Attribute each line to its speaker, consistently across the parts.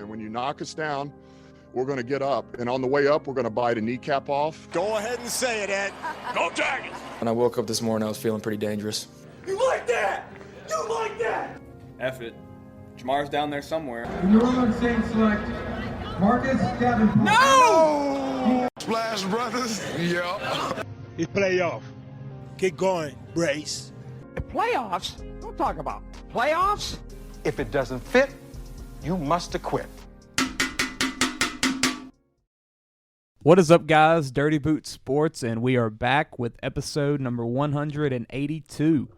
Speaker 1: And when you knock us down, we're going to get up. And on the way up, we're going to bite a kneecap off.
Speaker 2: Go ahead and say it, Ed. Go Tigers!
Speaker 3: When I woke up this morning, I was feeling pretty dangerous.
Speaker 2: You like that? You like that?
Speaker 4: F it. Jamar's down there somewhere.
Speaker 5: The New Orleans Saints select Marcus Davenport.
Speaker 2: No!
Speaker 1: Splash Brothers. Yeah.
Speaker 6: It's playoff. Keep going, Brace.
Speaker 7: Playoffs? Don't talk about playoffs.
Speaker 8: If it doesn't fit, you must acquit.
Speaker 9: What is up, guys? Dirty Boot Sports, and we are back with episode number 182.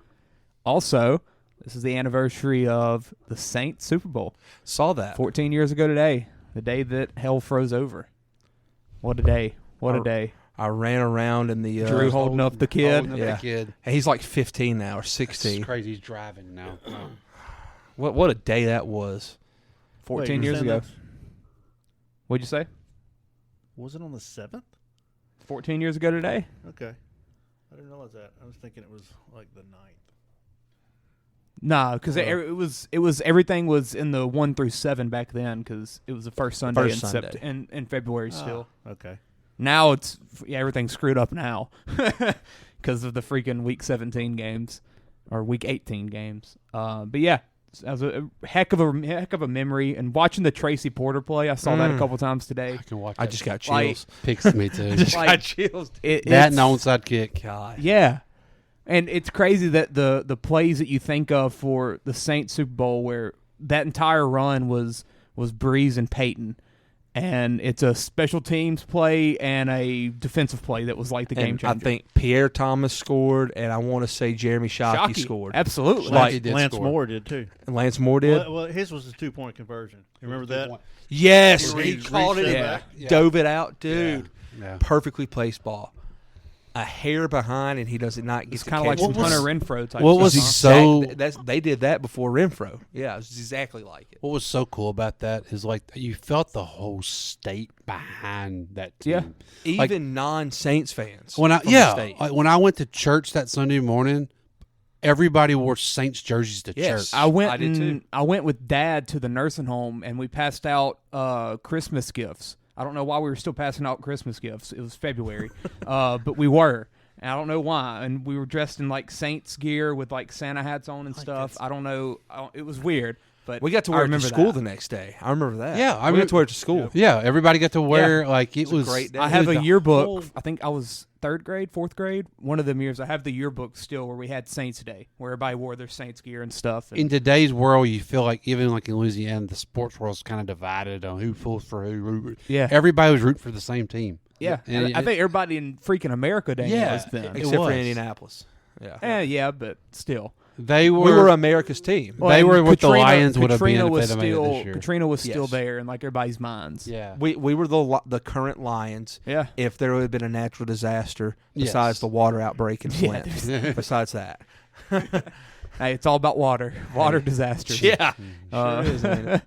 Speaker 9: Also, this is the anniversary of the Saints Super Bowl.
Speaker 10: Saw that.
Speaker 9: 14 years ago today, the day that hell froze over. What a day. What a day.
Speaker 10: I ran around in the...
Speaker 9: Drew holding up the kid.
Speaker 10: The kid. And he's like 15 now or 16.
Speaker 11: That's crazy. He's driving now.
Speaker 10: What a day that was.
Speaker 9: 14 years ago. What'd you say?
Speaker 12: Was it on the 7th?
Speaker 9: 14 years ago today.
Speaker 12: Okay. I didn't realize that. I was thinking it was like the 9th.
Speaker 9: Nah, because it was everything was in the 1 through 7 back then because it was the first Sunday in February still.
Speaker 12: Okay.
Speaker 9: Now everything's screwed up now because of the freaking Week 17 games or Week 18 games. But yeah, that was a heck of a memory. And watching the Tracy Porter play, I saw that a couple times today.
Speaker 11: I can watch.
Speaker 10: I just got chills.
Speaker 11: Picks me too.
Speaker 10: I just got chills.
Speaker 11: That and the onside kick.
Speaker 10: God.
Speaker 9: Yeah. And it's crazy that the plays that you think of for the Saints Super Bowl where that entire run was Breeze and Peyton. And it's a special teams play and a defensive play that was like the game changer.
Speaker 10: I think Pierre Thomas scored, and I want to say Jeremy Shockey scored.
Speaker 9: Absolutely.
Speaker 12: Lance Moore did too.
Speaker 10: And Lance Moore did?
Speaker 12: Well, his was a 2-point conversion. You remember that?
Speaker 10: Yes. He called it.
Speaker 12: Yeah.
Speaker 10: Dove it out. Dude.
Speaker 11: Yeah.
Speaker 10: Perfectly placed ball. A hair behind, and he does not get
Speaker 9: it's kind of like some Hunter Renfro type.
Speaker 11: What was so?
Speaker 10: They did that before Renfro. Yeah, it was exactly like it.
Speaker 11: What was so cool about that is like you felt the whole state behind that team.
Speaker 10: Yeah,
Speaker 11: like,
Speaker 10: even non-Saints fans.
Speaker 11: When I went to church that Sunday morning, everybody wore Saints jerseys to church.
Speaker 9: I did too. I went with Dad to the nursing home, and we passed out Christmas gifts. I don't know why we were still passing out Christmas gifts. It was February, but we were. And I don't know why. And we were dressed in like Saints gear with like Santa hats on and stuff. I don't know. It was weird. But
Speaker 10: we got to wear it to school the next day. I remember that.
Speaker 11: Yeah,
Speaker 10: we got to wear it to school.
Speaker 11: Yeah, everybody got to wear it was
Speaker 10: a great day.
Speaker 9: I have a yearbook. I think I was 3rd grade, 4th grade. One of them years, I have the yearbook still where we had Saints Day, where everybody wore their Saints gear and stuff. And
Speaker 11: in today's world, you feel like even like in Louisiana, the sports world's kind of divided on who pulls for who.
Speaker 9: Yeah,
Speaker 11: everybody was rooting for the same team.
Speaker 9: Yeah, and I think everybody in freaking America was then,
Speaker 10: except for Indianapolis.
Speaker 9: Yeah, but still.
Speaker 10: We were America's team.
Speaker 11: Well, they were what the Lions would have been if they'd have made it this year.
Speaker 9: Katrina was still there in like everybody's minds.
Speaker 11: Yeah,
Speaker 10: we were the current Lions.
Speaker 9: Yeah,
Speaker 10: if there would have been a natural disaster besides the water outbreak in Flint. Besides that,
Speaker 9: hey, it's all about water disasters.
Speaker 10: Yeah, sure is, man.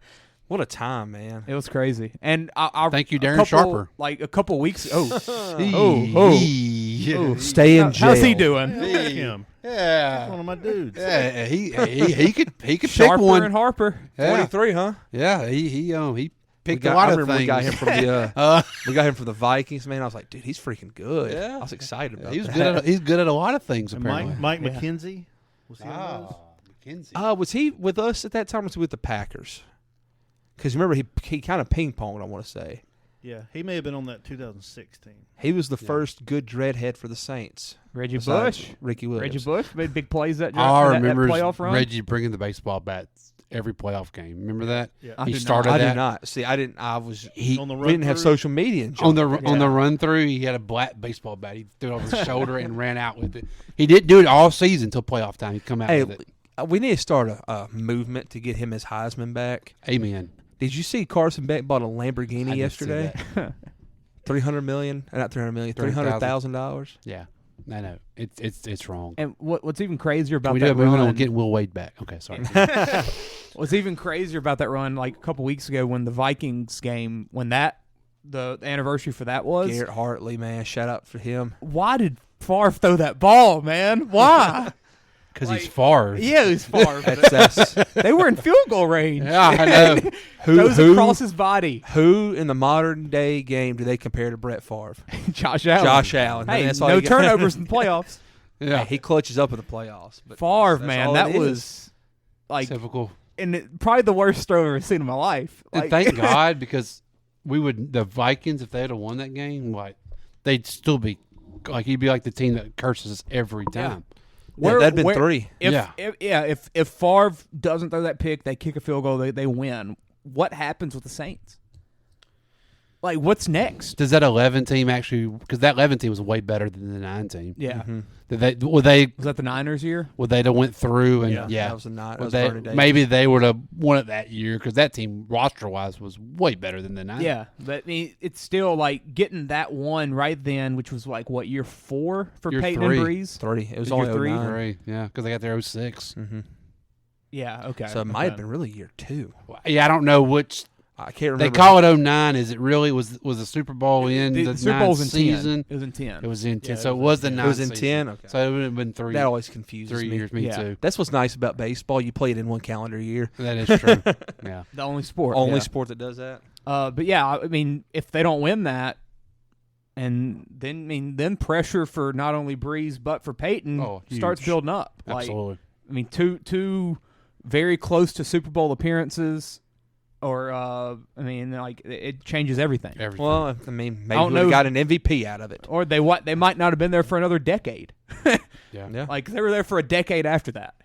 Speaker 10: What a time, man!
Speaker 9: It was crazy, and
Speaker 11: thank you, Darren Sharper.
Speaker 9: Like a couple weeks. Stay
Speaker 10: in jail.
Speaker 9: How's he doing?
Speaker 12: Him.
Speaker 11: Yeah,
Speaker 12: that's one of my dudes.
Speaker 11: Yeah, he could
Speaker 9: Sharper
Speaker 11: pick one.
Speaker 9: And Harper,
Speaker 10: 23, huh?
Speaker 11: Yeah, he picked a lot of things.
Speaker 10: We got him from the we got him from the Vikings, man. I was like, dude, he's freaking good.
Speaker 11: Yeah,
Speaker 10: I was excited about
Speaker 11: that. He's good at a lot of things.
Speaker 12: And
Speaker 11: apparently,
Speaker 12: Mike McKenzie was he on those?
Speaker 11: McKenzie.
Speaker 10: Was he with us at that time? Or was he with the Packers? Because remember, he kind of ping-ponged, I want to say.
Speaker 12: Yeah, he may have been on that 2016.
Speaker 10: He was the first good dreadhead for the Saints.
Speaker 9: Reggie Bush.
Speaker 10: Ricky Williams.
Speaker 9: Reggie Bush made big plays that
Speaker 11: all I remember
Speaker 9: that playoff run.
Speaker 11: Reggie bringing the baseball bats every playoff game. Remember that?
Speaker 12: Yeah.
Speaker 11: He started that.
Speaker 10: I did not. See, I didn't. We didn't have social media.
Speaker 11: On the run-through, he had a black baseball bat. He threw it over his shoulder and ran out with it. He didn't do it all season until playoff time. He'd come out with it.
Speaker 10: We need to start a movement to get him his Heisman back.
Speaker 11: Amen.
Speaker 10: Did you see Carson Beck bought a Lamborghini yesterday? $300 million, not $300 million, $300,000.
Speaker 11: Yeah, I know it's wrong.
Speaker 9: And what's even crazier about
Speaker 11: we
Speaker 9: that
Speaker 11: run?
Speaker 9: run?
Speaker 11: We're getting Will Wade back. Okay, sorry.
Speaker 9: What's even crazier about that run? Like a couple weeks ago, when the Vikings game, when the anniversary for that was
Speaker 10: Garrett Hartley, man, shout out for him.
Speaker 9: Why did Favre throw that ball, man? Why?
Speaker 11: Because he's far.
Speaker 9: Yeah, he's far. They were in field goal range.
Speaker 11: Yeah, I know.
Speaker 9: Those across his body.
Speaker 10: Who in the modern day game do they compare to Brett Favre?
Speaker 9: Josh Allen.
Speaker 10: Josh Allen.
Speaker 9: Hey,
Speaker 10: that's all
Speaker 9: no
Speaker 10: you get.
Speaker 9: turnovers in the playoffs.
Speaker 11: Yeah,
Speaker 10: hey, he clutches up in the playoffs. But
Speaker 9: Favre,
Speaker 10: that's
Speaker 9: man,
Speaker 10: all
Speaker 9: that
Speaker 10: it
Speaker 9: was
Speaker 10: is.
Speaker 9: like
Speaker 11: typical.
Speaker 9: And probably the worst throw I've ever seen in my life.
Speaker 11: And thank God, because the Vikings, if they had won that game, like they'd still be like he'd be like the team that curses us every time.
Speaker 10: Yeah, that'd been 3.
Speaker 9: If Favre doesn't throw that pick, they kick a field goal, they win. What happens with the Saints? Like, what's next?
Speaker 11: Does that 11 team actually? Because that 11 team was way better than the 9 team.
Speaker 9: Yeah.
Speaker 11: Was that
Speaker 9: the Niners year?
Speaker 11: Would they have went through and
Speaker 10: that was the 9.
Speaker 11: Maybe they would have won it that year because that team roster wise was way better than the 9.
Speaker 9: Yeah, but I mean, it's still like getting that one right then, which was like what, year 4 for
Speaker 11: Year
Speaker 9: Peyton
Speaker 11: 3.
Speaker 9: and Breeze?
Speaker 10: 3. It was
Speaker 9: Year
Speaker 10: only
Speaker 9: 3?
Speaker 11: 3. Yeah, because they got their 06.
Speaker 9: Yeah, okay.
Speaker 10: So it might have been really year 2.
Speaker 11: Yeah, I don't know which.
Speaker 10: I can't remember.
Speaker 11: They call it 09. Is it really was the Super Bowl in the
Speaker 9: Super Bowl's in
Speaker 11: season?
Speaker 9: 10. It was in 10.
Speaker 11: It was in 10.
Speaker 12: Yeah,
Speaker 11: So it was the 9.
Speaker 10: It was in 10. Okay.
Speaker 11: So it would have been 3.
Speaker 10: That always confuses
Speaker 11: 3
Speaker 10: me.
Speaker 11: years. Me
Speaker 9: Yeah.
Speaker 11: too.
Speaker 10: That's what's nice about baseball. You play it in one calendar year.
Speaker 11: That is true. Yeah.
Speaker 9: The only sport.
Speaker 10: Only
Speaker 9: yeah.
Speaker 10: sport that does that.
Speaker 9: But yeah, I mean, if they don't win that, and then pressure for not only Breeze but for Peyton starts
Speaker 11: huge.
Speaker 9: building up.
Speaker 11: Absolutely.
Speaker 9: Like, I mean, two very close to Super Bowl appearances, or I mean, like it changes everything.
Speaker 10: Well, I mean, maybe
Speaker 9: I don't
Speaker 10: we
Speaker 9: know
Speaker 10: got an MVP out of it.
Speaker 9: Or they might not have been there for another decade.
Speaker 11: Yeah.
Speaker 9: Like they were there for a decade after that,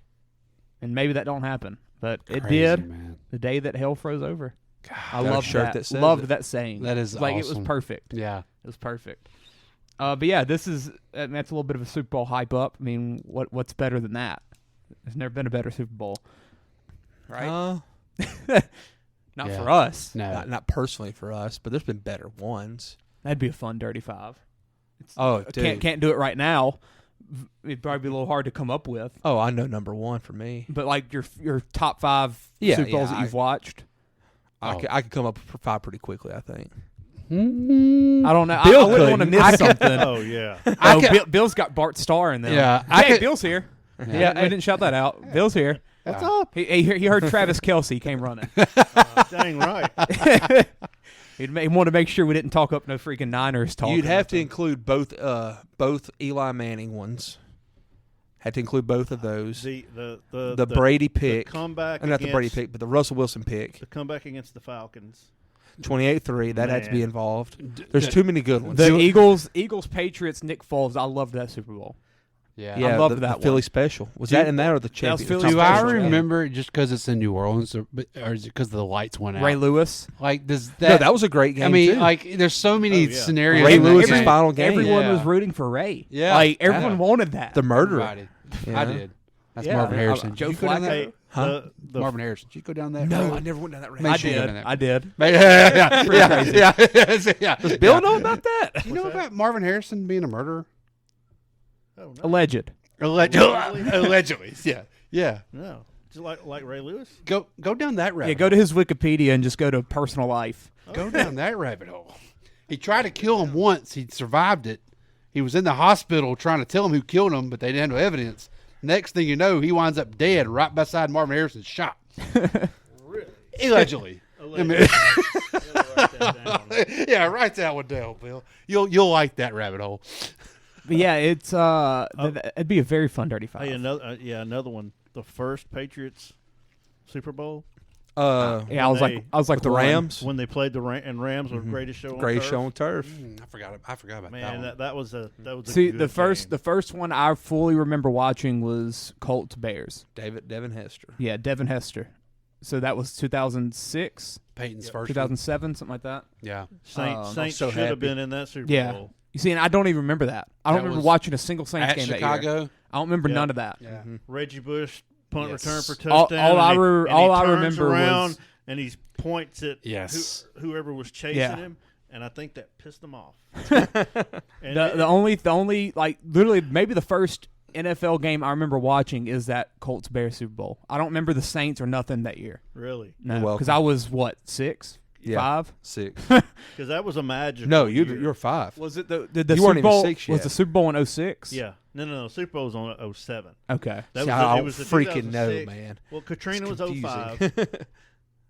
Speaker 9: and maybe that don't happen, but it
Speaker 11: Crazy,
Speaker 9: did.
Speaker 11: man.
Speaker 9: The day that hell froze over. I
Speaker 10: got a
Speaker 9: loved
Speaker 10: shirt
Speaker 9: that.
Speaker 10: that says
Speaker 9: Loved
Speaker 10: it.
Speaker 9: that saying.
Speaker 11: That is
Speaker 9: like it was
Speaker 11: awesome.
Speaker 9: perfect.
Speaker 11: Yeah.
Speaker 9: It was perfect. But yeah, that's a little bit of a Super Bowl hype up. I mean, what's better than that? There's never been a better Super Bowl, right? Not for us.
Speaker 11: No.
Speaker 10: Not personally for us, but there's been better ones.
Speaker 9: That'd be a fun Dirty 5.
Speaker 10: Dude.
Speaker 9: Can't do it right now. It'd probably be a little hard to come up with.
Speaker 10: Oh, I know number 1 for me.
Speaker 9: But like your top 5 Super Bowls that you've watched.
Speaker 10: I could come up with 5 pretty quickly, I think.
Speaker 9: I don't know.
Speaker 10: Bill
Speaker 9: I wouldn't want to miss something.
Speaker 12: Oh yeah.
Speaker 9: Bill's got Bart Starr in there.
Speaker 11: Yeah,
Speaker 9: Hey, Bill's here.
Speaker 11: Yeah.
Speaker 9: We didn't shout that out. Bill's here.
Speaker 12: What's up?
Speaker 9: He heard Travis Kelce came running.
Speaker 12: Dang right.
Speaker 9: He wanted to make sure we didn't talk up no freaking Niners talk.
Speaker 10: You'd have to include both Eli Manning ones. Had to include both of those. The Brady pick.
Speaker 12: The comeback
Speaker 10: not the Brady pick, but the Russell Wilson pick.
Speaker 12: The comeback against the Falcons.
Speaker 10: 28-3. That had to be involved. There's too many good ones.
Speaker 9: The Eagles, Patriots, Nick Foles. I loved that Super Bowl.
Speaker 11: Yeah.
Speaker 10: Yeah,
Speaker 9: I loved
Speaker 10: the
Speaker 9: that
Speaker 10: Philly
Speaker 9: one.
Speaker 10: special. Was that in that or the championship?
Speaker 9: Philly
Speaker 11: Do I
Speaker 9: special.
Speaker 11: remember it just because it's in New Orleans, or is it because the lights went out?
Speaker 9: Ray Lewis.
Speaker 11: Like, does that?
Speaker 10: No, that was a great game.
Speaker 11: I mean,
Speaker 10: too.
Speaker 11: like, there's so many scenarios.
Speaker 10: Ray
Speaker 11: in that
Speaker 10: Lewis's
Speaker 11: game.
Speaker 10: final game.
Speaker 9: Everyone
Speaker 11: Yeah.
Speaker 9: was rooting for Ray.
Speaker 11: Yeah.
Speaker 9: Like everyone wanted that.
Speaker 10: The murderer.
Speaker 11: Everybody.
Speaker 10: Yeah.
Speaker 11: I did. That's
Speaker 9: Yeah.
Speaker 11: Marvin Harrison.
Speaker 9: Joe
Speaker 11: Did you go down
Speaker 9: Flacco.
Speaker 11: that
Speaker 12: Hey,
Speaker 11: road?
Speaker 10: Huh?
Speaker 12: the
Speaker 11: Marvin Harrison. Did you go down that
Speaker 10: No,
Speaker 11: road?
Speaker 10: I never went down that road.
Speaker 11: Make sure you go down that
Speaker 9: I did.
Speaker 11: Yeah.
Speaker 10: Does Bill know about that?
Speaker 11: You know about Marvin Harrison being a murderer?
Speaker 12: Oh, no.
Speaker 9: Alleged.
Speaker 11: Allegedly. Yeah. Yeah.
Speaker 12: No. Just like Ray Lewis.
Speaker 11: Go down that rabbit.
Speaker 9: Yeah, go to his Wikipedia and just go to personal life.
Speaker 11: Go down that rabbit hole. He tried to kill him once. He survived it. He was in the hospital trying to tell him who killed him, but they didn't have no evidence. Next thing you know, he winds up dead right beside Marvin Harrison's shop.
Speaker 12: Really?
Speaker 11: Allegedly.
Speaker 12: Allegedly.
Speaker 11: Yeah, write that one down, Bill. You'll like that rabbit hole.
Speaker 9: But yeah, it's it'd be a very fun Dirty 5.
Speaker 12: Hey, another one. The first Patriots Super Bowl.
Speaker 9: Yeah, I was like
Speaker 10: the Rams
Speaker 12: when they played the Rams was greatest show.
Speaker 10: Greatest show on turf.
Speaker 11: I forgot about
Speaker 12: Man,
Speaker 11: that one.
Speaker 12: that was a
Speaker 9: See,
Speaker 12: good
Speaker 9: the first
Speaker 12: game.
Speaker 9: one I fully remember watching was Colts Bears.
Speaker 10: Devin Hester.
Speaker 9: Yeah, Devin Hester. So that was 2006,
Speaker 11: Peyton's first
Speaker 9: 2007, something like that.
Speaker 11: Yeah.
Speaker 12: Saints
Speaker 10: so
Speaker 12: should have
Speaker 10: happy.
Speaker 12: been in that Super
Speaker 9: Yeah.
Speaker 12: Bowl.
Speaker 9: You see, and I don't even remember that. I don't
Speaker 11: That
Speaker 9: remember
Speaker 11: was
Speaker 9: watching a single Saints
Speaker 11: At
Speaker 9: game that
Speaker 11: Chicago.
Speaker 9: year. I don't remember none of that.
Speaker 11: Yeah.
Speaker 12: Reggie Bush punt
Speaker 11: Yes.
Speaker 12: return for
Speaker 9: All-
Speaker 12: touchdown.
Speaker 9: all I
Speaker 12: and
Speaker 9: re-
Speaker 12: he
Speaker 9: all I
Speaker 12: turns
Speaker 9: remember
Speaker 12: around
Speaker 9: was-
Speaker 12: and he points at whoever was chasing
Speaker 9: Yeah.
Speaker 12: him, and I think that pissed him off.
Speaker 9: The only like literally maybe the first NFL game I remember watching is that Colts Bears Super Bowl. I don't remember the Saints or nothing that year.
Speaker 12: Really?
Speaker 9: No,
Speaker 10: You're
Speaker 9: because
Speaker 10: welcome.
Speaker 9: I was what 6,
Speaker 10: Yeah.
Speaker 9: 5.
Speaker 10: 6.
Speaker 12: Because that was a magic.
Speaker 10: No, you're 5.
Speaker 9: Was it the
Speaker 10: You weren't
Speaker 9: Super
Speaker 10: even
Speaker 9: Bowl?
Speaker 10: 6
Speaker 9: Was
Speaker 10: yet.
Speaker 9: the Super Bowl in 06?
Speaker 12: Yeah, No. Super Bowl was on 07.
Speaker 9: Okay.
Speaker 10: See, I don't
Speaker 12: the
Speaker 10: freaking know,
Speaker 12: 2006.
Speaker 10: man.
Speaker 12: Well, Katrina was
Speaker 10: confusing.
Speaker 12: 05.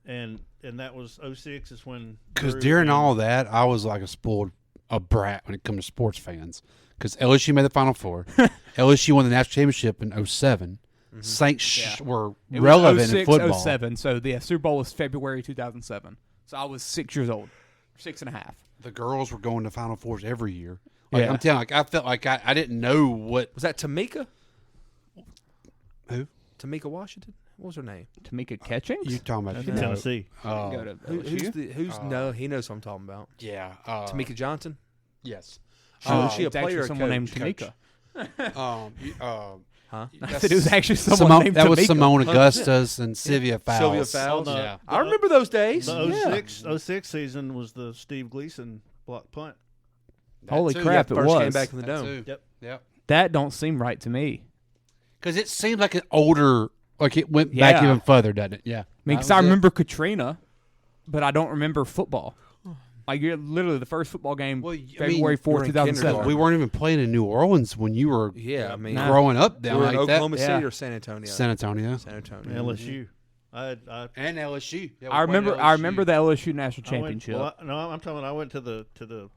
Speaker 12: and that was 06 is when.
Speaker 11: Because
Speaker 12: Drew
Speaker 11: during
Speaker 12: and-
Speaker 11: all that, I was like a brat when it comes to sports fans. Because LSU made the Final Four. LSU won the national championship in 07. Saints were
Speaker 9: It
Speaker 11: relevant
Speaker 9: was 06,
Speaker 11: in football.
Speaker 9: 07, so the Super Bowl was February 2007. So I was 6 years old, 6.5.
Speaker 11: The girls were going to Final Fours every year. Like,
Speaker 9: Yeah.
Speaker 11: I'm telling you, like, I felt like I didn't know what.
Speaker 10: Was that Tamika?
Speaker 11: Who?
Speaker 10: Tamika Washington? What was her name?
Speaker 9: Tamika Catchings?
Speaker 11: You talking about?
Speaker 12: That's in Tennessee.
Speaker 9: Go to LSU?
Speaker 10: Who's no? He knows what I'm talking about.
Speaker 11: Yeah.
Speaker 10: Tamika Johnson.
Speaker 11: Yes.
Speaker 10: Was she a
Speaker 9: it's actually
Speaker 10: player? Or
Speaker 9: someone named
Speaker 10: coach?
Speaker 9: Tamika.
Speaker 10: Huh?
Speaker 9: I said it was actually someone named
Speaker 11: that
Speaker 9: Tamika.
Speaker 11: was Simone Augustus and Sylvia Fowles.
Speaker 10: Sylvia Fowles.
Speaker 11: Yeah.
Speaker 10: I remember those days.
Speaker 12: The 06 season was the Steve Gleason block punt.
Speaker 9: Holy
Speaker 11: too.
Speaker 9: crap,
Speaker 10: Yeah,
Speaker 9: it
Speaker 10: first
Speaker 9: was.
Speaker 10: came back in the
Speaker 11: That
Speaker 10: dome.
Speaker 11: too. Yep.
Speaker 9: That don't seem right to me.
Speaker 11: Because it seemed like an older, like it went back
Speaker 9: Yeah.
Speaker 11: even further, doesn't it? Yeah.
Speaker 9: I mean, because I remember Katrina, but I don't remember football. Like, you're literally the first football game, February 4th,
Speaker 10: you were in
Speaker 9: 2007.
Speaker 11: We weren't even playing in New Orleans when you were
Speaker 10: Yeah, I mean,
Speaker 11: growing up
Speaker 10: they
Speaker 11: down
Speaker 10: were
Speaker 11: like
Speaker 10: in Oklahoma
Speaker 11: that.
Speaker 10: City
Speaker 9: Yeah.
Speaker 10: or San Antonio.
Speaker 11: San Antonio.
Speaker 10: San Antonio.
Speaker 12: LSU.
Speaker 11: And LSU. Yeah, we
Speaker 9: I
Speaker 11: played
Speaker 9: remember.
Speaker 11: LSU.
Speaker 9: I remember the LSU national
Speaker 12: I went-
Speaker 9: championship.
Speaker 12: I'm talking. I went to the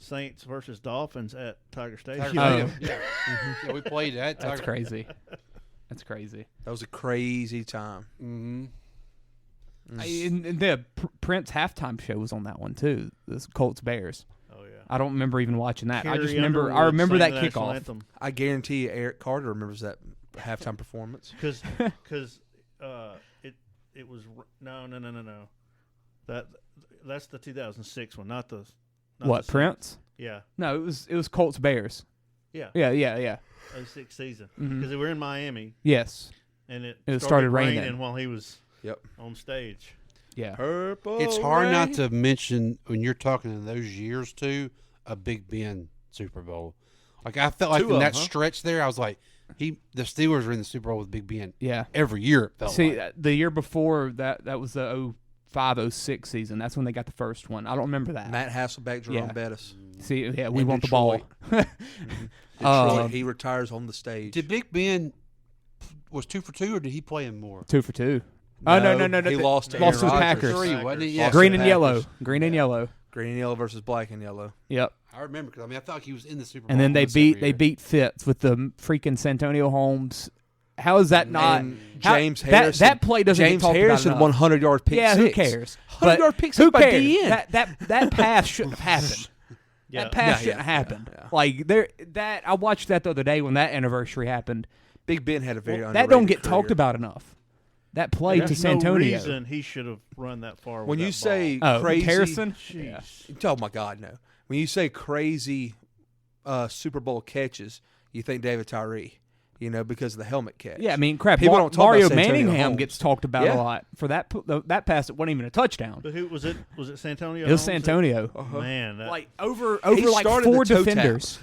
Speaker 12: Saints versus Dolphins at Tiger Stadium.
Speaker 11: Tiger Stadium. Yeah, we played that.
Speaker 9: That's crazy. That's crazy.
Speaker 10: That was a crazy time.
Speaker 11: Mm-hmm.
Speaker 9: And the Prince halftime show was on that one too. This Colts Bears.
Speaker 12: Oh yeah.
Speaker 9: I don't remember even watching that. I just
Speaker 12: Carrie
Speaker 9: remember. I
Speaker 12: Underwood
Speaker 9: remember
Speaker 12: sang
Speaker 9: that
Speaker 12: the national
Speaker 9: kickoff.
Speaker 12: anthem.
Speaker 10: I guarantee you Eric Carter remembers that halftime performance.
Speaker 12: Because it was no. That's the 2006 one, not the
Speaker 9: What
Speaker 12: the
Speaker 9: Prince?
Speaker 12: Yeah,
Speaker 9: No, it was Colts Bears.
Speaker 12: yeah,
Speaker 9: Yeah.
Speaker 12: 06 season
Speaker 9: Mhm.
Speaker 12: because they were in Miami
Speaker 9: Yes.
Speaker 12: and it
Speaker 9: It
Speaker 12: started
Speaker 9: started
Speaker 12: raining
Speaker 9: raining.
Speaker 12: while he was
Speaker 10: Yep.
Speaker 12: on stage.
Speaker 9: Yeah.
Speaker 10: Purple.
Speaker 11: It's hard
Speaker 10: rain.
Speaker 11: not to mention when you're talking in those years too a Big Ben Super Bowl. Like I felt like
Speaker 10: Two
Speaker 11: in
Speaker 10: of
Speaker 11: that
Speaker 10: them, huh?
Speaker 11: stretch there, I was like, the Steelers were in the Super Bowl with Big Ben.
Speaker 9: Yeah.
Speaker 11: Every year it felt
Speaker 9: See,
Speaker 11: like.
Speaker 9: the year before that was the 05-06 season. That's when they got the first one. I don't remember that.
Speaker 10: Matt Hasselbeck, Jerome
Speaker 9: Yeah.
Speaker 10: Bettis.
Speaker 9: See, yeah, we
Speaker 10: In
Speaker 9: want
Speaker 10: Detroit.
Speaker 9: the ball.
Speaker 10: Detroit, he retires on the stage.
Speaker 11: Did Big Ben was 2 for 2 or did he play in more?
Speaker 9: 2 for 2. Oh no!
Speaker 10: He lost to
Speaker 9: lost to the
Speaker 10: Aaron
Speaker 9: Packers.
Speaker 10: Rodgers.
Speaker 11: 3, wasn't he?
Speaker 10: Lost
Speaker 11: Yeah.
Speaker 10: to
Speaker 9: Green
Speaker 10: the
Speaker 9: and yellow.
Speaker 10: Packers.
Speaker 9: Green and yellow.
Speaker 10: Green and yellow versus black and yellow.
Speaker 9: Yep.
Speaker 11: I remember because I felt like he was in the Super Bowl.
Speaker 9: And then they
Speaker 11: almost every year.
Speaker 9: beat Fitz with the freaking Santonio Holmes. How is that not?
Speaker 10: And
Speaker 9: how-
Speaker 10: James Harrison.
Speaker 9: That play doesn't
Speaker 10: James
Speaker 9: get talked
Speaker 10: Harrison
Speaker 9: about enough.
Speaker 10: 100-yard pick
Speaker 9: Yeah,
Speaker 10: six.
Speaker 9: who cares?
Speaker 10: 100-yard pick
Speaker 9: Who
Speaker 10: six by
Speaker 9: cares?
Speaker 10: DN.
Speaker 9: That pass shouldn't have happened.
Speaker 12: Yeah.
Speaker 9: That pass
Speaker 10: Yeah,
Speaker 9: shouldn't
Speaker 10: yeah,
Speaker 9: have happened.
Speaker 10: yeah.
Speaker 9: Like that I watched that the other day when that anniversary happened.
Speaker 10: Big Ben had a very
Speaker 9: That
Speaker 10: underrated
Speaker 9: don't get
Speaker 10: career.
Speaker 9: talked about enough. That play to
Speaker 12: There's
Speaker 9: Santonio.
Speaker 12: no reason he should have run that far.
Speaker 10: When
Speaker 12: with
Speaker 10: you
Speaker 12: that
Speaker 10: say
Speaker 12: ball.
Speaker 10: crazy,
Speaker 9: Harrison?
Speaker 12: Jeez.
Speaker 10: oh my God, no. When you say crazy Super Bowl catches, you think David Tyree, because of the helmet catch.
Speaker 9: Yeah, I mean, crap.
Speaker 10: People don't talk
Speaker 9: Mario
Speaker 10: about Santonio
Speaker 9: Manningham
Speaker 10: Holmes.
Speaker 9: gets talked about
Speaker 10: Yeah.
Speaker 9: a lot for that pass that wasn't even a touchdown.
Speaker 12: But who was it? Was it Santonio?
Speaker 9: It was
Speaker 12: Holmes?
Speaker 9: Santonio.
Speaker 12: Man, that,
Speaker 9: Like over
Speaker 10: He
Speaker 9: like
Speaker 10: started
Speaker 9: 4
Speaker 10: the toe tap.
Speaker 9: defenders.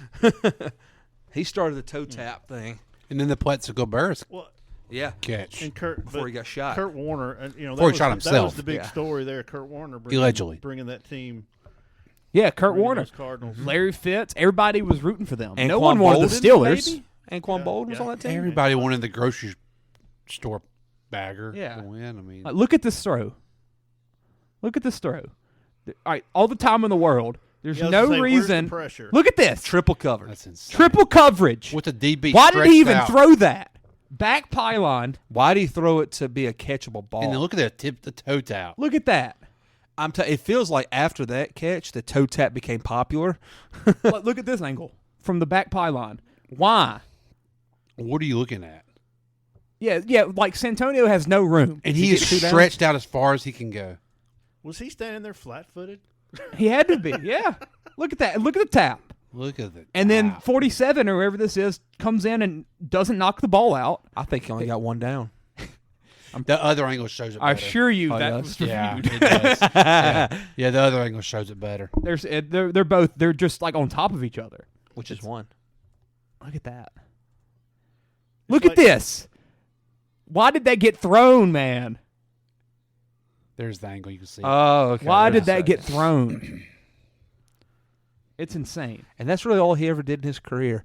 Speaker 10: He started the toe tap thing.
Speaker 11: And then the Plaxico Bears
Speaker 12: well,
Speaker 10: Yeah.
Speaker 11: catch.
Speaker 12: and Kurt
Speaker 10: Before
Speaker 12: but
Speaker 10: he got shot.
Speaker 12: Kurt Warner, and that
Speaker 11: Before he
Speaker 12: was,
Speaker 11: shot
Speaker 12: That
Speaker 11: himself.
Speaker 12: was the big
Speaker 10: Yeah.
Speaker 12: story there. Kurt Warner
Speaker 11: Allegedly.
Speaker 12: bringing that team.
Speaker 9: Yeah, Kurt
Speaker 12: bringing
Speaker 9: Warner,
Speaker 12: those Cardinals.
Speaker 9: Larry Fitz, everybody was rooting for them.
Speaker 10: And
Speaker 9: No one wanted the Steelers.
Speaker 10: Anquan Bolden was on that team.
Speaker 11: Everybody wanted the grocery store bagger
Speaker 9: Yeah.
Speaker 11: to win. I mean,
Speaker 9: Like, look at this throw. Look at this throw. All right, all the time in the world. There's
Speaker 12: Yeah, I was
Speaker 9: no
Speaker 12: gonna say, where's the
Speaker 9: reason.
Speaker 12: pressure?
Speaker 9: Look at this.
Speaker 10: Triple coverage.
Speaker 11: that's insane.
Speaker 9: Triple coverage.
Speaker 11: With the DB
Speaker 9: Why did he
Speaker 11: stretched
Speaker 9: even
Speaker 11: out.
Speaker 9: throw that? Back pylon.
Speaker 10: Why did he throw it to be a catchable ball?
Speaker 11: And then look at that tip, the toe tap.
Speaker 9: Look at that.
Speaker 10: It feels like after that catch, the toe tap became popular.
Speaker 9: Look at this angle from the back pylon. Why?
Speaker 11: What are you looking at?
Speaker 9: Yeah, like Santonio has no room.
Speaker 11: And
Speaker 10: Did
Speaker 11: he
Speaker 10: he
Speaker 11: is
Speaker 10: get 2 downs?
Speaker 11: stretched out as far as he can go.
Speaker 12: Was he standing there flat-footed?
Speaker 9: He had to be. Yeah. Look at that. Look at the tap.
Speaker 11: Look at it.
Speaker 9: And then 47 or whoever this is comes in and doesn't knock the ball out.
Speaker 10: I think he only got 1 down.
Speaker 11: The other angle shows it better.
Speaker 9: I assure you
Speaker 10: Oh,
Speaker 9: that
Speaker 10: yeah?
Speaker 9: was
Speaker 11: Yeah,
Speaker 9: reviewed.
Speaker 11: it does. Yeah, the other angle shows it better.
Speaker 9: They're just like on top of each other.
Speaker 10: Which is 1.
Speaker 9: Look at that. Look at
Speaker 12: like-
Speaker 9: this. Why did that get thrown, man?
Speaker 11: There's the angle you can see.
Speaker 10: Oh, okay.
Speaker 9: Why
Speaker 10: There's
Speaker 9: did that
Speaker 10: a
Speaker 9: get
Speaker 10: second.
Speaker 9: thrown? It's insane.
Speaker 10: And that's really all he ever did in his career.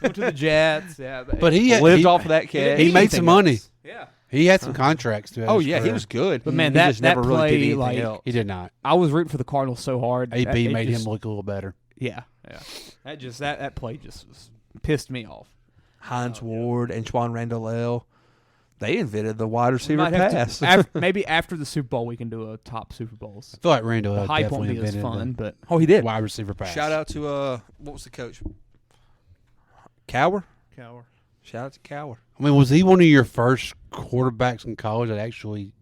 Speaker 9: Went to the Jets. Yeah,
Speaker 11: But he
Speaker 10: lived off of that cash.
Speaker 11: He made some money.
Speaker 9: Yeah.
Speaker 11: He had some contracts too.
Speaker 10: Oh yeah, he was good.
Speaker 9: But man,
Speaker 10: he
Speaker 9: that
Speaker 10: just never
Speaker 9: play,
Speaker 10: really did anything
Speaker 9: like
Speaker 10: else.
Speaker 11: He did not.
Speaker 9: I was rooting for the Cardinals so hard.
Speaker 11: AB made him look a little better.
Speaker 9: Yeah. That play just pissed me off.
Speaker 10: Hines Ward and Antoine Randall, they invented the wide receiver
Speaker 9: Might have
Speaker 10: pass.
Speaker 9: maybe after the Super Bowl we can do a top Super Bowls.
Speaker 11: I feel like Randall
Speaker 9: The hype won't
Speaker 11: definitely
Speaker 9: be as
Speaker 11: invented
Speaker 9: fun,
Speaker 11: the
Speaker 9: but
Speaker 10: Oh, he did.
Speaker 11: wide receiver pass.
Speaker 10: Shout out to what was the coach? Cower. Shout out to Cower.
Speaker 11: I mean, was he one of your first quarterbacks in college that actually?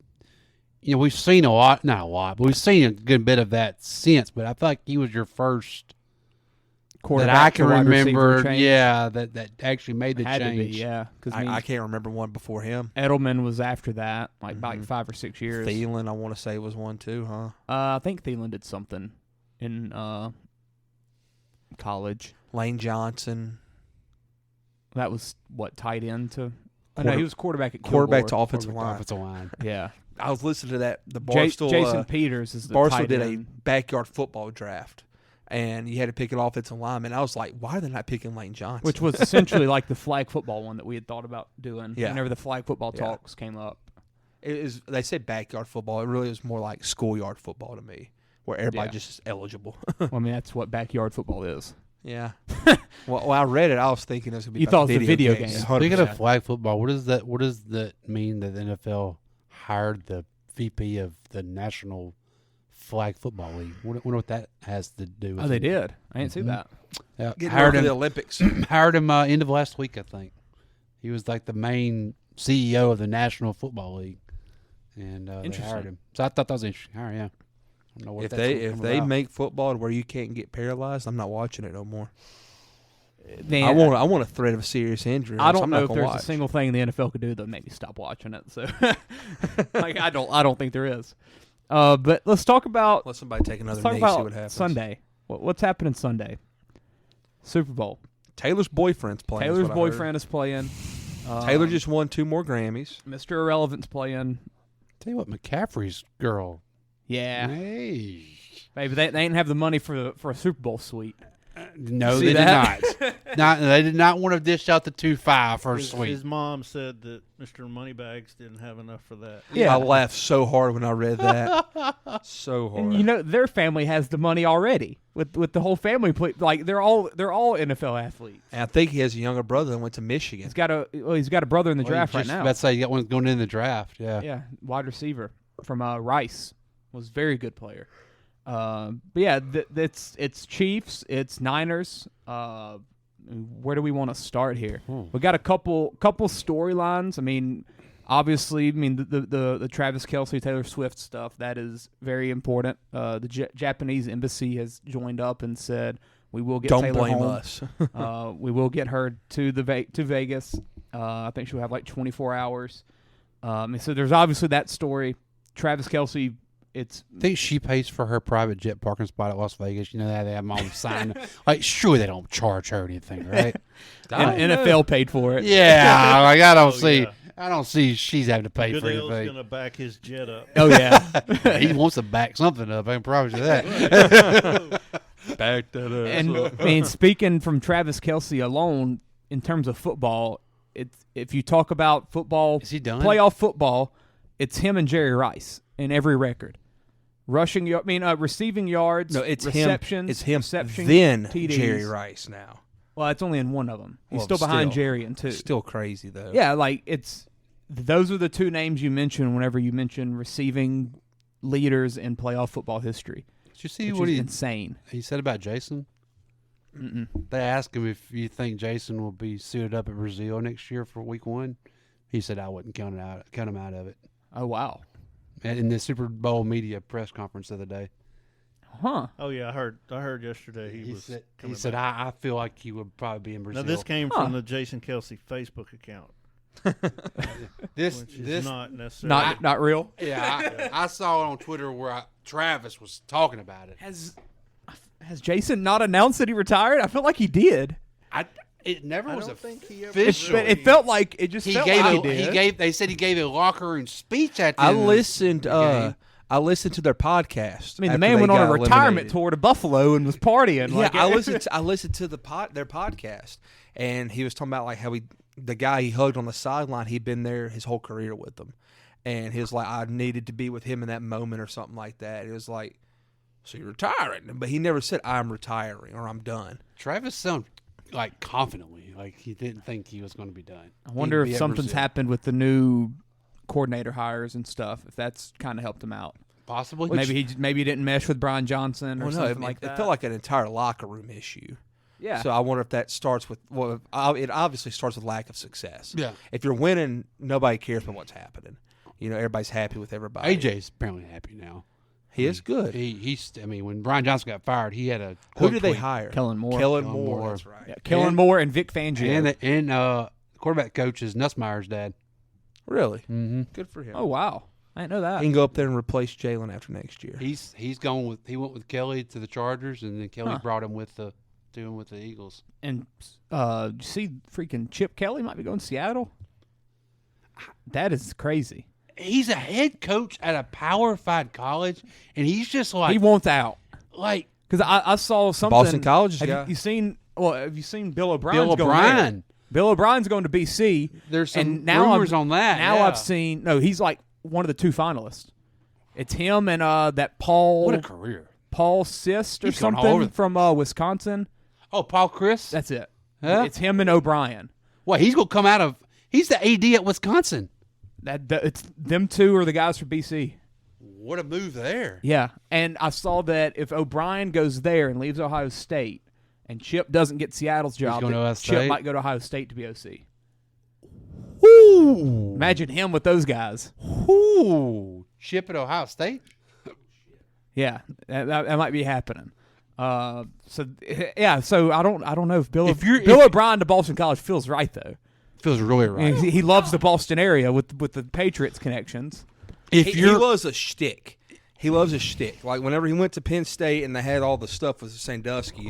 Speaker 11: We've seen not a lot, but we've seen a good bit of that since. But I feel like he was your first
Speaker 9: quarterback
Speaker 11: that I can
Speaker 9: to wide receiver
Speaker 11: remember.
Speaker 9: change.
Speaker 11: Yeah, that actually made the
Speaker 9: Had
Speaker 11: change.
Speaker 9: to be, yeah. Because
Speaker 10: I can't remember one before him.
Speaker 9: Edelman was after that, like 5 or 6 years.
Speaker 10: Thielen, I want to say, was one too, huh?
Speaker 9: I think Thielen did something in college.
Speaker 10: Lane Johnson.
Speaker 9: That was what, tight end to? No, he was quarterback at
Speaker 10: quarterback to
Speaker 9: Kilgore.
Speaker 10: offensive line.
Speaker 11: Offensive line.
Speaker 9: Yeah.
Speaker 10: I was listening to that. The Barstool.
Speaker 9: Jason Peters is the
Speaker 10: Barstool
Speaker 9: tight
Speaker 10: did
Speaker 9: end.
Speaker 10: a backyard football draft, and you had to pick an offensive lineman. I was like, why are they not picking Lane Johnson?
Speaker 9: Which was essentially like the flag football one that we had thought about doing.
Speaker 10: Yeah.
Speaker 9: Whenever the flag football talks came up.
Speaker 10: It is. They said backyard football. It really was more like schoolyard football to me, where everybody just is eligible.
Speaker 9: Well, I mean, that's what backyard football is.
Speaker 10: Yeah. Well, when I read it, I was thinking it was going to be
Speaker 9: You
Speaker 10: about
Speaker 9: thought it was a video game.
Speaker 11: Speaking of flag football, what does that mean that the NFL hired the VP of the National Flag Football League? Wonder what that has to do with
Speaker 9: Oh, they
Speaker 11: it.
Speaker 9: did. I didn't see that.
Speaker 11: Yeah,
Speaker 10: Getting
Speaker 11: hired
Speaker 10: ready
Speaker 11: him
Speaker 10: for the Olympics.
Speaker 11: Hired him end of last week, I think. He was like the main CEO of the National Football League, and they hired him. So I thought that was interesting. All right, yeah. I don't know what
Speaker 10: If
Speaker 11: that's
Speaker 10: they
Speaker 11: about.
Speaker 10: make football to where you can't get paralyzed, I'm not watching it no more.
Speaker 9: Man,
Speaker 10: I want a threat of a serious injury.
Speaker 9: I don't
Speaker 10: I'm
Speaker 9: know
Speaker 10: not
Speaker 9: if
Speaker 10: gonna
Speaker 9: there's
Speaker 10: watch.
Speaker 9: a single thing the NFL could do that maybe stop watching it. So, like, I don't think there is. But let's talk about.
Speaker 10: Let somebody take another
Speaker 9: Let's talk
Speaker 10: knee, see
Speaker 9: about
Speaker 10: what happens.
Speaker 9: Sunday. What's happening Sunday? Super Bowl.
Speaker 10: Taylor's boyfriend's playing.
Speaker 9: Taylor's boyfriend is playing.
Speaker 10: Taylor just won 2 more Grammys.
Speaker 9: Mr. Irrelevant's playing.
Speaker 11: Tell you what, McCaffrey's girl.
Speaker 9: Yeah.
Speaker 11: Hey.
Speaker 9: Maybe they didn't have the money for a Super Bowl suite.
Speaker 11: No,
Speaker 9: See
Speaker 11: they
Speaker 9: that?
Speaker 11: did not. They did not want to dish out the 2.5 for a suite.
Speaker 12: His mom said that Mr. Moneybags didn't have enough for that.
Speaker 9: Yeah.
Speaker 10: I laughed so hard when I read that. So hard.
Speaker 9: And their family has the money already with the whole family. Like they're all NFL athletes.
Speaker 10: And I think he has a younger brother that went to Michigan.
Speaker 9: He's got a brother in the draft right now.
Speaker 11: Let's say you got one going in the draft. Yeah.
Speaker 9: Yeah, wide receiver from Rice was a very good player. But yeah, it's Chiefs, it's Niners. Where do we want to start here? We got a couple storylines. I mean, obviously, the Travis Kelce, Taylor Swift stuff, that is very important. The Japanese embassy has joined up and said we will get Taylor
Speaker 10: blame
Speaker 9: home.
Speaker 10: us.
Speaker 9: We will get her to Vegas. I think she'll have like 24 hours. So there's obviously that story. Travis Kelce.
Speaker 11: I think she pays for her private jet parking spot at Las Vegas. You know that they have them all signed. Like, sure, they don't charge her anything, right?
Speaker 9: NFL paid for it.
Speaker 11: Yeah, like I don't see. I don't see she's having to pay for
Speaker 12: Goodell's
Speaker 11: anything.
Speaker 12: going to back his jet up.
Speaker 9: Oh yeah,
Speaker 11: he wants to back something up. I can promise you that.
Speaker 10: Back that up.
Speaker 9: And I mean, speaking from Travis Kelce alone, in terms of football, if you talk about football,
Speaker 11: Is he done?
Speaker 9: Playoff football, it's him and Jerry Rice in every record. Receiving yards.
Speaker 10: No, it's
Speaker 9: receptions.
Speaker 10: It's him.
Speaker 9: Receptions,
Speaker 10: Then
Speaker 9: TDs.
Speaker 10: Jerry Rice now.
Speaker 9: Well, it's only in one of them. He's
Speaker 10: Well,
Speaker 9: still behind
Speaker 10: still.
Speaker 9: Jerry in 2.
Speaker 10: Still crazy though.
Speaker 9: Yeah, like those are the 2 names you mention whenever you mention receiving leaders in playoff football history.
Speaker 11: Did you see
Speaker 9: which
Speaker 11: what
Speaker 9: is insane?
Speaker 11: He said about Jason?
Speaker 9: Mm-mm.
Speaker 11: They asked him if you think Jason will be suited up at Brazil next year for Week 1. He said I wouldn't count him out of it.
Speaker 9: Oh wow!
Speaker 11: In the Super Bowl media press conference the other day.
Speaker 9: Huh?
Speaker 12: Oh yeah, I heard yesterday he
Speaker 11: said
Speaker 12: back.
Speaker 11: I feel like he would probably be in Brazil.
Speaker 12: Now this came from the Jason Kelce Facebook account.
Speaker 11: this
Speaker 12: which is not necessarily
Speaker 9: not real.
Speaker 11: Yeah, I saw it on Twitter where Travis was talking about it.
Speaker 9: Has Jason not announced that he retired? I felt like he did.
Speaker 11: It never was
Speaker 12: he ever
Speaker 11: official.
Speaker 9: But it felt like it just felt like he did.
Speaker 11: They said he gave a locker room speech at the
Speaker 10: I
Speaker 11: end of
Speaker 10: listened.
Speaker 11: the game.
Speaker 10: I listened to their podcast.
Speaker 9: I mean, the man went on a retirement tour to Buffalo and was partying.
Speaker 10: Yeah, I listened to their podcast, and he was talking about like how the guy he hugged on the sideline, he'd been there his whole career with them, and he was like, I needed to be with him in that moment or something like that. It was like, so you're retiring, but he never said I'm retiring or I'm done.
Speaker 11: Travis sounded like confidently, like he didn't think he was going to be done.
Speaker 9: I wonder if something's happened with the new coordinator hires and stuff. If that's kind of helped him out,
Speaker 11: possibly.
Speaker 9: Maybe he didn't mesh with Brian Johnson or something like that.
Speaker 10: It felt like an entire locker room issue.
Speaker 9: Yeah.
Speaker 10: So I wonder if that starts with it obviously starts with lack of success.
Speaker 11: Yeah.
Speaker 10: If you're winning, nobody cares about what's happening. Everybody's happy with everybody.
Speaker 11: AJ's apparently happy now.
Speaker 10: He is good.
Speaker 11: I mean, when Brian Johnson got fired, he had a
Speaker 10: Who did they hire?
Speaker 9: Kellen Moore.
Speaker 10: Kellen Moore. That's right.
Speaker 9: Yeah, Kellen Moore and Vic Fangio.
Speaker 11: And quarterback coach is Nussmeier's dad.
Speaker 10: Really?
Speaker 11: Mm-hmm.
Speaker 10: Good for him.
Speaker 9: Oh wow, I didn't know that.
Speaker 10: He can go up there and replace Jalen after next year.
Speaker 11: He went with Kelly to the Chargers, and then Kelly brought him with the Eagles.
Speaker 9: And you see, freaking Chip Kelly might be going to Seattle. That is crazy.
Speaker 11: He's a head coach at a Power 5 college, and he's just like
Speaker 9: he wants out.
Speaker 11: Like
Speaker 9: because I saw something.
Speaker 10: Boston College guy.
Speaker 9: Have you seen Bill O'Brien?
Speaker 11: Bill O'Brien.
Speaker 9: Bill O'Brien's going to BC.
Speaker 11: There's some
Speaker 9: and now
Speaker 11: rumors on that.
Speaker 9: Now
Speaker 11: yeah.
Speaker 9: I've seen he's like one of the 2 finalists. It's him and that Paul.
Speaker 11: What a career.
Speaker 9: Paul Sist or
Speaker 11: He's going all
Speaker 9: something
Speaker 11: over
Speaker 9: from Wisconsin.
Speaker 11: Oh, Paul Chris?
Speaker 9: That's it.
Speaker 11: Huh?
Speaker 9: It's him and O'Brien.
Speaker 11: Well, he's going to come out of – he's the AD at Wisconsin.
Speaker 9: It's them 2 are the guys for BC.
Speaker 11: What a move there.
Speaker 9: Yeah, and I saw that if O'Brien goes there and leaves Ohio State and Chip doesn't get Seattle's job, Chip might go to Ohio State to be OC.
Speaker 11: Woo!
Speaker 9: Imagine him with those guys.
Speaker 11: Woo! Chip at Ohio State?
Speaker 9: Yeah, that might be happening. So I don't know if Bill O'Brien to Boston College feels right though.
Speaker 11: Feels really right.
Speaker 9: He loves the Boston area with the Patriots connections.
Speaker 10: He loves a shtick. He loves a shtick. Like whenever he went to Penn State and they had all the stuff with Sandusky,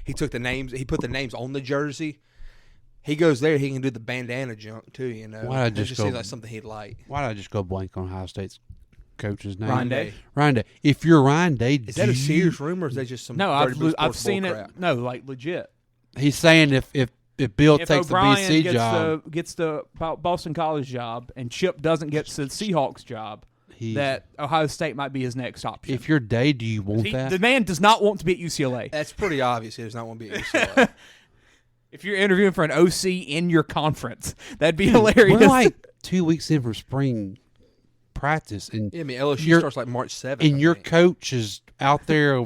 Speaker 10: he took the names. He put the names on the jersey. He goes there. He can do the bandana junk too.
Speaker 11: Why
Speaker 10: it just seems like something he'd like.
Speaker 11: Why did I just go blank on Ohio State's coach's name?
Speaker 9: Ryan Day.
Speaker 11: Ryan Day. If you're Ryan Day,
Speaker 10: is that a serious rumor? Or is that just some?
Speaker 9: No, I've seen it. Crap? No, like legit.
Speaker 11: He's saying if Bill takes
Speaker 9: O'Brien
Speaker 11: the BC job,
Speaker 9: gets the Boston College job, and Chip doesn't get the Seahawks job, that Ohio State might be his next option.
Speaker 11: If you're Day, do you want that?
Speaker 9: The man does not want to be at UCLA.
Speaker 10: That's pretty obvious. He does not want to be at UCLA.
Speaker 9: If you're interviewing for an OC in your conference, that'd be hilarious.
Speaker 11: We're like 2 weeks in from spring practice, and
Speaker 10: LSU starts like March 7th.
Speaker 11: And your coach is out there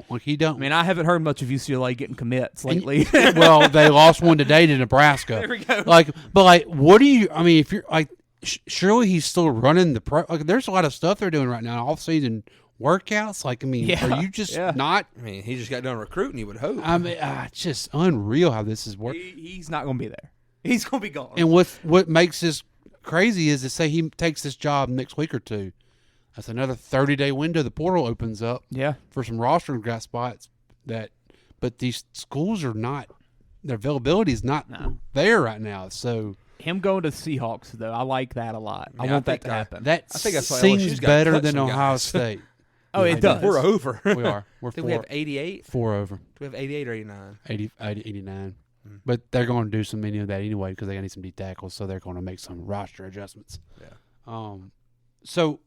Speaker 11: like he don't.
Speaker 9: I mean, I haven't heard much of UCLA getting commits lately.
Speaker 11: Well, they lost one today to Nebraska.
Speaker 9: There we go.
Speaker 11: But what do you? I mean, if you're like, surely he's still running the pro. Like, there's a lot of stuff they're doing right now, off-season workouts. Like, I mean, are you just not?
Speaker 10: I mean, he just got done recruiting. You would hope.
Speaker 11: I mean, it's just unreal how this is working.
Speaker 9: He's not going to be there. He's going to be gone.
Speaker 11: And what makes this crazy is to say he takes this job next week or two. That's another 30-day window. The portal opens up.
Speaker 9: Yeah.
Speaker 11: For some roster guy spots but these schools are not. Their availability is not there right now. So.
Speaker 9: Him going to Seahawks, though, I like that a lot. I want that to happen.
Speaker 11: I think that's seems better than Ohio State.
Speaker 9: Oh, it does.
Speaker 10: We're over.
Speaker 11: We are. We're
Speaker 10: we have 88?
Speaker 11: 4 over.
Speaker 10: Do we have 88 or 89?
Speaker 11: 89. But they're going to do some many of that anyway because they need some D tackles, so they're going to make some roster adjustments.
Speaker 10: Yeah.
Speaker 11: So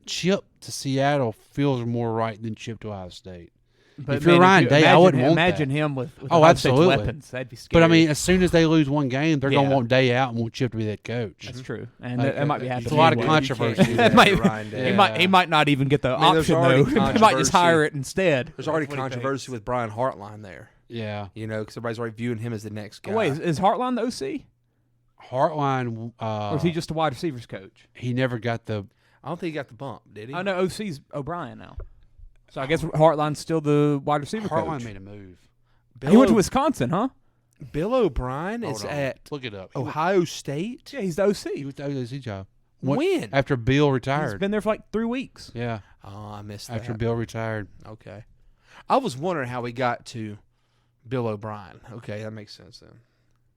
Speaker 11: Chip to Seattle feels more right than Chip to Ohio State.
Speaker 9: But
Speaker 11: if you're Ryan Day, I wouldn't want
Speaker 9: imagine
Speaker 11: that.
Speaker 9: him with
Speaker 11: Ohio State's
Speaker 9: weapons. That'd be scary.
Speaker 11: But I mean, as soon as they lose one game, they're going to want Day out and want Chip to be that coach.
Speaker 9: That's true, and that might be happening.
Speaker 11: It's a lot of controversy.
Speaker 9: He might not even get the option though. He might just hire it instead.
Speaker 10: There's already controversy with Brian Hartline there.
Speaker 11: Yeah,
Speaker 10: because everybody's already viewing him as the next guy.
Speaker 9: Oh, wait, is Hartline the OC?
Speaker 11: Hartline,
Speaker 9: or is he just a wide receivers coach?
Speaker 11: He never got the.
Speaker 10: I don't think he got the bump, did he?
Speaker 9: I know OC's O'Brien now. So I guess Hartline's still the wide receiver coach.
Speaker 11: Hartline made a move.
Speaker 9: He went to Wisconsin, huh?
Speaker 10: Bill O'Brien is at
Speaker 11: look it up.
Speaker 10: Ohio State.
Speaker 9: Yeah, he's the OC.
Speaker 11: He was the OC job.
Speaker 10: When?
Speaker 11: After Bill retired.
Speaker 9: He's been there for like 3 weeks.
Speaker 11: Yeah.
Speaker 10: Oh, I missed that.
Speaker 11: After Bill retired.
Speaker 10: Okay. I was wondering how he got to Bill O'Brien. Okay, that makes sense then.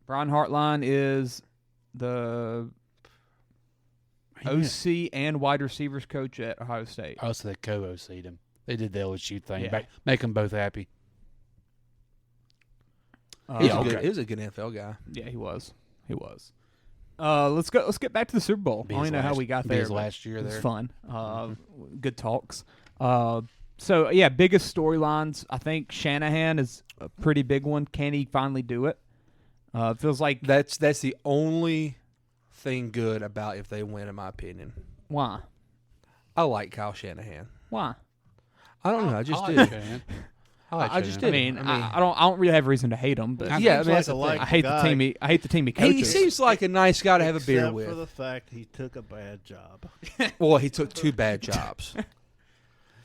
Speaker 9: Brian Hartline is the OC and wide receivers coach at Ohio State.
Speaker 11: Oh, so they co-OC'd him. They did the LSU thing.
Speaker 9: Yeah.
Speaker 11: Make them both happy.
Speaker 10: He was a good NFL guy.
Speaker 9: Yeah, he was. Let's go. Let's get back to the Super Bowl. I don't even know how we got there.
Speaker 11: Last year,
Speaker 9: it was
Speaker 11: there.
Speaker 9: fun. Good talks. So yeah, biggest storylines. I think Shanahan is a pretty big one. Can he finally do it? It feels like
Speaker 10: That's the only thing good about if they win, in my opinion.
Speaker 9: Why?
Speaker 10: I like Kyle Shanahan.
Speaker 9: Why?
Speaker 10: I don't know. I just
Speaker 11: like
Speaker 10: did.
Speaker 11: Shanahan.
Speaker 10: I just
Speaker 9: I
Speaker 10: did.
Speaker 9: mean, I don't really have reason to hate him, but
Speaker 10: Yeah, I mean, that's
Speaker 12: like
Speaker 10: the
Speaker 12: a
Speaker 10: thing.
Speaker 12: like-
Speaker 9: I hate the team. I hate the team he coaches.
Speaker 10: He seems like a nice guy to have a beer
Speaker 12: Except
Speaker 10: with.
Speaker 12: for the fact he took a bad job.
Speaker 10: Well, he took 2 bad jobs.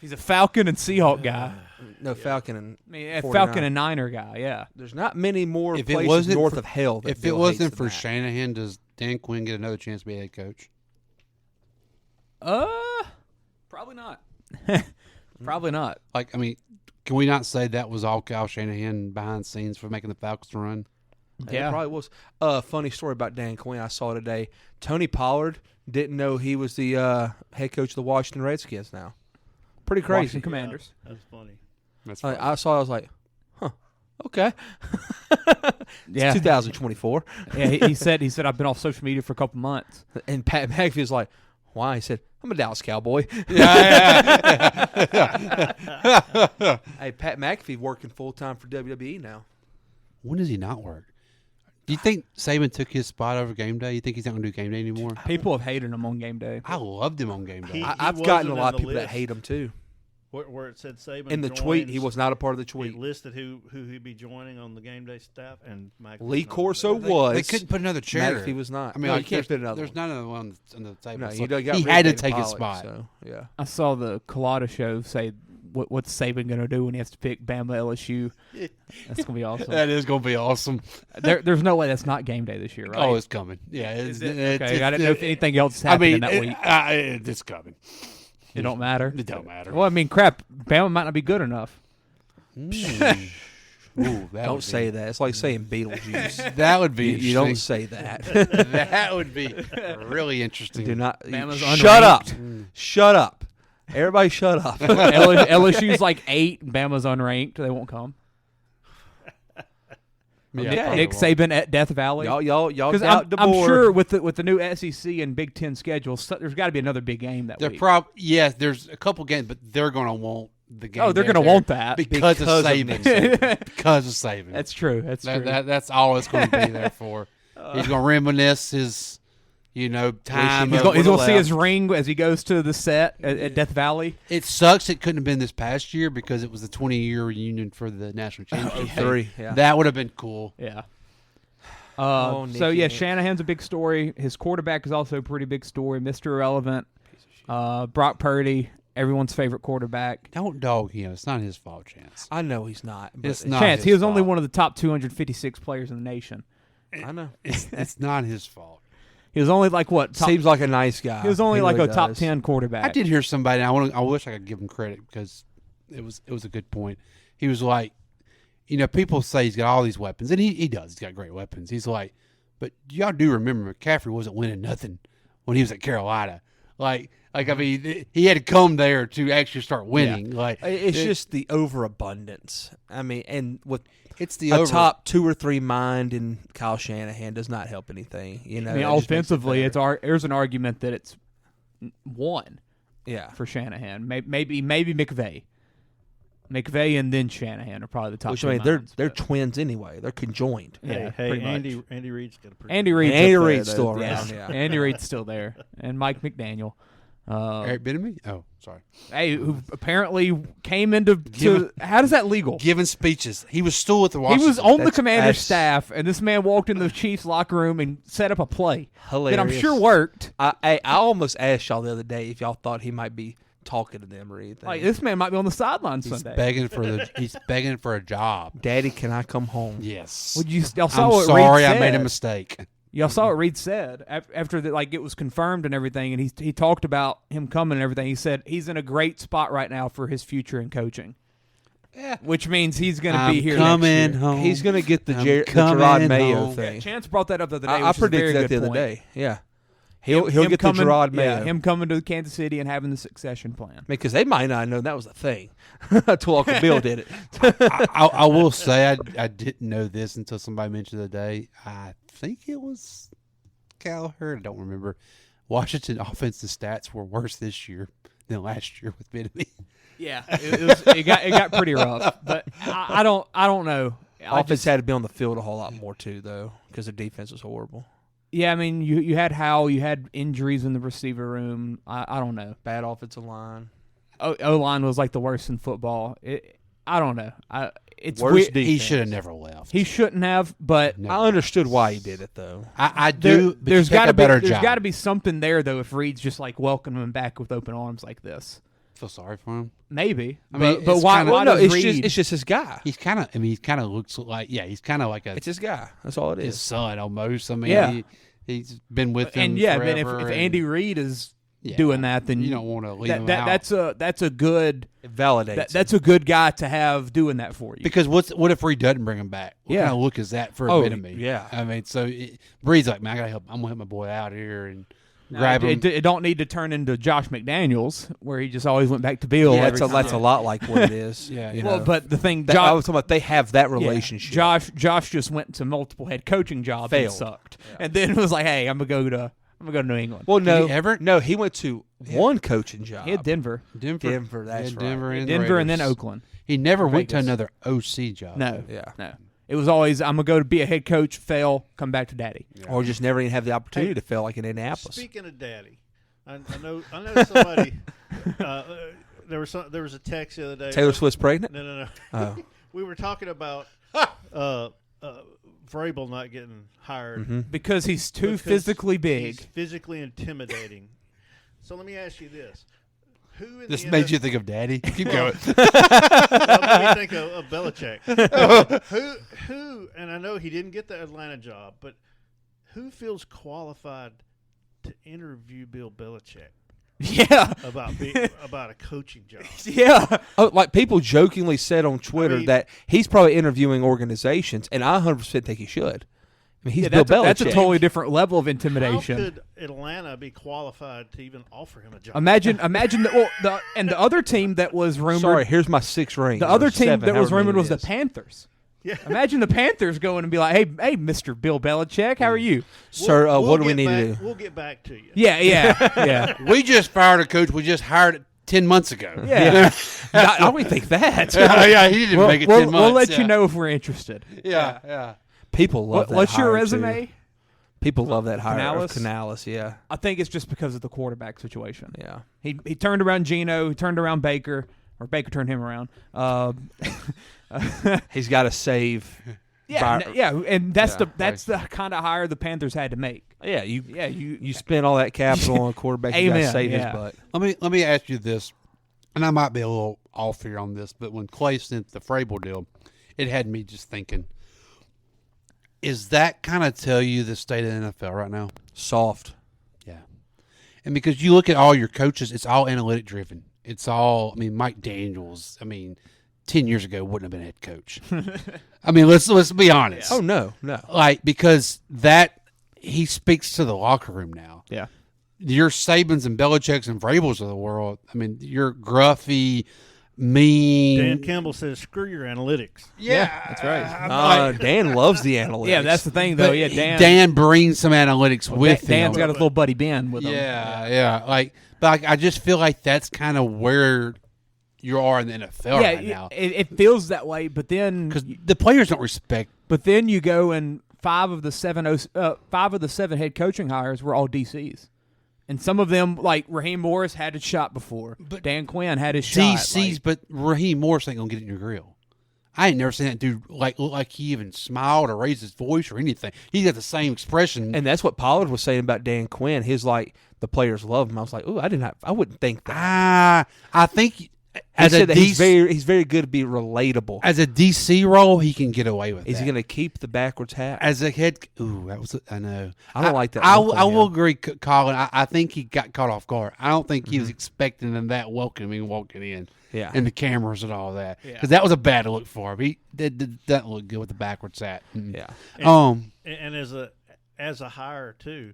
Speaker 9: He's a Falcon and Seahawk guy.
Speaker 10: No, Falcon and
Speaker 9: I mean, a
Speaker 10: 49.
Speaker 9: Falcon and Niner guy. Yeah.
Speaker 10: There's not many more
Speaker 11: If it
Speaker 10: places
Speaker 11: wasn't
Speaker 10: north
Speaker 11: for-
Speaker 10: of hell. That
Speaker 11: If it
Speaker 10: Bill
Speaker 11: wasn't
Speaker 10: hates
Speaker 11: for
Speaker 10: than that.
Speaker 11: Shanahan, does Dan Quinn get another chance to be head coach?
Speaker 9: Probably not. Probably not.
Speaker 11: Like, I mean, can we not say that was all Kyle Shanahan behind the scenes for making the Falcons run?
Speaker 10: Yeah, it probably was. Funny story about Dan Quinn I saw today. Tony Pollard didn't know he was the head coach of the Washington Redskins now. Pretty crazy.
Speaker 9: Washington Commanders.
Speaker 12: That's funny.
Speaker 11: That's
Speaker 10: I saw. I was like, huh. Okay.
Speaker 9: Yeah.
Speaker 10: 2024.
Speaker 9: Yeah. He said I've been off social media for a couple months.
Speaker 10: And Pat McAfee was like, why? He said, I'm a Dallas Cowboy.
Speaker 11: yeah.
Speaker 10: Hey, Pat McAfee working full time for WWE now.
Speaker 11: When does he not work? Do you think Saban took his spot over game day? You think he's not going to do game day anymore?
Speaker 9: People have hated him on game day.
Speaker 11: I loved him on game day.
Speaker 12: He
Speaker 10: I've gotten a
Speaker 12: wasn't
Speaker 10: lot
Speaker 12: in
Speaker 10: of
Speaker 12: the
Speaker 10: people that
Speaker 12: list.
Speaker 10: hate him too.
Speaker 12: Where it said Saban
Speaker 10: In the tweet, he
Speaker 12: joins,
Speaker 10: was not a part of the tweet.
Speaker 12: It listed who he'd be joining on the game day staff, and Mike
Speaker 10: Lee
Speaker 12: was not
Speaker 10: Corso
Speaker 12: there.
Speaker 10: was.
Speaker 11: They couldn't put another chair.
Speaker 10: McAfee was not.
Speaker 11: I mean,
Speaker 10: No,
Speaker 11: like,
Speaker 10: you can't fit another
Speaker 11: There's
Speaker 10: one.
Speaker 11: none of one on the table.
Speaker 10: No,
Speaker 11: So
Speaker 10: he got
Speaker 11: he
Speaker 10: rid
Speaker 11: had
Speaker 10: of
Speaker 11: to take his
Speaker 10: Pollock,
Speaker 11: spot.
Speaker 10: So, yeah.
Speaker 9: I saw the Colada show say, "What's Saban going to do when he has to pick Bama LSU?" That's going to be awesome.
Speaker 11: That is going to be awesome.
Speaker 9: There's no way that's not game day this year, right?
Speaker 11: Oh, it's coming. Yeah.
Speaker 9: Is it? Okay, I didn't know if anything else is
Speaker 11: I
Speaker 9: happening
Speaker 11: mean,
Speaker 9: that week.
Speaker 11: it's coming.
Speaker 9: It don't matter.
Speaker 11: It don't matter.
Speaker 9: Well, I mean, crap. Bama might not be good enough.
Speaker 11: Ooh, that
Speaker 10: Don't
Speaker 11: would
Speaker 10: say
Speaker 11: be,
Speaker 10: that. It's like saying Beetlejuice.
Speaker 11: That would be.
Speaker 10: You don't
Speaker 11: interesting.
Speaker 10: say that.
Speaker 11: That would be really interesting.
Speaker 10: Do not.
Speaker 9: Bama's
Speaker 10: Shut up.
Speaker 9: unranked.
Speaker 10: Shut up. Everybody shut up.
Speaker 9: LSU's like 8, and Bama's unranked. They won't come.
Speaker 11: Yeah,
Speaker 9: Nick Saban at Death Valley.
Speaker 10: Y'all
Speaker 9: Because
Speaker 10: out the
Speaker 9: I'm
Speaker 10: board.
Speaker 9: sure with the new SEC and Big Ten schedules, there's got to be another big game that week.
Speaker 11: Yes, there's a couple games, but they're going to want the game.
Speaker 9: Oh, they're going to want that
Speaker 11: because of
Speaker 10: Nick
Speaker 11: Saban. Because of Saban.
Speaker 9: That's true. That's true.
Speaker 11: That's all it's going to be there for. He's going to reminisce his, time.
Speaker 9: He's going to see his ring as he goes to the set at Death Valley.
Speaker 11: It sucks. It couldn't have been this past year because it was the 20-year reunion for the national championship.
Speaker 10: 3. Yeah.
Speaker 11: That would have been cool.
Speaker 9: Yeah.
Speaker 10: Oh,
Speaker 9: So
Speaker 10: Nicky
Speaker 9: yeah,
Speaker 10: Nick.
Speaker 9: Shanahan's a big story. His quarterback is also a pretty big story. Mr. Irrelevant, Brock Purdy, everyone's favorite quarterback.
Speaker 11: Don't dog him. It's not his fault, Chance.
Speaker 10: I know he's not. But
Speaker 11: It's not
Speaker 9: Chance,
Speaker 11: his
Speaker 9: he was only
Speaker 11: fault.
Speaker 9: one of the top 256 players in the nation.
Speaker 10: I know.
Speaker 11: It's not his fault.
Speaker 9: He was only like what?
Speaker 10: Seems like a nice guy.
Speaker 9: He was only like
Speaker 10: really
Speaker 9: a top
Speaker 10: does.
Speaker 9: 10 quarterback.
Speaker 11: I did hear somebody. I wish I could give him credit because it was a good point. He was like, people say he's got all these weapons, and he does. He's got great weapons. He's like, but y'all do remember McCaffrey wasn't winning nothing when he was at Carolina. I mean, he had to come there to actually start winning.
Speaker 10: Yeah. It's just the overabundance. I mean, and with
Speaker 11: it's the
Speaker 10: top 2 or 3 mind in Kyle Shanahan does not help anything.
Speaker 9: I mean, offensively, there's an argument that it's 1.
Speaker 10: Yeah.
Speaker 9: For Shanahan, maybe McVay. McVay and then Shanahan are probably the top.
Speaker 10: Which,
Speaker 9: two
Speaker 10: I mean,
Speaker 9: minds,
Speaker 10: they're twins anyway. They're conjoined.
Speaker 9: Yeah,
Speaker 12: Hey,
Speaker 9: pretty
Speaker 12: Andy
Speaker 9: much.
Speaker 12: Andy Reid's got a pretty
Speaker 9: Andy Reid's
Speaker 10: Andy
Speaker 9: up there,
Speaker 10: Reid's
Speaker 9: though.
Speaker 10: still
Speaker 9: Yes.
Speaker 10: around, yeah.
Speaker 9: Andy Reid's still there, and Mike McDaniel.
Speaker 11: Eric Bieniemy? Oh, sorry.
Speaker 9: Hey, who apparently came into how is that legal?
Speaker 11: Giving speeches. He was still with the
Speaker 9: He
Speaker 11: Washington.
Speaker 9: was on the
Speaker 10: That's-
Speaker 9: commander's
Speaker 10: that's-
Speaker 9: staff, and this man walked into the Chiefs' locker room and set up a play
Speaker 10: Hilarious.
Speaker 9: that I'm sure worked.
Speaker 10: I almost asked y'all the other day if y'all thought he might be talking to them or anything.
Speaker 9: Like this man might be on the sideline
Speaker 11: He's
Speaker 9: Sunday.
Speaker 11: he's begging for a job.
Speaker 10: Daddy, can I come home?
Speaker 11: Yes.
Speaker 9: Would y'all saw
Speaker 11: I'm
Speaker 9: what
Speaker 11: sorry
Speaker 9: Reed
Speaker 11: I made a
Speaker 9: said.
Speaker 11: mistake.
Speaker 9: Y'all saw what Reed said after it was confirmed and everything, and he talked about him coming and everything. He said he's in a great spot right now for his future in coaching.
Speaker 11: Yeah.
Speaker 9: Which means he's going to
Speaker 11: I'm
Speaker 9: be here
Speaker 11: coming
Speaker 9: next year.
Speaker 11: home.
Speaker 10: He's going to get the
Speaker 11: I'm
Speaker 10: Gerard
Speaker 11: coming
Speaker 10: Mayo
Speaker 11: home.
Speaker 10: thing.
Speaker 9: Chance brought that up the other day.
Speaker 10: I
Speaker 9: which is a very
Speaker 10: predicted that
Speaker 9: good
Speaker 10: the other
Speaker 9: point.
Speaker 10: day. Yeah. He'll get the Gerard Mayo.
Speaker 9: Yeah, him coming to Kansas City and having the succession plan.
Speaker 10: Because they might not know that was a thing until Uncle Bill did it.
Speaker 11: I will say I didn't know this until somebody mentioned the other day. I think it was Gallagher. I don't remember. Washington offensive stats were worse this year than last year with Bittemy.
Speaker 9: Yeah, it got pretty rough. But I don't know.
Speaker 10: Offense had to be on the field a whole lot more too, though, because the defense was horrible.
Speaker 9: Yeah, I mean, you had Howell, you had injuries in the receiver room. I don't know.
Speaker 10: Bad offensive line.
Speaker 9: O-line was like the worst in football. I don't know. It's
Speaker 10: worst
Speaker 9: weird.
Speaker 10: defense.
Speaker 11: He should have never left.
Speaker 9: He shouldn't have, but
Speaker 10: I understood why he did it, though.
Speaker 11: I do. But
Speaker 9: there's
Speaker 11: got to be
Speaker 9: there's got to be something there though. If Reed's just like welcoming him back with open arms like this,
Speaker 11: feel sorry for him.
Speaker 9: Maybe.
Speaker 11: I mean,
Speaker 9: but why?
Speaker 11: Kinda,
Speaker 9: Why
Speaker 10: no,
Speaker 9: does
Speaker 10: it's just his guy.
Speaker 11: He's kind of. I mean, he kind of looks like. Yeah, he's kind of like
Speaker 10: It's his guy. That's all it is.
Speaker 11: his son almost. I mean,
Speaker 9: Yeah.
Speaker 11: he's been with him.
Speaker 9: And yeah,
Speaker 11: forever,
Speaker 9: I mean, if Andy Reid is
Speaker 11: yeah,
Speaker 9: doing that, then
Speaker 11: you don't want to leave him out.
Speaker 9: That's a good.
Speaker 10: It validates.
Speaker 9: That's a good guy to have doing that for you.
Speaker 11: Because what if Reed doesn't bring him back? What
Speaker 9: Yeah.
Speaker 11: kind of look is that for
Speaker 10: Oh,
Speaker 11: a bit of me?
Speaker 10: yeah.
Speaker 11: I mean, so Reed's like, man, I gotta help. I'm gonna help my boy out here and grab him.
Speaker 9: It don't need to turn into Josh McDaniels, where he just always went back to Bill.
Speaker 10: Yeah,
Speaker 9: every
Speaker 10: that's
Speaker 9: time.
Speaker 10: a lot like what it is.
Speaker 11: Yeah,
Speaker 10: you
Speaker 9: Well,
Speaker 10: know.
Speaker 9: but the thing,
Speaker 10: I was talking about they have that
Speaker 9: yeah,
Speaker 10: relationship.
Speaker 9: Josh just went to multiple head coaching jobs
Speaker 10: Failed.
Speaker 9: and sucked, and then was like, "Hey, I'm gonna go to New England."
Speaker 10: Well, no,
Speaker 11: Did he ever?
Speaker 10: No, he went to one coaching job.
Speaker 9: He had Denver,
Speaker 10: Denver, that's
Speaker 11: Yeah, Denver,
Speaker 10: right.
Speaker 11: and
Speaker 9: Denver, and then
Speaker 11: Raiders.
Speaker 9: Oakland.
Speaker 11: He never went to
Speaker 9: Vegas.
Speaker 11: another OC job.
Speaker 9: No,
Speaker 10: Yeah.
Speaker 9: no. It was always I'm gonna go to be a head coach, fail, come back to daddy.
Speaker 10: Or just never even have the opportunity to fail like in Indianapolis.
Speaker 12: Speaking of daddy, I know somebody. There was a text the other day.
Speaker 10: Taylor Swift's pregnant?
Speaker 12: No.
Speaker 10: Oh.
Speaker 12: We were talking about Vrabel not getting hired
Speaker 9: Because he's too
Speaker 12: because
Speaker 9: physically big.
Speaker 12: He's physically intimidating. So let me ask you this: Who in
Speaker 11: This
Speaker 12: the
Speaker 11: made you think of Daddy. Keep going.
Speaker 12: That made me think of Belichick. who? And I know he didn't get the Atlanta job, but who feels qualified to interview Bill Belichick
Speaker 9: Yeah,
Speaker 12: about a coaching job?
Speaker 9: yeah.
Speaker 10: Oh, like people jokingly said on Twitter
Speaker 12: I mean-
Speaker 10: that he's probably interviewing organizations, and I 100% think he should. I mean, he's
Speaker 9: Yeah,
Speaker 10: Bill
Speaker 9: that's,
Speaker 10: Belichick.
Speaker 9: that's a totally different level of
Speaker 12: How
Speaker 9: intimidation.
Speaker 12: could Atlanta be qualified to even offer him a job?
Speaker 9: Imagine the other team that was rumored.
Speaker 10: Sorry, here's my 6 ring.
Speaker 9: The other
Speaker 10: or
Speaker 9: team
Speaker 10: 7,
Speaker 9: that was
Speaker 10: however many
Speaker 9: rumored
Speaker 10: it
Speaker 9: was the
Speaker 10: is.
Speaker 9: Panthers.
Speaker 12: Yeah.
Speaker 9: Imagine the Panthers going and be like, "Hey, Mr. Bill Belichick, how are you?"
Speaker 10: Sir,
Speaker 12: We'll
Speaker 10: what do we
Speaker 12: get
Speaker 10: need
Speaker 12: back-
Speaker 10: to do?
Speaker 12: We'll get back to you.
Speaker 9: Yeah.
Speaker 11: We just fired a coach we just hired 10 months ago.
Speaker 9: Yeah.
Speaker 10: I don't even think that.
Speaker 11: yeah, he didn't make it 10 months.
Speaker 9: We'll let
Speaker 11: yeah.
Speaker 9: you know if we're interested.
Speaker 11: Yeah.
Speaker 10: People love that.
Speaker 9: What's your
Speaker 10: hire,
Speaker 9: resume?
Speaker 10: too. People love that hire of
Speaker 9: Canales?
Speaker 10: Canales, yeah.
Speaker 9: I think it's just because of the quarterback situation.
Speaker 10: Yeah.
Speaker 9: He turned around Geno, he turned around Baker, or Baker turned him around.
Speaker 10: He's got to save.
Speaker 9: And that's
Speaker 10: Yeah,
Speaker 9: the kind of hire the Panthers had to make.
Speaker 10: Yeah, you spend all that capital on a quarterback. You got to
Speaker 9: Amen,
Speaker 10: save his
Speaker 9: yeah.
Speaker 10: butt.
Speaker 11: Let me ask you this, and I might be a little off here on this, but when Clay sent the Vrabel deal, it had me just thinking, is that kind of tell you the state of the NFL right now?
Speaker 10: Soft.
Speaker 11: Yeah. And because you look at all your coaches, it's all analytic driven. It's all, Mike Daniels, 10 years ago wouldn't have been a head coach. Let's be honest.
Speaker 10: Oh, no.
Speaker 11: Because that, he speaks to the locker room now.
Speaker 9: Yeah.
Speaker 11: Your Sabans and Belichicks and Vrabels of the world, you're gruffy, mean.
Speaker 12: Dan Campbell says, "Screw your analytics."
Speaker 9: Yeah, that's right.
Speaker 10: Dan loves the analytics.
Speaker 9: Yeah, that's the thing, though.
Speaker 11: But
Speaker 9: Yeah, Dan
Speaker 11: brings some analytics with him.
Speaker 9: Dan's got his little buddy Ben with him.
Speaker 11: Yeah. I just feel like that's kind of where you are in the NFL right now.
Speaker 9: It feels that way, but then
Speaker 11: Because the players don't respect.
Speaker 9: But then you go and 5 of the 7 head coaching hires were all DCs. And some of them, like Raheem Morris, had his shot before. But Dan Quinn had his shot.
Speaker 11: DCs, but Raheem Morris ain't going to get in your grill. I ain't never seen that dude look like he even smiled or raised his voice or anything. He got the same expression.
Speaker 10: And that's what Pollard was saying about Dan Quinn. His the players love him. I was like, ooh, I wouldn't think that.
Speaker 11: I think
Speaker 10: As said that he's very good to be relatable.
Speaker 11: As a DC role, he can get away with
Speaker 10: Is
Speaker 11: that.
Speaker 10: he going to keep the backwards hat?
Speaker 11: As a head, I know.
Speaker 10: I don't like that.
Speaker 11: I
Speaker 10: look on
Speaker 11: will
Speaker 10: him.
Speaker 11: agree, Colin. I think he got caught off guard. I don't think he was expecting them that welcoming walking in.
Speaker 10: Yeah.
Speaker 11: And the cameras and all that.
Speaker 9: Yeah.
Speaker 11: Because that was a bad look for him. He doesn't look good with the backwards hat.
Speaker 10: Yeah.
Speaker 12: And as a hire too,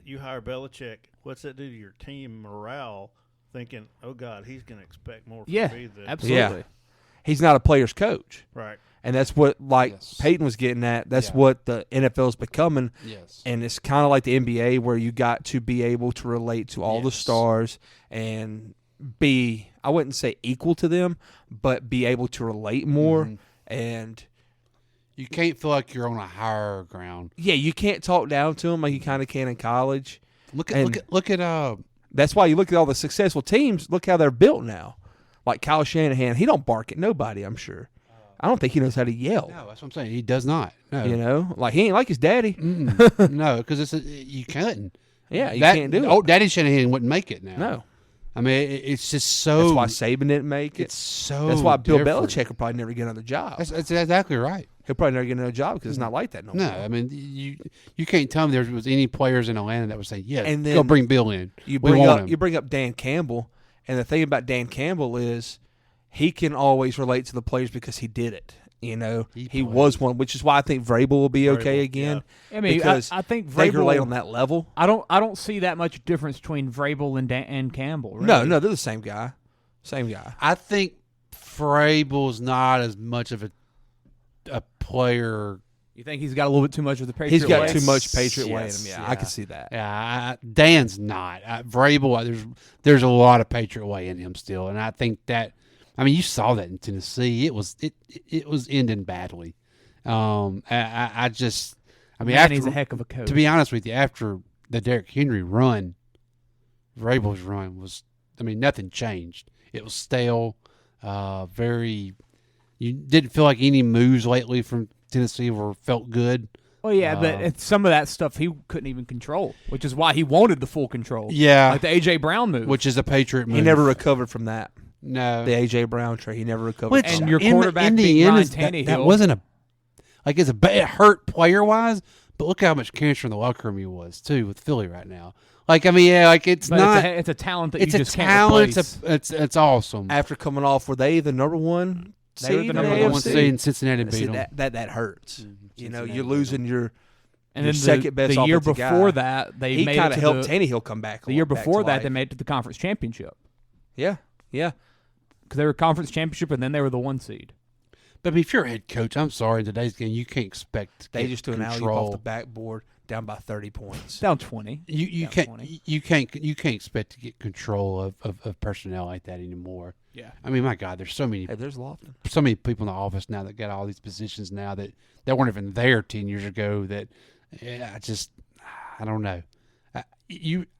Speaker 12: you hire Belichick, what's that do to your team morale? Thinking, oh God, he's going to expect more from me than
Speaker 9: absolutely.
Speaker 10: Yeah. He's not a player's coach.
Speaker 12: Right.
Speaker 10: And that's what, Peyton was getting at. That's what the NFL is becoming.
Speaker 11: Yes.
Speaker 10: And it's kind of like the NBA where you got to be able to relate to all the stars and be, I wouldn't say equal to them, but be able to relate more. And
Speaker 11: you can't feel like you're on a higher ground.
Speaker 10: Yeah, you can't talk down to them like you kind of can in college.
Speaker 11: Look at
Speaker 10: that's why you look at all the successful teams. Look how they're built now. Like Kyle Shanahan, he don't bark at nobody, I'm sure. I don't think he knows how to yell.
Speaker 11: No, that's what I'm saying. He does not. No.
Speaker 10: You know, like he ain't like his daddy.
Speaker 11: No, because you couldn't.
Speaker 10: Yeah, you can't do it.
Speaker 11: Oh, Daddy Shanahan wouldn't make it now.
Speaker 10: No.
Speaker 11: I mean, it's just so.
Speaker 10: That's why Saban didn't make it.
Speaker 11: It's so.
Speaker 10: That's why Bill
Speaker 11: different.
Speaker 10: Belichick will probably never get another job.
Speaker 11: That's exactly right.
Speaker 10: He'll probably never get another job because it's not like that no more.
Speaker 11: No, I mean, you can't tell me there was any players in Atlanta that would say, "Yeah,
Speaker 10: and then
Speaker 11: go bring Bill in."
Speaker 10: You
Speaker 11: we want him.
Speaker 10: You bring up Dan Campbell, and the thing about Dan Campbell is he can always relate to the players because he did it. You know, he was one, which is why I think Vrabel will be okay again.
Speaker 9: Yeah. I mean,
Speaker 10: because
Speaker 9: I think
Speaker 10: they can
Speaker 9: Vrabel
Speaker 10: relate on that level.
Speaker 9: I don't see that much difference between Vrabel and Campbell. Really.
Speaker 10: No, they're the same guy. Same guy.
Speaker 11: I think Vrabel's not as much of a player.
Speaker 9: You think he's got a little bit too much of the Patriot
Speaker 10: He's got
Speaker 9: way?
Speaker 10: too much Patriot way in him.
Speaker 11: Yes,
Speaker 10: Yeah, I can see that.
Speaker 11: Yeah, Dan's not. Vrabel, there's a lot of Patriot way in him still, and I think that. I mean, you saw that in Tennessee. It was ending badly. I mean,
Speaker 9: he's a heck of a coach.
Speaker 11: To be honest with you, after the Derrick Henry run, Vrabel's run was. I mean, nothing changed. It was stale. You didn't feel like any moves lately from Tennessee felt good.
Speaker 9: Well, yeah, but some of that stuff he couldn't even control, which is why he wanted the full control.
Speaker 11: Yeah,
Speaker 9: like the A.J. Brown move,
Speaker 11: which is a Patriot move.
Speaker 10: He never recovered from that.
Speaker 11: No,
Speaker 10: the A.J. Brown trade, he never recovered.
Speaker 11: Which,
Speaker 10: from
Speaker 9: and your quarterback
Speaker 11: in the
Speaker 9: being
Speaker 11: end,
Speaker 9: Ryan
Speaker 11: is
Speaker 9: Tannehill.
Speaker 11: that wasn't it hurt player wise, but look how much cancer in the locker room he was too with Philly right now. Like, I mean, yeah, like it's
Speaker 9: a talent that
Speaker 11: it's
Speaker 9: you
Speaker 11: a
Speaker 9: just
Speaker 11: talent.
Speaker 9: can't replace.
Speaker 11: It's awesome.
Speaker 10: After coming off, were they the number one?
Speaker 9: They were the number
Speaker 11: one seed in Cincinnati. Beat them.
Speaker 10: That hurts. You know, you're losing your.
Speaker 9: And
Speaker 10: your
Speaker 9: then
Speaker 10: second best
Speaker 9: the year
Speaker 10: offensive
Speaker 9: before
Speaker 10: guy.
Speaker 9: that,
Speaker 10: he
Speaker 9: made
Speaker 10: kind
Speaker 9: it
Speaker 10: of
Speaker 9: to
Speaker 10: helped Tannehill come back.
Speaker 9: The year before that,
Speaker 10: life.
Speaker 9: they made it to the conference championship.
Speaker 10: Yeah.
Speaker 9: Because they were conference championship, and then they were the 1 seed.
Speaker 11: But if you're a head coach, I'm sorry, in today's game, you can't expect.
Speaker 10: They just do an alley
Speaker 11: control
Speaker 10: off the backboard, down by 30 points.
Speaker 9: Down 20.
Speaker 11: You can't
Speaker 9: 20.
Speaker 11: you can't expect to get control of personnel like that anymore.
Speaker 9: Yeah.
Speaker 11: I mean, my God, there's so many.
Speaker 10: Hey, there's Lofton.
Speaker 11: So many people in the office now that got all these positions now that weren't even there 10 years ago. That I don't know.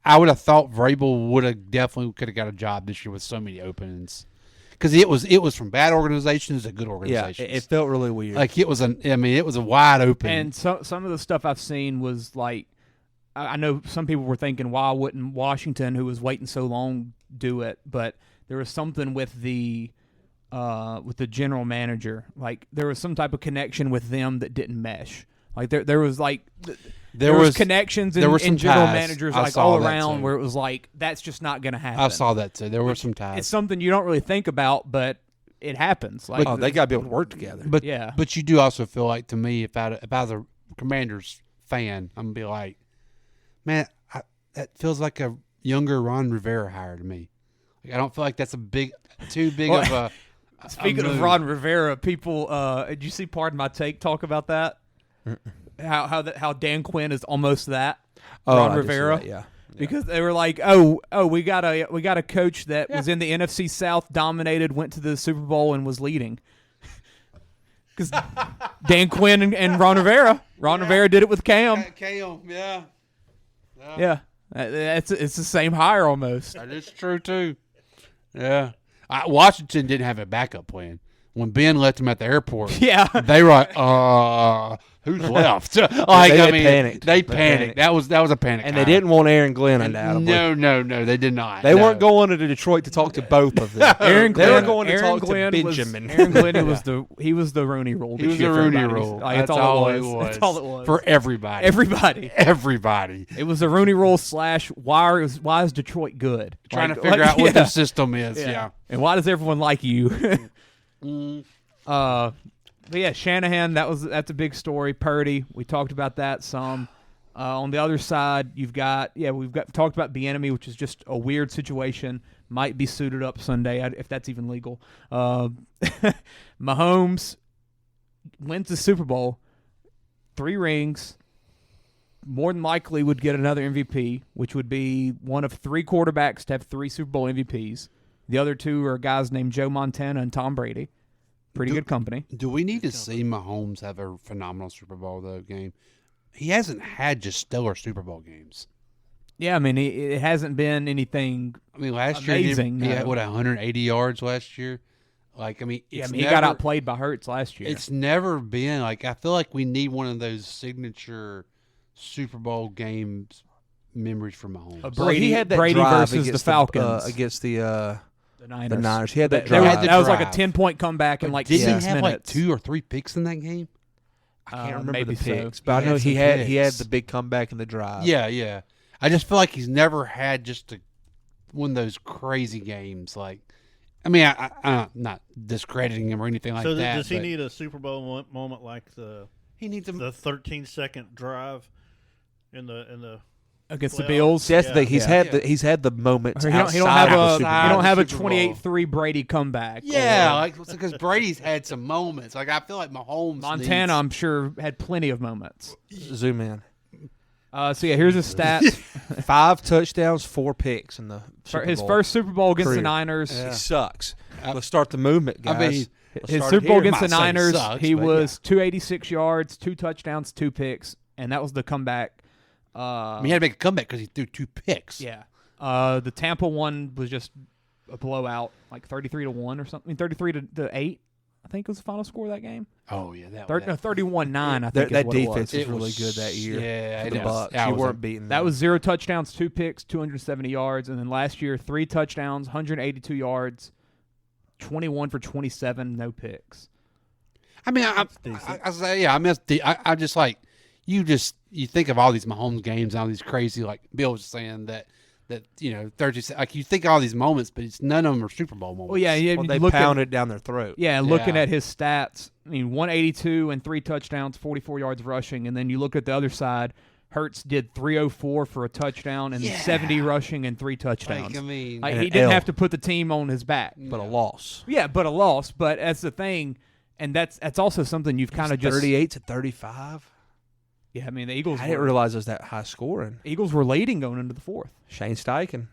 Speaker 11: I would have thought Vrabel could have got a job this year with so many openings. Because it was from bad organizations to good organizations.
Speaker 10: Yeah, it felt really weird.
Speaker 11: Like it was a wide open.
Speaker 9: And some of the stuff I've seen was like, I know some people were thinking, why wouldn't Washington, who was waiting so long, do it? But there was something with the general manager. Like there was some type of connection with them that didn't mesh. Like there was like there was connections in general managers like all around where it was like that's just not going to happen.
Speaker 11: I saw that too. There were some ties.
Speaker 9: It's something you don't really think about, but it happens. Like
Speaker 10: they got to be able to work together.
Speaker 11: But
Speaker 9: yeah,
Speaker 11: but you do also feel like to me if I was a Commanders fan, I'm gonna be like, man, that feels like a younger Ron Rivera hire to me. Like, I don't feel like that's too big of a.
Speaker 9: Speaking of Ron Rivera, people, did you see Pardon My Take talk about that? How Dan Quinn is almost that Ron Rivera,
Speaker 10: yeah.
Speaker 9: Because they were like, we got a coach that was in the NFC South, dominated, went to the Super Bowl, and was leading. Because Dan Quinn and Ron Rivera did it with Cam.
Speaker 11: Yeah.
Speaker 9: Yeah, it's the same hire almost.
Speaker 11: That is true too. Yeah, Washington didn't have a backup plan. When Ben left him at the airport,
Speaker 9: yeah,
Speaker 11: they were like, who's left? Like,
Speaker 10: panicked.
Speaker 11: They panicked. That was a panic.
Speaker 10: And they didn't want Aaron Glenn, undoubtedly.
Speaker 11: No, they did not.
Speaker 10: They weren't going to Detroit to talk to both of them.
Speaker 9: Aaron
Speaker 10: they
Speaker 9: Glenn,
Speaker 10: were going to
Speaker 9: Aaron
Speaker 10: talk
Speaker 9: Glenn
Speaker 10: to Benjamin.
Speaker 9: Aaron Glenn was the Rooney Rule.
Speaker 11: He was the Rooney Rule.
Speaker 9: Like, that's all it was. That's all it was
Speaker 11: for everybody.
Speaker 9: Everybody. It was the Rooney Rule / why is Detroit good?
Speaker 11: Trying to figure out what the system is. Yeah.
Speaker 9: And why does everyone like you? But yeah, Shanahan, that's a big story. Purdy, we talked about that some. On the other side, we've got talked about Bieniemy, which is just a weird situation. Might be suited up Sunday if that's even legal. Mahomes wins the Super Bowl, 3 rings. More than likely would get another MVP, which would be one of 3 quarterbacks to have 3 Super Bowl MVPs. The other 2 are guys named Joe Montana and Tom Brady. Pretty good company.
Speaker 11: Do we need to see Mahomes have a phenomenal Super Bowl game? He hasn't had just stellar Super Bowl games.
Speaker 9: Yeah, I mean, it hasn't been anything.
Speaker 11: I mean, last
Speaker 9: amazing,
Speaker 11: year he had 180 yards last year. Like, I mean,
Speaker 9: he got outplayed by Hurts last year.
Speaker 11: It's never been like, I feel like we need one of those signature Super Bowl games memories for Mahomes.
Speaker 10: He had that
Speaker 9: Brady
Speaker 10: drive
Speaker 9: versus the Falcons
Speaker 10: against the
Speaker 9: Niners.
Speaker 10: The Niners. He had that drive.
Speaker 9: That was like a 10-point comeback in like 6 minutes.
Speaker 11: Didn't he have like 2 or 3 picks in that game?
Speaker 10: I can't remember the picks,
Speaker 9: so.
Speaker 10: but I know he had the big comeback in the drive.
Speaker 11: Yeah. I just feel like he's never had just one of those crazy games. Like, I mean, I'm not discrediting him or anything like that.
Speaker 12: So does he need a Super Bowl moment like
Speaker 11: he needs
Speaker 12: the 13-second drive in the
Speaker 9: against the
Speaker 12: playoffs?
Speaker 9: Bills?
Speaker 10: That's the thing. He's had the moments.
Speaker 9: He don't have a 28-3 Brady comeback.
Speaker 11: Yeah, like because Brady's had some moments. Like I feel like Mahomes,
Speaker 9: Montana, I'm sure had plenty of moments.
Speaker 10: Zoom in.
Speaker 9: So here's his stats:
Speaker 10: 5 touchdowns, 4 picks in the Super
Speaker 9: his
Speaker 10: Bowl.
Speaker 9: first Super Bowl against
Speaker 10: Career.
Speaker 9: the Niners.
Speaker 10: He sucks. Let's start the movement, guys.
Speaker 11: I mean,
Speaker 9: his Super Bowl against the Niners, he was 286 yards, 2 touchdowns, 2 picks, and that was the comeback.
Speaker 11: I mean, he had to make a comeback because he threw 2 picks.
Speaker 9: Yeah. The Tampa one was just a blowout, like 33-1 or something. 33-8, I think was the final score of that game.
Speaker 11: Oh yeah,
Speaker 9: 31-9. I think
Speaker 10: that
Speaker 9: is what
Speaker 10: defense
Speaker 9: it
Speaker 10: was really good that year.
Speaker 11: Yeah,
Speaker 10: for the Bucs. You weren't beating
Speaker 9: that
Speaker 10: them.
Speaker 9: was 0 touchdowns, 2 picks, 270 yards, and then last year 3 touchdowns, 182 yards, 21 for 27, no picks.
Speaker 11: I mean, I say, yeah. I mean, I just like you think of all these Mahomes games, all these crazy, like Bill was saying that 30, like you think of all these moments, but none of them are Super Bowl moments.
Speaker 9: Well, yeah,
Speaker 10: they pound it down their throat.
Speaker 9: Yeah, looking at his stats, I mean, 182 and 3 touchdowns, 44 yards rushing, and then you look at the other side. Hurts did 304 for a touchdown and 70 rushing and 3 touchdowns.
Speaker 11: Like, I mean,
Speaker 9: he didn't have to put the team on his back,
Speaker 10: but a loss.
Speaker 9: Yeah, but a loss. But that's the thing, and that's also something you've kind of just
Speaker 10: 38-35.
Speaker 9: Yeah, I mean the Eagles.
Speaker 10: I didn't realize it was that high scoring.
Speaker 9: Eagles were leading going into the 4th.
Speaker 10: Shane Steichen.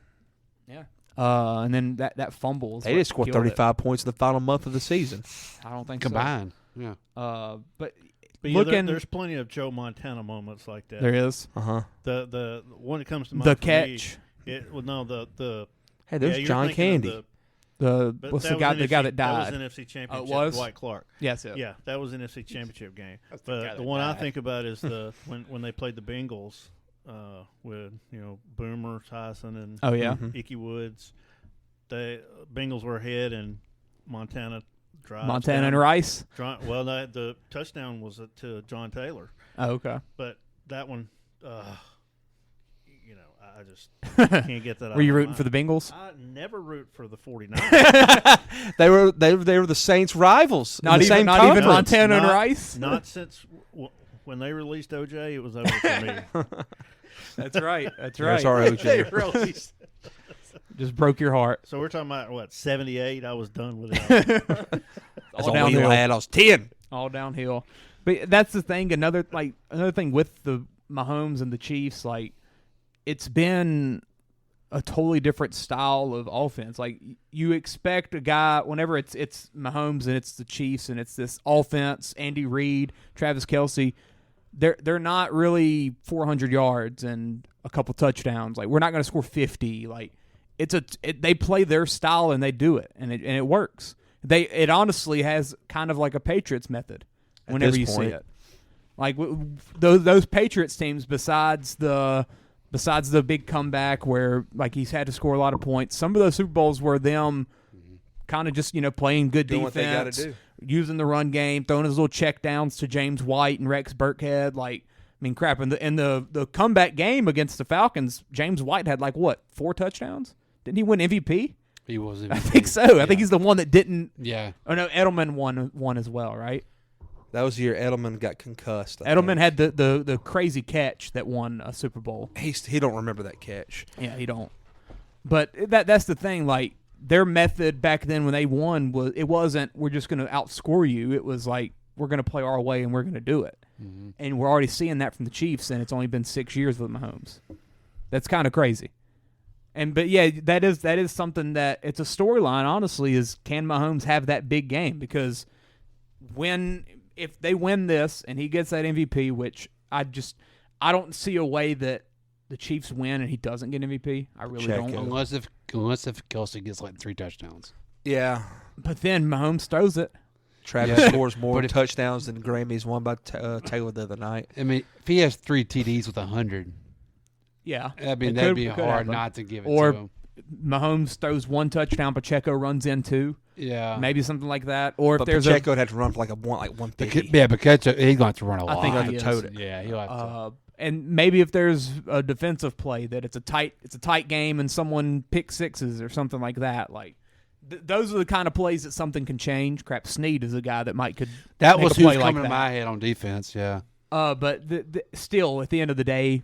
Speaker 9: Yeah. And then that fumble.
Speaker 10: They did score 35 points in the final month of the season.
Speaker 9: I don't think
Speaker 11: combined.
Speaker 9: So.
Speaker 11: Yeah.
Speaker 9: But
Speaker 12: looking, there's plenty of Joe Montana moments like that.
Speaker 9: There is.
Speaker 12: The one that comes to mind.
Speaker 9: The catch.
Speaker 12: The
Speaker 10: hey, there's John Candy.
Speaker 9: What's the guy that died?
Speaker 12: That was NFC Championship.
Speaker 9: It was
Speaker 12: Dwight Clark.
Speaker 9: Yes.
Speaker 12: Yeah, that was an NFC Championship game. But the one I think about is when they played the Bengals with Boomer Tyson and Ickey Woods. The Bengals were ahead and Montana drives.
Speaker 9: Montana
Speaker 12: down.
Speaker 9: and Rice.
Speaker 12: Well, the touchdown was to John Taylor.
Speaker 9: Oh, okay.
Speaker 12: But that one, I just can't get that out.
Speaker 9: Were you
Speaker 12: of my
Speaker 9: rooting
Speaker 12: mind.
Speaker 9: for the Bengals?
Speaker 12: I never root for the 49ers.
Speaker 10: They were the Saints' rivals.
Speaker 9: Not even Montana and Rice.
Speaker 12: Not since when they released OJ, it was over for me.
Speaker 9: That's right. That's right.
Speaker 10: That's our OJ.
Speaker 9: Just broke your heart.
Speaker 12: So we're talking about what 78. I was done with it.
Speaker 10: That's all downhill. I was 10.
Speaker 9: All downhill. But that's the thing. Another thing with the Mahomes and the Chiefs, like it's been a totally different style of offense. Like you expect a guy whenever it's Mahomes and it's the Chiefs and it's this offense. Andy Reid, Travis Kelce. They're not really 400 yards and a couple touchdowns. Like we're not going to score 50. Like they play their style and they do it and it works. It honestly has kind of like a Patriots method whenever you see it. Like those Patriots teams, besides the big comeback where like he's had to score a lot of points, some of those Super Bowls were them kind of just playing good
Speaker 10: doing
Speaker 9: defense,
Speaker 10: what they gotta do.
Speaker 9: Using the run game, throwing his little check downs to James White and Rex Burkhead. Like, I mean, crap. In the comeback game against the Falcons, James White had 4 touchdowns. Didn't he win MVP?
Speaker 11: He was MVP.
Speaker 9: I think so. I think he's the one that didn't.
Speaker 11: Yeah.
Speaker 9: Oh no, Edelman won as well, right?
Speaker 10: That was the year Edelman got concussed.
Speaker 9: Edelman had the crazy catch that won a Super Bowl.
Speaker 10: He don't remember that catch.
Speaker 9: Yeah, he don't. But that's the thing. Like their method back then when they won wasn't we're just going to outscore you. It was like we're going to play our way and we're going to do it. Mm-hmm. And we're already seeing that from the Chiefs, and it's only been 6 years with Mahomes. That's kind of crazy. But yeah, that is something that it's a storyline. Honestly, is can Mahomes have that big game? Because if they win this and he gets that MVP, which I don't see a way that the Chiefs win and he doesn't get MVP. I really don't.
Speaker 11: Unless if Kelsey gets like 3 touchdowns.
Speaker 10: Yeah.
Speaker 9: But then Mahomes throws it.
Speaker 10: Travis scores more touchdowns than Grammys won by Taylor the other night.
Speaker 11: I mean, if he has 3 TDs with 100.
Speaker 9: Yeah.
Speaker 11: I mean, that'd be hard not to give it to him.
Speaker 9: Or Mahomes throws 1 touchdown, Pacheco runs in 2.
Speaker 11: Yeah.
Speaker 9: Maybe something like that. Or
Speaker 10: but
Speaker 9: if there's
Speaker 10: Pacheco would have to run for like 150.
Speaker 11: Yeah, Pacheco, he's going to have to run a lot.
Speaker 9: I think
Speaker 10: he'll have to tote it.
Speaker 11: Yeah, he'll have to.
Speaker 9: And maybe if there's a defensive play that it's a tight game and someone picks sixes or something like that, like those are the kind of plays that something can change. Crap, Snead is a guy that could.
Speaker 11: That
Speaker 9: make
Speaker 11: was
Speaker 9: a play
Speaker 11: who's
Speaker 9: like
Speaker 11: coming
Speaker 9: that.
Speaker 11: to my head on defense. Yeah.
Speaker 9: But still, at the end of the day,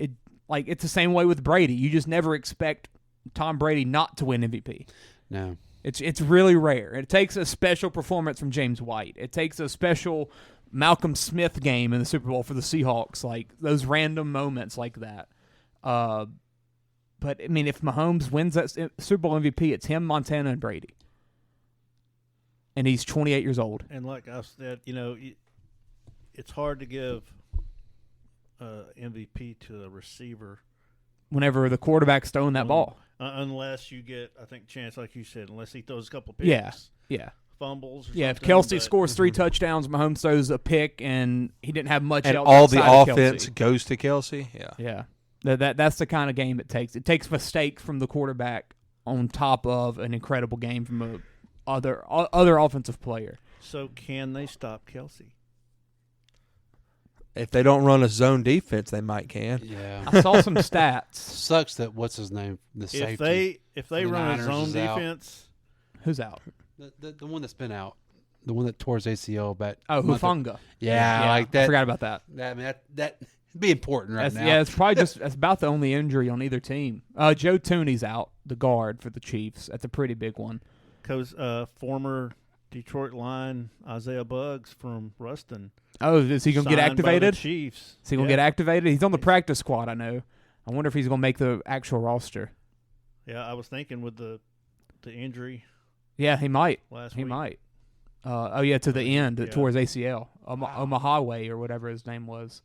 Speaker 9: it's the same way with Brady. You just never expect Tom Brady not to win MVP.
Speaker 11: No.
Speaker 9: It's really rare. It takes a special performance from James White. It takes a special Malcolm Smith game in the Super Bowl for the Seahawks, like those random moments like that. But I mean, if Mahomes wins that Super Bowl MVP, it's him, Montana, and Brady, and he's 28 years old.
Speaker 12: And like I said, it's hard to give MVP to a receiver
Speaker 9: whenever the quarterback's throwing that ball.
Speaker 12: Unless you get, I think, chance, like you said, unless he throws a couple picks.
Speaker 9: Yeah.
Speaker 12: Fumbles.
Speaker 9: Yeah, if Kelsey scores 3 touchdowns, Mahomes throws a pick, and he didn't have much
Speaker 10: and
Speaker 9: else
Speaker 10: all the
Speaker 9: outside of
Speaker 10: offense
Speaker 9: Kelsey.
Speaker 10: goes to Kelsey.
Speaker 9: Yeah. That's the kind of game it takes. It takes mistake from the quarterback on top of an incredible game from a other offensive player.
Speaker 12: So can they stop Kelsey?
Speaker 10: If they don't run a zone defense, they might can.
Speaker 11: Yeah.
Speaker 9: I saw some stats.
Speaker 11: Sucks that what's his name, the safety.
Speaker 12: If they run a zone defense,
Speaker 9: who's out?
Speaker 11: The one that's been out, the one that tore his ACL back.
Speaker 9: Oh, Hufanga.
Speaker 11: Yeah, like that.
Speaker 9: I forgot about that.
Speaker 11: I mean, that'd be important now.
Speaker 9: Yeah, it's probably that's about the only injury on either team. Joe Tooney's out, the guard for the Chiefs. That's a pretty big one.
Speaker 12: Because former Detroit Lion Isaiah Buggs from Ruston.
Speaker 9: Oh, is he going to get activated?
Speaker 12: Chiefs.
Speaker 9: Is he going to get activated? He's on the practice squad, I know. I wonder if he's going to make the actual roster.
Speaker 12: Yeah, I was thinking with the injury.
Speaker 9: Yeah, he might.
Speaker 12: Last
Speaker 9: week.
Speaker 12: He
Speaker 9: might. To the end, towards ACL. Omahawe or whatever his name was.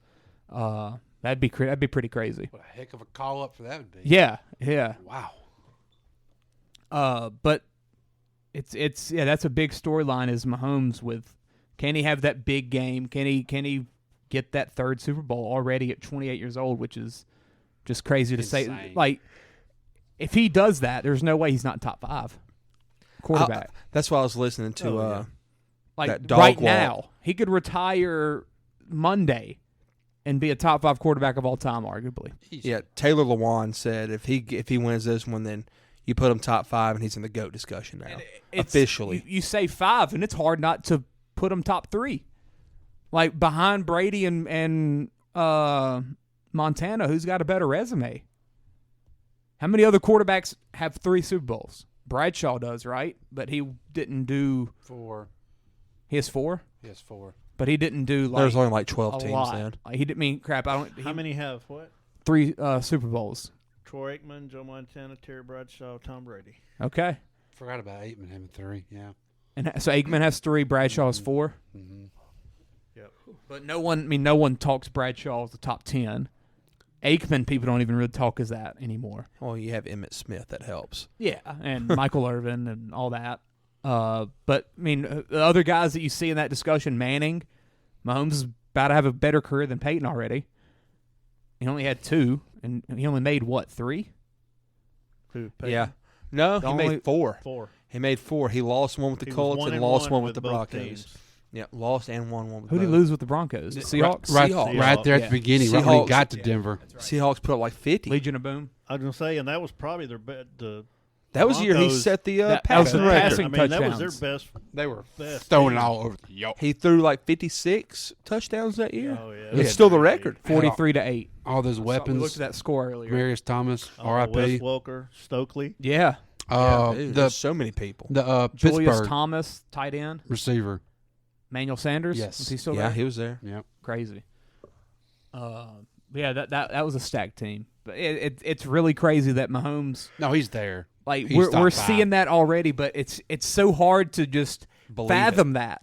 Speaker 9: That'd be pretty crazy.
Speaker 11: What a heck of a call up for that would be.
Speaker 9: Yeah.
Speaker 11: Wow.
Speaker 9: But it's that's a big storyline is Mahomes with can he have that big game? Can he get that 3rd Super Bowl already at 28 years old, which is just crazy to say. Like if he does that, there's no way he's not top 5 quarterback.
Speaker 10: That's why I was listening to that dog
Speaker 9: right
Speaker 10: walk.
Speaker 9: now. He could retire Monday and be a top 5 quarterback of all time, arguably.
Speaker 10: Yeah, Taylor Lewan said if he wins this one, then you put him top 5 and he's in the GOAT discussion now. Officially.
Speaker 9: You say 5, and it's hard not to put him top 3. Like behind Brady and Montana, who's got a better resume? How many other quarterbacks have 3 Super Bowls? Bradshaw does, right? But he didn't do
Speaker 11: 4.
Speaker 9: He has 4?
Speaker 11: He has 4.
Speaker 9: But he didn't do
Speaker 10: There's only like 12 teams
Speaker 9: lot.
Speaker 10: then.
Speaker 9: He didn't mean crap.
Speaker 12: How many have what?
Speaker 9: 3 Super Bowls.
Speaker 12: Troy Aikman, Joe Montana, Terry Bradshaw, Tom Brady.
Speaker 9: Okay.
Speaker 11: Forgot about Aikman having 3. Yeah.
Speaker 9: And so Aikman has 3, Bradshaw has 4.
Speaker 11: Mm-hmm.
Speaker 12: Yep.
Speaker 9: But no one talks Bradshaw as the top 10. Aikman, people don't even really talk as that anymore.
Speaker 10: Well, you have Emmitt Smith, that helps.
Speaker 9: Yeah, and Michael Irvin and all that. But I mean, the other guys that you see in that discussion, Manning, Mahomes is about to have a better career than Peyton already. He only had 2, and he only made what, 3?
Speaker 12: Who? Peyton?
Speaker 10: Yeah. No, he made 4.
Speaker 12: 4.
Speaker 10: He made 4. He lost one with the Colts and lost one with the Broncos.
Speaker 12: Teams.
Speaker 10: Yeah, lost and won one with
Speaker 9: Who did he lose with the Broncos? The Seahawks?
Speaker 11: Right there at the beginning, right when he got to Denver.
Speaker 10: Seahawks put up like 50.
Speaker 9: Legion of Boom.
Speaker 12: I was going to say, and that was probably the
Speaker 10: That was the year he
Speaker 12: Broncos-
Speaker 10: set the
Speaker 9: that was
Speaker 10: passing
Speaker 9: the
Speaker 10: record.
Speaker 9: passing
Speaker 12: I mean, that was
Speaker 9: touchdowns.
Speaker 12: their best.
Speaker 11: They were
Speaker 12: Best
Speaker 11: throwing it
Speaker 12: team.
Speaker 11: all over the yo.
Speaker 10: He threw like 56 touchdowns that year.
Speaker 12: Oh, yeah.
Speaker 10: It's still the record.
Speaker 9: 43-8.
Speaker 11: All those
Speaker 9: We
Speaker 11: weapons.
Speaker 9: looked at that score earlier.
Speaker 11: Marius Thomas,
Speaker 12: Wes
Speaker 11: R.I.P.
Speaker 12: Welker, Stokely.
Speaker 9: Yeah.
Speaker 10: Dude,
Speaker 11: The
Speaker 10: there's so many people.
Speaker 9: Julius
Speaker 11: Pittsburgh
Speaker 9: Thomas, tight end.
Speaker 11: receiver.
Speaker 9: Manuel Sanders.
Speaker 11: Yes.
Speaker 9: Was he still
Speaker 10: Yeah,
Speaker 9: there?
Speaker 10: he was there.
Speaker 11: Yep.
Speaker 9: Crazy. Yeah, that was a stacked team. But it's really crazy that Mahomes.
Speaker 11: No, he's there.
Speaker 9: Like
Speaker 11: He's
Speaker 9: we're
Speaker 11: top five.
Speaker 9: seeing that already, but it's so hard to just
Speaker 10: Believe
Speaker 9: fathom that.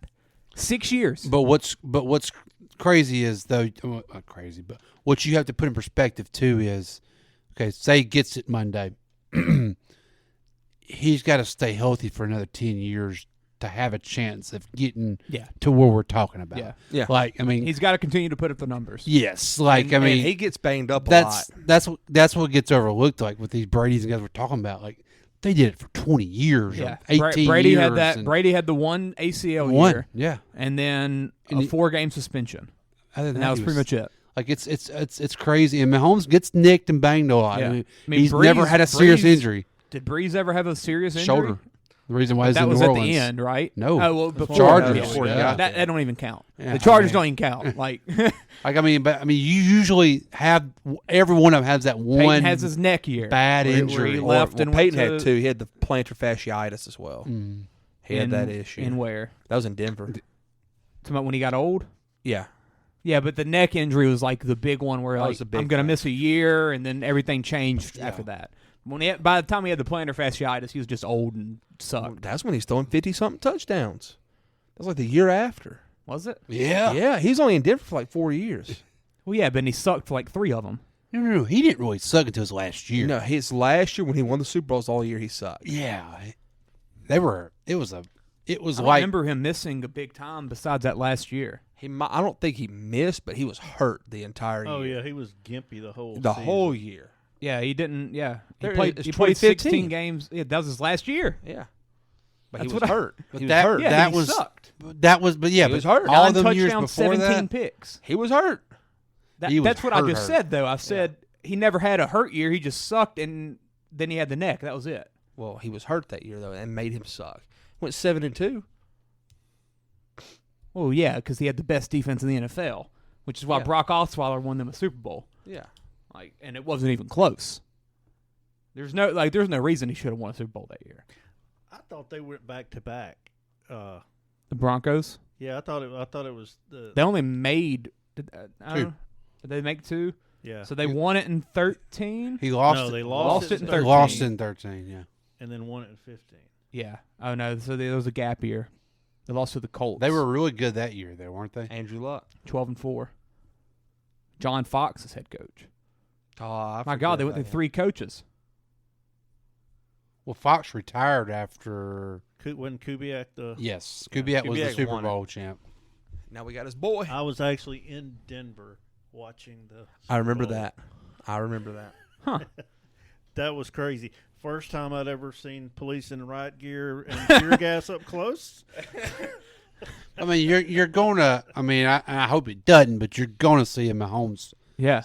Speaker 9: 6 years.
Speaker 11: But what's crazy is though not crazy, but what you have to put in perspective too is, okay, say he gets it Monday, he's got to stay healthy for another 10 years to have a chance of getting to where we're talking about.
Speaker 9: Yeah.
Speaker 10: Yeah.
Speaker 11: Like I mean,
Speaker 9: He's got to continue to put up the numbers.
Speaker 11: yes, like I
Speaker 10: And
Speaker 11: mean,
Speaker 10: he gets banged up a lot.
Speaker 11: that's what gets overlooked. Like with these Brady's and guys we're talking about, like they did it for 20 years,
Speaker 9: Yeah,
Speaker 11: 18
Speaker 9: Brady
Speaker 11: years.
Speaker 9: had that.
Speaker 11: and
Speaker 9: Brady had the one ACL
Speaker 11: one,
Speaker 9: year,
Speaker 11: yeah.
Speaker 9: and then
Speaker 11: And
Speaker 9: a
Speaker 11: he-
Speaker 9: 4-game suspension.
Speaker 11: Other than
Speaker 9: And that was
Speaker 11: he
Speaker 9: pretty much it.
Speaker 11: Like it's crazy, and Mahomes gets nicked and banged a lot.
Speaker 9: Yeah.
Speaker 11: I mean,
Speaker 9: I mean,
Speaker 11: he's
Speaker 9: Breeze-
Speaker 11: never had a serious
Speaker 9: Breeze-
Speaker 11: injury.
Speaker 9: Did Breeze ever have a serious injury?
Speaker 11: Shoulder. The reason why he's
Speaker 9: That
Speaker 11: in
Speaker 9: was
Speaker 11: New
Speaker 9: at
Speaker 11: Orleans.
Speaker 9: the end, right?
Speaker 11: No.
Speaker 9: Oh well, before
Speaker 11: Chargers.
Speaker 9: that,
Speaker 11: Before he
Speaker 9: yeah.
Speaker 11: got
Speaker 9: that
Speaker 11: there.
Speaker 9: don't even count.
Speaker 11: Yeah,
Speaker 9: The Chargers
Speaker 11: I
Speaker 9: don't
Speaker 11: mean-
Speaker 9: even count. Like
Speaker 11: Like I mean, you usually have every one of them has that one
Speaker 9: Peyton has his neck year.
Speaker 11: bad
Speaker 9: where he
Speaker 11: injury.
Speaker 9: left and
Speaker 10: Peyton
Speaker 9: went
Speaker 10: had
Speaker 9: to-
Speaker 10: two. He had the plantar fasciitis as well. He had that issue.
Speaker 9: In where?
Speaker 10: That was in Denver.
Speaker 9: Talking about when he got old.
Speaker 10: Yeah.
Speaker 9: Yeah, but the neck injury was like the big one where
Speaker 10: That
Speaker 9: like
Speaker 10: was the big
Speaker 9: I'm going to
Speaker 10: thing.
Speaker 9: miss a year, and then everything changed after that. By the time he had the plantar fasciitis, he was just old and sucked.
Speaker 10: That's when he's throwing 50-something touchdowns. That was like the year after.
Speaker 9: Was it?
Speaker 11: Yeah.
Speaker 10: Yeah, he's only in Denver for like 4 years.
Speaker 9: Well, yeah, but he sucked for like 3 of them.
Speaker 11: No, he didn't really suck until his last year.
Speaker 10: No, his last year when he won the Super Bowls all year, he sucked.
Speaker 11: Yeah, they were. It was
Speaker 9: I
Speaker 11: like
Speaker 9: remember him missing a big time besides that last year.
Speaker 10: I don't think he missed, but he was hurt the entire year.
Speaker 12: Oh yeah, he was gimpy the whole
Speaker 10: The
Speaker 12: season.
Speaker 10: whole year.
Speaker 9: Yeah, he didn't. Yeah, he
Speaker 10: There-
Speaker 9: played.
Speaker 10: it's
Speaker 9: He played
Speaker 10: 2015.
Speaker 9: 16 games. Yeah, that was his last year.
Speaker 10: Yeah. But
Speaker 9: That's
Speaker 10: he was
Speaker 9: what I-
Speaker 10: hurt.
Speaker 11: But
Speaker 10: He was
Speaker 11: that
Speaker 10: hurt.
Speaker 9: Yeah,
Speaker 11: that
Speaker 9: he
Speaker 11: was
Speaker 9: sucked.
Speaker 11: but yeah,
Speaker 10: He was
Speaker 11: but
Speaker 10: hurt.
Speaker 11: all
Speaker 9: 9
Speaker 11: them years
Speaker 9: touchdowns,
Speaker 11: before
Speaker 9: 17
Speaker 11: that,
Speaker 9: picks.
Speaker 10: He was hurt.
Speaker 11: He was
Speaker 9: That's what I
Speaker 11: hurt.
Speaker 9: just said, though. I said he never had a hurt year. He just sucked, and then he had the neck. That was it.
Speaker 10: Well, he was hurt that year though, and made him suck. Went 7-2.
Speaker 9: Well, yeah, because he had the best defense in the NFL, which is why
Speaker 10: Yeah.
Speaker 9: Brock Osweiler won them a Super Bowl.
Speaker 10: Yeah.
Speaker 9: Like, and it wasn't even close. There's no reason he should have won a Super Bowl that year.
Speaker 12: I thought they went back to back.
Speaker 9: The Broncos.
Speaker 12: Yeah, I thought it was the.
Speaker 9: They only made. I don't
Speaker 11: Two.
Speaker 9: know. Did they make 2?
Speaker 12: Yeah.
Speaker 9: So they won it in 13.
Speaker 11: He lost.
Speaker 12: No,
Speaker 11: it.
Speaker 12: they
Speaker 9: Lost it in 13.
Speaker 11: Lost in 13. Yeah,
Speaker 12: and then won it in 15.
Speaker 9: Yeah. Oh no. So there was a gap year. They lost to the Colts.
Speaker 11: they were really good that year, though, weren't they?
Speaker 10: Andrew Luck.
Speaker 9: 12-4. John Fox is head coach.
Speaker 10: Oh, I
Speaker 9: My
Speaker 10: forget
Speaker 9: God, they went
Speaker 10: about
Speaker 9: through
Speaker 10: him.
Speaker 9: 3 coaches.
Speaker 11: Well, Fox retired after.
Speaker 12: When Kubiak the.
Speaker 11: Yes, Kubiak was the
Speaker 10: Kubiak
Speaker 11: Super
Speaker 10: won it.
Speaker 11: Bowl champ.
Speaker 10: Now we got his boy.
Speaker 12: I was actually in Denver watching the.
Speaker 10: I remember
Speaker 12: Super Bowl.
Speaker 10: that. I remember that.
Speaker 9: Huh.
Speaker 12: That was crazy. First time I'd ever seen police in riot gear and tear gas up close.
Speaker 11: I mean, you're going to. I mean, I hope it doesn't, but you're going to see a Mahomes
Speaker 9: Yeah.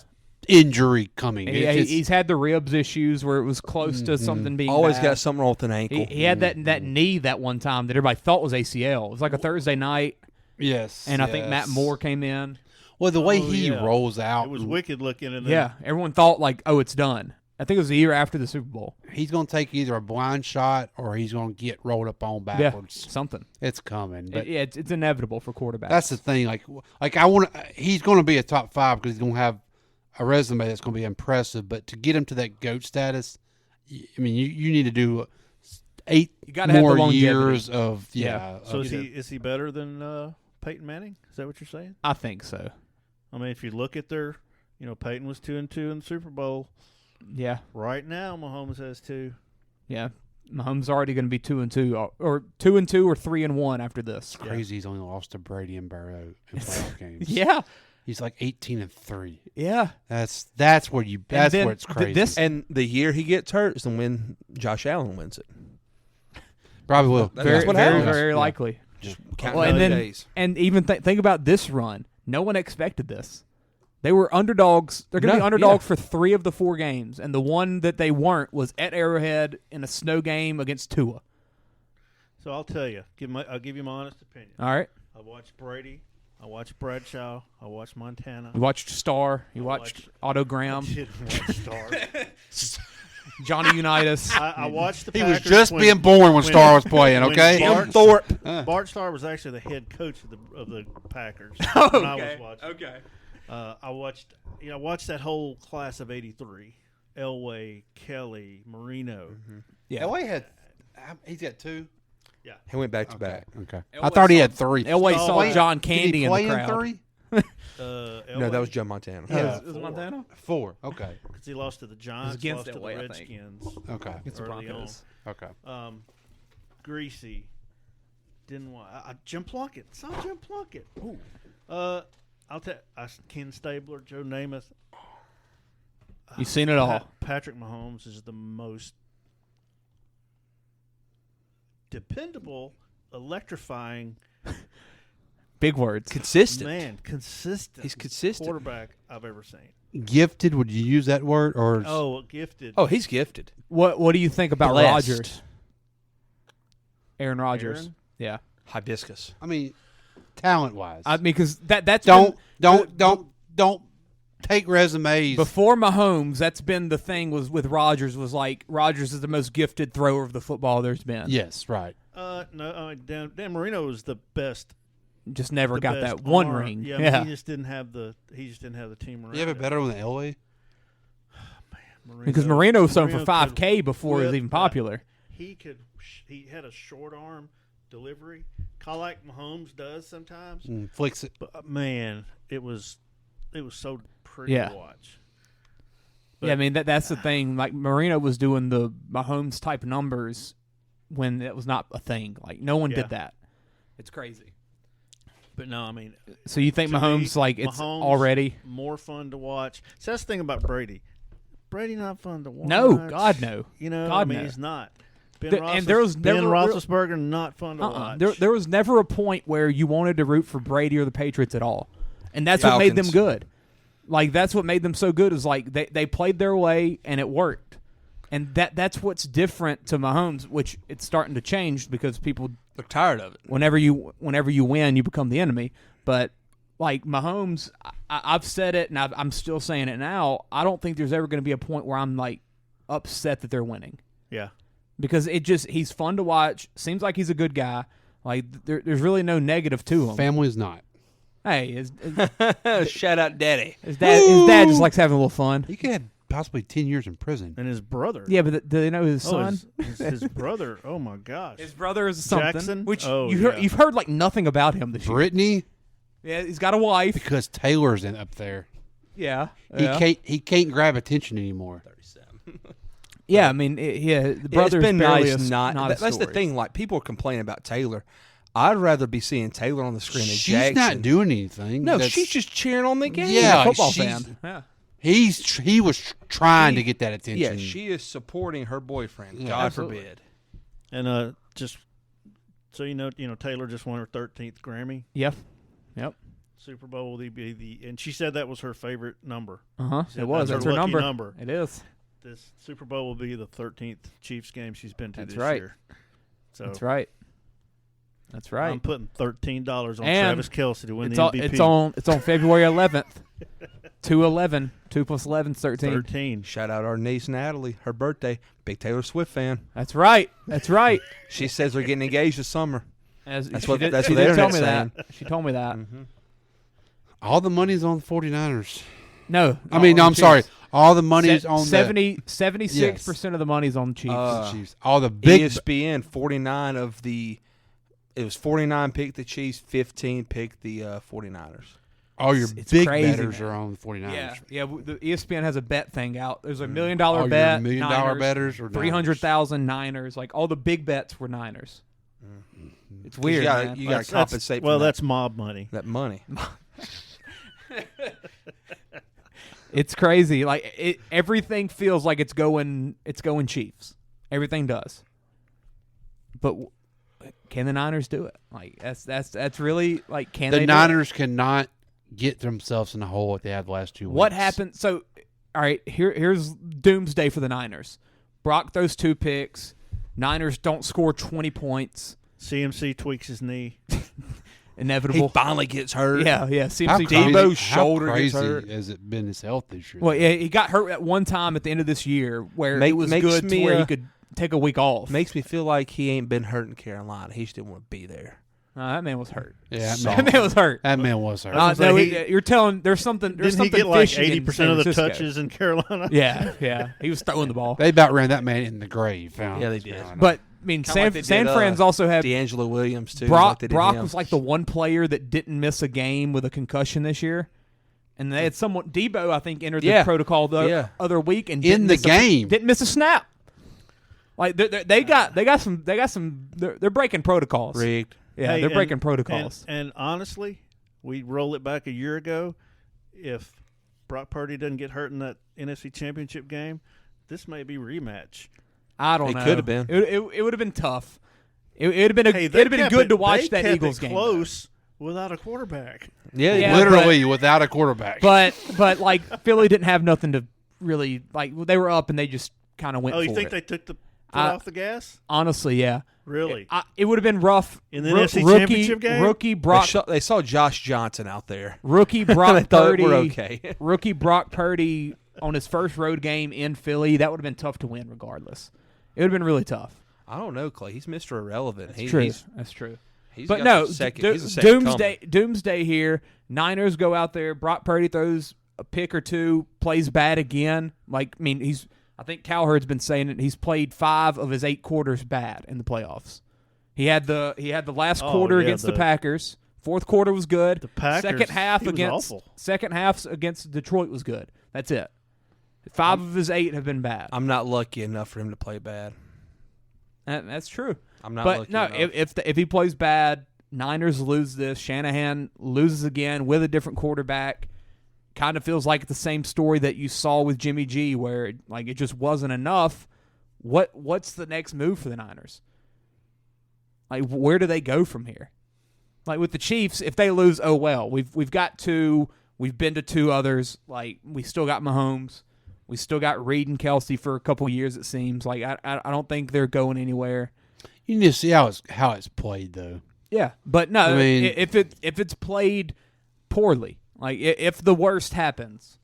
Speaker 11: injury coming.
Speaker 9: Yeah,
Speaker 11: It's-
Speaker 9: he's had the ribs issues where it was close to something being
Speaker 10: Always
Speaker 9: bad.
Speaker 10: got something wrong with an ankle.
Speaker 9: He had that knee that one time that everybody thought was ACL. It was like a Thursday night,
Speaker 11: yes,
Speaker 9: and I think Matt
Speaker 11: yes.
Speaker 9: Moore came in.
Speaker 11: Well, the way
Speaker 12: Oh,
Speaker 11: he
Speaker 12: yeah.
Speaker 11: rolls out,
Speaker 12: It was wicked looking. And then,
Speaker 9: Yeah, everyone thought like, oh, it's done. I think it was the year after the Super Bowl.
Speaker 11: he's going to take either a blind shot or he's going to get rolled up on backwards.
Speaker 9: Yeah, something.
Speaker 11: It's coming. But
Speaker 9: Yeah, it's inevitable for quarterbacks.
Speaker 11: that's the thing. Like I want. He's going to be a top 5 because he's going to have a resume that's going to be impressive. But to get him to that GOAT status, I mean, you need to do 8
Speaker 9: You gotta have the
Speaker 11: more
Speaker 9: longevity.
Speaker 11: years of
Speaker 12: So
Speaker 11: of-
Speaker 12: is he better than Peyton Manning? Is that what you're saying?
Speaker 9: I think so.
Speaker 12: I mean, if you look at their, Peyton was 2-2 in the Super Bowl.
Speaker 9: Yeah,
Speaker 12: Right now, Mahomes has 2.
Speaker 9: yeah. Mahomes already going to be 2-2, or 2-2, or 3-1 after this.
Speaker 11: crazy. He's only lost to Brady and Burrow in playoff games.
Speaker 9: Yeah,
Speaker 11: He's like 18-3.
Speaker 9: yeah.
Speaker 11: That's where you.
Speaker 9: And
Speaker 11: That's
Speaker 9: then
Speaker 11: where it's crazy.
Speaker 9: this-
Speaker 10: And the year he gets hurt is when Josh Allen wins it.
Speaker 11: Probably will.
Speaker 10: That's
Speaker 9: Very,
Speaker 10: what
Speaker 9: very,
Speaker 10: happens.
Speaker 9: very likely.
Speaker 10: Counting
Speaker 9: Well, and
Speaker 10: down the
Speaker 9: then
Speaker 10: days.
Speaker 9: and even think about this run. No one expected this. They were underdogs. They're going to be underdogs
Speaker 10: yeah.
Speaker 9: for 3 of the 4 games, and the one that they weren't was at Arrowhead in a snow game against Tua.
Speaker 12: So I'll tell you. I'll give you my honest opinion.
Speaker 9: All right.
Speaker 12: I watched Brady. I watched Bradshaw. I watched Montana.
Speaker 9: You watched Star. You watched Otto
Speaker 12: I
Speaker 9: Graham.
Speaker 12: didn't watch Star.
Speaker 9: Johnny Unitas.
Speaker 12: I watched the
Speaker 11: He
Speaker 12: Packers.
Speaker 11: was just being born when Star was playing,
Speaker 12: when
Speaker 11: okay?
Speaker 12: Bart Starr was actually the head coach of the Packers
Speaker 9: Oh,
Speaker 12: when I
Speaker 9: okay.
Speaker 12: was watching.
Speaker 9: Okay.
Speaker 12: I watched that whole class of '83. Elway, Kelly, Marino.
Speaker 9: Yeah.
Speaker 11: Elway had, he's got 2.
Speaker 12: Yeah.
Speaker 10: He went back to back.
Speaker 11: Okay.
Speaker 9: Elway
Speaker 11: I thought he
Speaker 9: saw-
Speaker 11: had 3.
Speaker 9: Elway saw
Speaker 11: Wait,
Speaker 9: John
Speaker 11: did
Speaker 9: Candy
Speaker 11: he
Speaker 9: in
Speaker 11: play
Speaker 9: the crowd.
Speaker 11: 3?
Speaker 10: No, that was Joe Montana.
Speaker 12: Yeah,
Speaker 9: Is it Montana?
Speaker 11: 4. Okay.
Speaker 12: because he lost to the Giants,
Speaker 9: against
Speaker 12: lost to the
Speaker 9: Elway, I think.
Speaker 12: Redskins.
Speaker 11: Okay.
Speaker 9: Against the
Speaker 12: early
Speaker 9: Broncos.
Speaker 11: Okay.
Speaker 12: on. Greasy didn't want Jim Plunkett. Saw Jim Plunkett. Ooh. I'll tell Ken Stabler, Joe Namath.
Speaker 9: You've seen it all.
Speaker 12: Patrick Mahomes is the most dependable, electrifying
Speaker 9: Big words.
Speaker 10: Consistent.
Speaker 12: consistent.
Speaker 10: He's consistent.
Speaker 12: quarterback I've ever seen.
Speaker 11: Gifted, would you use that word? Or
Speaker 12: Gifted.
Speaker 10: Oh, he's gifted.
Speaker 9: What do you think about
Speaker 10: Blessed.
Speaker 9: Rodgers? Aaron Rodgers.
Speaker 12: Aaron?
Speaker 9: Yeah.
Speaker 10: Hibiscus.
Speaker 11: I mean, talent-wise.
Speaker 9: I mean, because that's
Speaker 11: don't
Speaker 9: been,
Speaker 11: take resumes.
Speaker 9: before Mahomes. That's been the thing with Rodgers was like Rodgers is the most gifted thrower of the football there's been.
Speaker 11: Yes, right.
Speaker 12: No, Dan Marino was the best.
Speaker 9: Just never
Speaker 12: the
Speaker 9: got
Speaker 12: best
Speaker 9: that one
Speaker 12: arm.
Speaker 9: ring.
Speaker 12: Yeah, I mean, he just didn't have the team around.
Speaker 11: You have a
Speaker 12: him.
Speaker 11: better one than Elway?
Speaker 9: Because Marino was selling for
Speaker 12: Marino could
Speaker 9: $5K before he was
Speaker 12: whip
Speaker 9: even
Speaker 12: that.
Speaker 9: popular.
Speaker 12: He had a short arm delivery, kind of like Mahomes does sometimes.
Speaker 11: Flicks it.
Speaker 12: But man, it was so pretty
Speaker 9: Yeah.
Speaker 12: to watch.
Speaker 9: Yeah, I mean that's the thing. Like Marino was doing the Mahomes type numbers when that was not a thing. Like no one did that. It's crazy.
Speaker 12: But no, I mean.
Speaker 9: So you think
Speaker 12: to
Speaker 9: Mahomes
Speaker 12: me,
Speaker 9: it's
Speaker 12: Mahomes,
Speaker 9: already
Speaker 12: more fun to watch? So that's the thing about Brady. Brady not fun to watch.
Speaker 9: No, God no.
Speaker 12: You know,
Speaker 9: God
Speaker 12: I mean
Speaker 9: no.
Speaker 12: he's not.
Speaker 9: And there was
Speaker 12: Ben
Speaker 9: never
Speaker 12: Roethlisberger not fun to watch.
Speaker 9: There was never a point where you wanted to root for Brady or the Patriots at all, and that's what made them good. Like that's what made them so good is like they played their way and it worked, and that's what's different to Mahomes, which it's starting to change because people
Speaker 10: They're tired of it.
Speaker 9: Whenever you win, you become the enemy. But like Mahomes, I've said it and I'm still saying it now. I don't think there's ever going to be a point where I'm like upset that they're winning.
Speaker 12: Yeah.
Speaker 9: Because he's fun to watch. Seems like he's a good guy. Like there's really no negative to him.
Speaker 11: Family's not.
Speaker 9: Hey, his
Speaker 10: shout out, Daddy.
Speaker 9: His dad just likes having a little fun.
Speaker 11: He could have possibly 10 years in prison.
Speaker 12: And his brother.
Speaker 9: Yeah, but do they know his son?
Speaker 12: His brother. Oh my gosh.
Speaker 9: His brother is something.
Speaker 12: Jackson?
Speaker 9: Which
Speaker 12: Oh,
Speaker 9: you've heard like nothing about him this year.
Speaker 11: Brittany.
Speaker 9: Yeah, he's got a wife.
Speaker 11: Because Taylor's up there.
Speaker 9: Yeah.
Speaker 11: He can't grab attention anymore.
Speaker 10: 37.
Speaker 9: Yeah, I mean, the brother's
Speaker 10: it's been
Speaker 9: barely
Speaker 10: nice. That's the thing. Like people are complaining about Taylor. I'd rather be seeing Taylor on the screen than
Speaker 11: She's
Speaker 10: Jackson.
Speaker 11: not doing anything.
Speaker 10: No, she's just cheering on the game.
Speaker 11: Yeah,
Speaker 9: a football
Speaker 11: she's-
Speaker 9: fan. Yeah.
Speaker 11: He was trying to get that attention.
Speaker 10: Yeah, she is supporting her boyfriend.
Speaker 11: Yeah,
Speaker 10: God
Speaker 9: absolutely.
Speaker 10: forbid.
Speaker 12: And just so you know, Taylor just won her 13th Grammy.
Speaker 9: Yep.
Speaker 12: Super Bowl will be and she said that was her favorite number.
Speaker 9: It was. That's her
Speaker 12: lucky
Speaker 9: number.
Speaker 12: number.
Speaker 9: It is.
Speaker 12: This Super Bowl will be the 13th Chiefs game she's been to
Speaker 9: That's
Speaker 12: this
Speaker 9: right.
Speaker 12: year. So
Speaker 9: That's right. That's right.
Speaker 12: I'm putting $13 on
Speaker 9: And
Speaker 12: Travis Kelce to win
Speaker 9: it's
Speaker 12: the
Speaker 9: on,
Speaker 12: MVP.
Speaker 9: it's on February 11th. 2/11. 2 plus 11 is 13.
Speaker 12: 13.
Speaker 10: Shout out our niece Natalie, her birthday. Big Taylor Swift fan.
Speaker 9: That's right. That's right.
Speaker 10: She says they're getting engaged this summer.
Speaker 9: That's
Speaker 10: what
Speaker 9: she
Speaker 10: the
Speaker 9: did tell
Speaker 10: internet's
Speaker 9: me
Speaker 10: saying.
Speaker 9: that. She told me that.
Speaker 11: All the money's on the 49ers.
Speaker 9: No,
Speaker 11: I'm sorry. All the money's on
Speaker 9: 76% of the money's on the Chiefs.
Speaker 11: the Chiefs. All the big
Speaker 10: ESPN 49 of the. It was 49 picked the Chiefs, 15 picked the 49ers.
Speaker 11: all your
Speaker 9: it's
Speaker 11: big
Speaker 9: crazy,
Speaker 11: betters
Speaker 9: man.
Speaker 11: are on the 49ers.
Speaker 9: Yeah. The ESPN has a bet thing out. There's a $1 million
Speaker 11: All your
Speaker 9: bet.
Speaker 11: $1 million
Speaker 9: Niners,
Speaker 11: betters are
Speaker 9: 300,000 Niners. Like all the big bets were Niners. It's weird.
Speaker 10: You got
Speaker 9: man.
Speaker 10: to compensate.
Speaker 12: Well,
Speaker 10: for
Speaker 12: that's mob money.
Speaker 10: that money.
Speaker 9: It's crazy. Like everything feels like it's going Chiefs. Everything does. But can the Niners do it? Like that's really like can
Speaker 11: The
Speaker 9: they
Speaker 11: Niners cannot get themselves in a hole like they have the last 2 weeks.
Speaker 9: What happened? So, all right, here's doomsday for the Niners. Brock throws 2 picks. Niners don't score 20 points.
Speaker 12: CMC tweaks his knee.
Speaker 9: Inevitable.
Speaker 10: He finally gets hurt.
Speaker 9: Yeah. CMC.
Speaker 10: Debo's shoulder gets hurt.
Speaker 11: Has it been his health this year?
Speaker 9: Well, yeah, he got hurt at one time at the end of this year where it was good to where he could take a week off.
Speaker 10: Makes me feel like he ain't been hurt in Carolina. He just didn't want to be there.
Speaker 9: That man was hurt.
Speaker 11: Yeah,
Speaker 9: that man was hurt.
Speaker 11: That man was hurt.
Speaker 9: No, you're telling there's something. There's
Speaker 12: didn't
Speaker 9: something
Speaker 12: he get like
Speaker 9: fishy
Speaker 12: 80% of the
Speaker 9: Francisco.
Speaker 12: touches in Carolina?
Speaker 9: Yeah. He was throwing the ball.
Speaker 11: They about ran that man in the grave.
Speaker 10: Yeah, they did.
Speaker 9: But I mean, San Fran's also have
Speaker 10: D'Angelo Williams too.
Speaker 9: Brock was like the one player that didn't miss a game with a concussion this year, and they had someone. Debo, I think, entered the protocol the other week and
Speaker 11: in the game
Speaker 9: didn't miss a snap. Like they got some. They're breaking protocols.
Speaker 10: Rigged.
Speaker 9: Yeah, they're breaking protocols.
Speaker 12: And honestly, we roll it back a year ago. If Brock Purdy doesn't get hurt in that NFC Championship game, this may be rematch.
Speaker 9: I don't know.
Speaker 10: It could have been.
Speaker 9: It would have been tough. It would have been. It'd have been good to watch that Eagles game.
Speaker 12: Close without a quarterback.
Speaker 10: Yeah,
Speaker 11: literally without a quarterback.
Speaker 9: But like Philly didn't have nothing to really like. They were up and they just kind of went.
Speaker 12: Oh, you
Speaker 9: for
Speaker 12: think
Speaker 9: it.
Speaker 12: they took the foot off the gas?
Speaker 9: Honestly, yeah.
Speaker 12: Really?
Speaker 9: It would have been rough
Speaker 12: in the NFC Championship game.
Speaker 9: Rookie Brock.
Speaker 10: They saw Josh Johnson out there.
Speaker 9: Rookie Brock Purdy.
Speaker 10: We're okay.
Speaker 9: Rookie Brock Purdy on his first road game in Philly. That would have been tough to win, regardless. It would have been really tough.
Speaker 10: I don't know, Clay. He's Mr. Irrelevant.
Speaker 9: That's true.
Speaker 10: But
Speaker 9: no,
Speaker 10: he's a second
Speaker 9: doomsday here. Niners go out there. Brock Purdy throws a pick or two, plays bad again. I think Cowherd's been saying it. He's played 5 of his 8 quarters bad in the playoffs. He had the last quarter against the Packers. Fourth quarter was good.
Speaker 12: The Packers.
Speaker 9: Second half against Detroit was good. That's it. 5 of his 8 have been bad.
Speaker 10: I'm not lucky enough for him to play bad.
Speaker 9: That's true.
Speaker 10: I'm not.
Speaker 9: But no, if he plays bad, Niners lose this. Shanahan loses again with a different quarterback. Kind of feels like the same story that you saw with Jimmy G, where it just wasn't enough. What's the next move for the Niners? Like, where do they go from here? Like with the Chiefs, if they lose, oh well. We've got 2. We've been to 2 others. Like we still got Mahomes. We still got Reed and Kelsey for a couple years. It seems like I don't think they're going anywhere.
Speaker 11: You need to see how it's played though.
Speaker 9: Yeah, but no, I mean, if it's played poorly, like if the worst happens,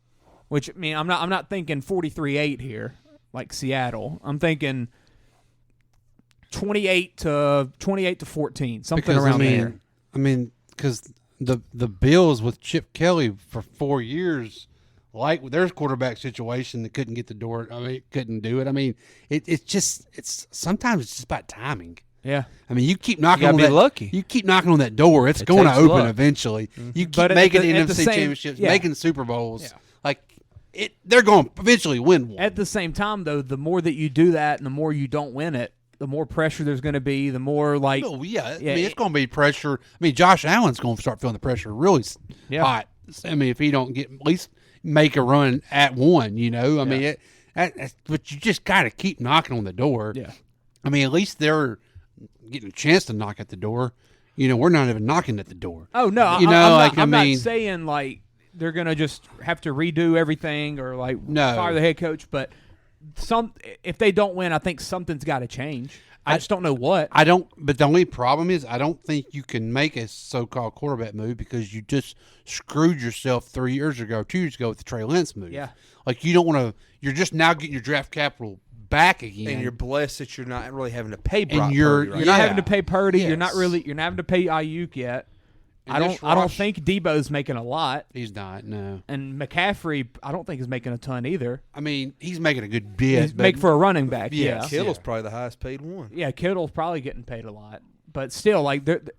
Speaker 9: which I mean, I'm not thinking 43-8 here like Seattle. I'm thinking 28 to 14, something around there.
Speaker 11: I mean, because the Bills with Chip Kelly for 4 years. Like there's quarterback situation that couldn't get the door. I mean, couldn't do it. I mean, it's sometimes it's just about timing.
Speaker 9: Yeah.
Speaker 11: I mean, you keep knocking on
Speaker 10: that.
Speaker 11: Lucky. You keep knocking on that door. It's going to open eventually. Mm-hmm. You keep making the NFC championships, making Super Bowls. Yeah. Like they're going to eventually win one.
Speaker 9: At the same time, though, the more that you do that, and the more you don't win it, the more pressure there's going to be. The more like,
Speaker 11: I mean, it's going to be pressure. I mean, Josh Allen's going to start feeling the pressure really hot. I mean, if he don't get at least make a run at one, I mean, but you just got to keep knocking on the door.
Speaker 9: Yeah.
Speaker 11: I mean, at least they're getting a chance to knock at the door. We're not even knocking at the door.
Speaker 9: Oh no, I'm not saying like they're gonna just have to redo everything or like fire the head coach, but if they don't win, I think something's got to change. I just don't know what.
Speaker 11: But the only problem is I don't think you can make a so-called quarterback move because you just screwed yourself 2 years ago with the Trey Lance move.
Speaker 9: Yeah.
Speaker 11: Like you don't want to. You're just now getting your draft capital back again,
Speaker 10: and you're blessed that you're not really having to pay Brock
Speaker 9: Purdy. You're not having to pay Purdy. Yes. You're not having to pay Ayuk yet. I don't think Debo's making a lot.
Speaker 11: He's not, no.
Speaker 9: And McCaffrey, I don't think is making a ton either.
Speaker 11: I mean, he's making a good bit.
Speaker 9: He's making for a running back. Yeah,
Speaker 10: Kittle's probably the highest paid one.
Speaker 9: Yeah, Kittle's probably getting paid a lot, but still,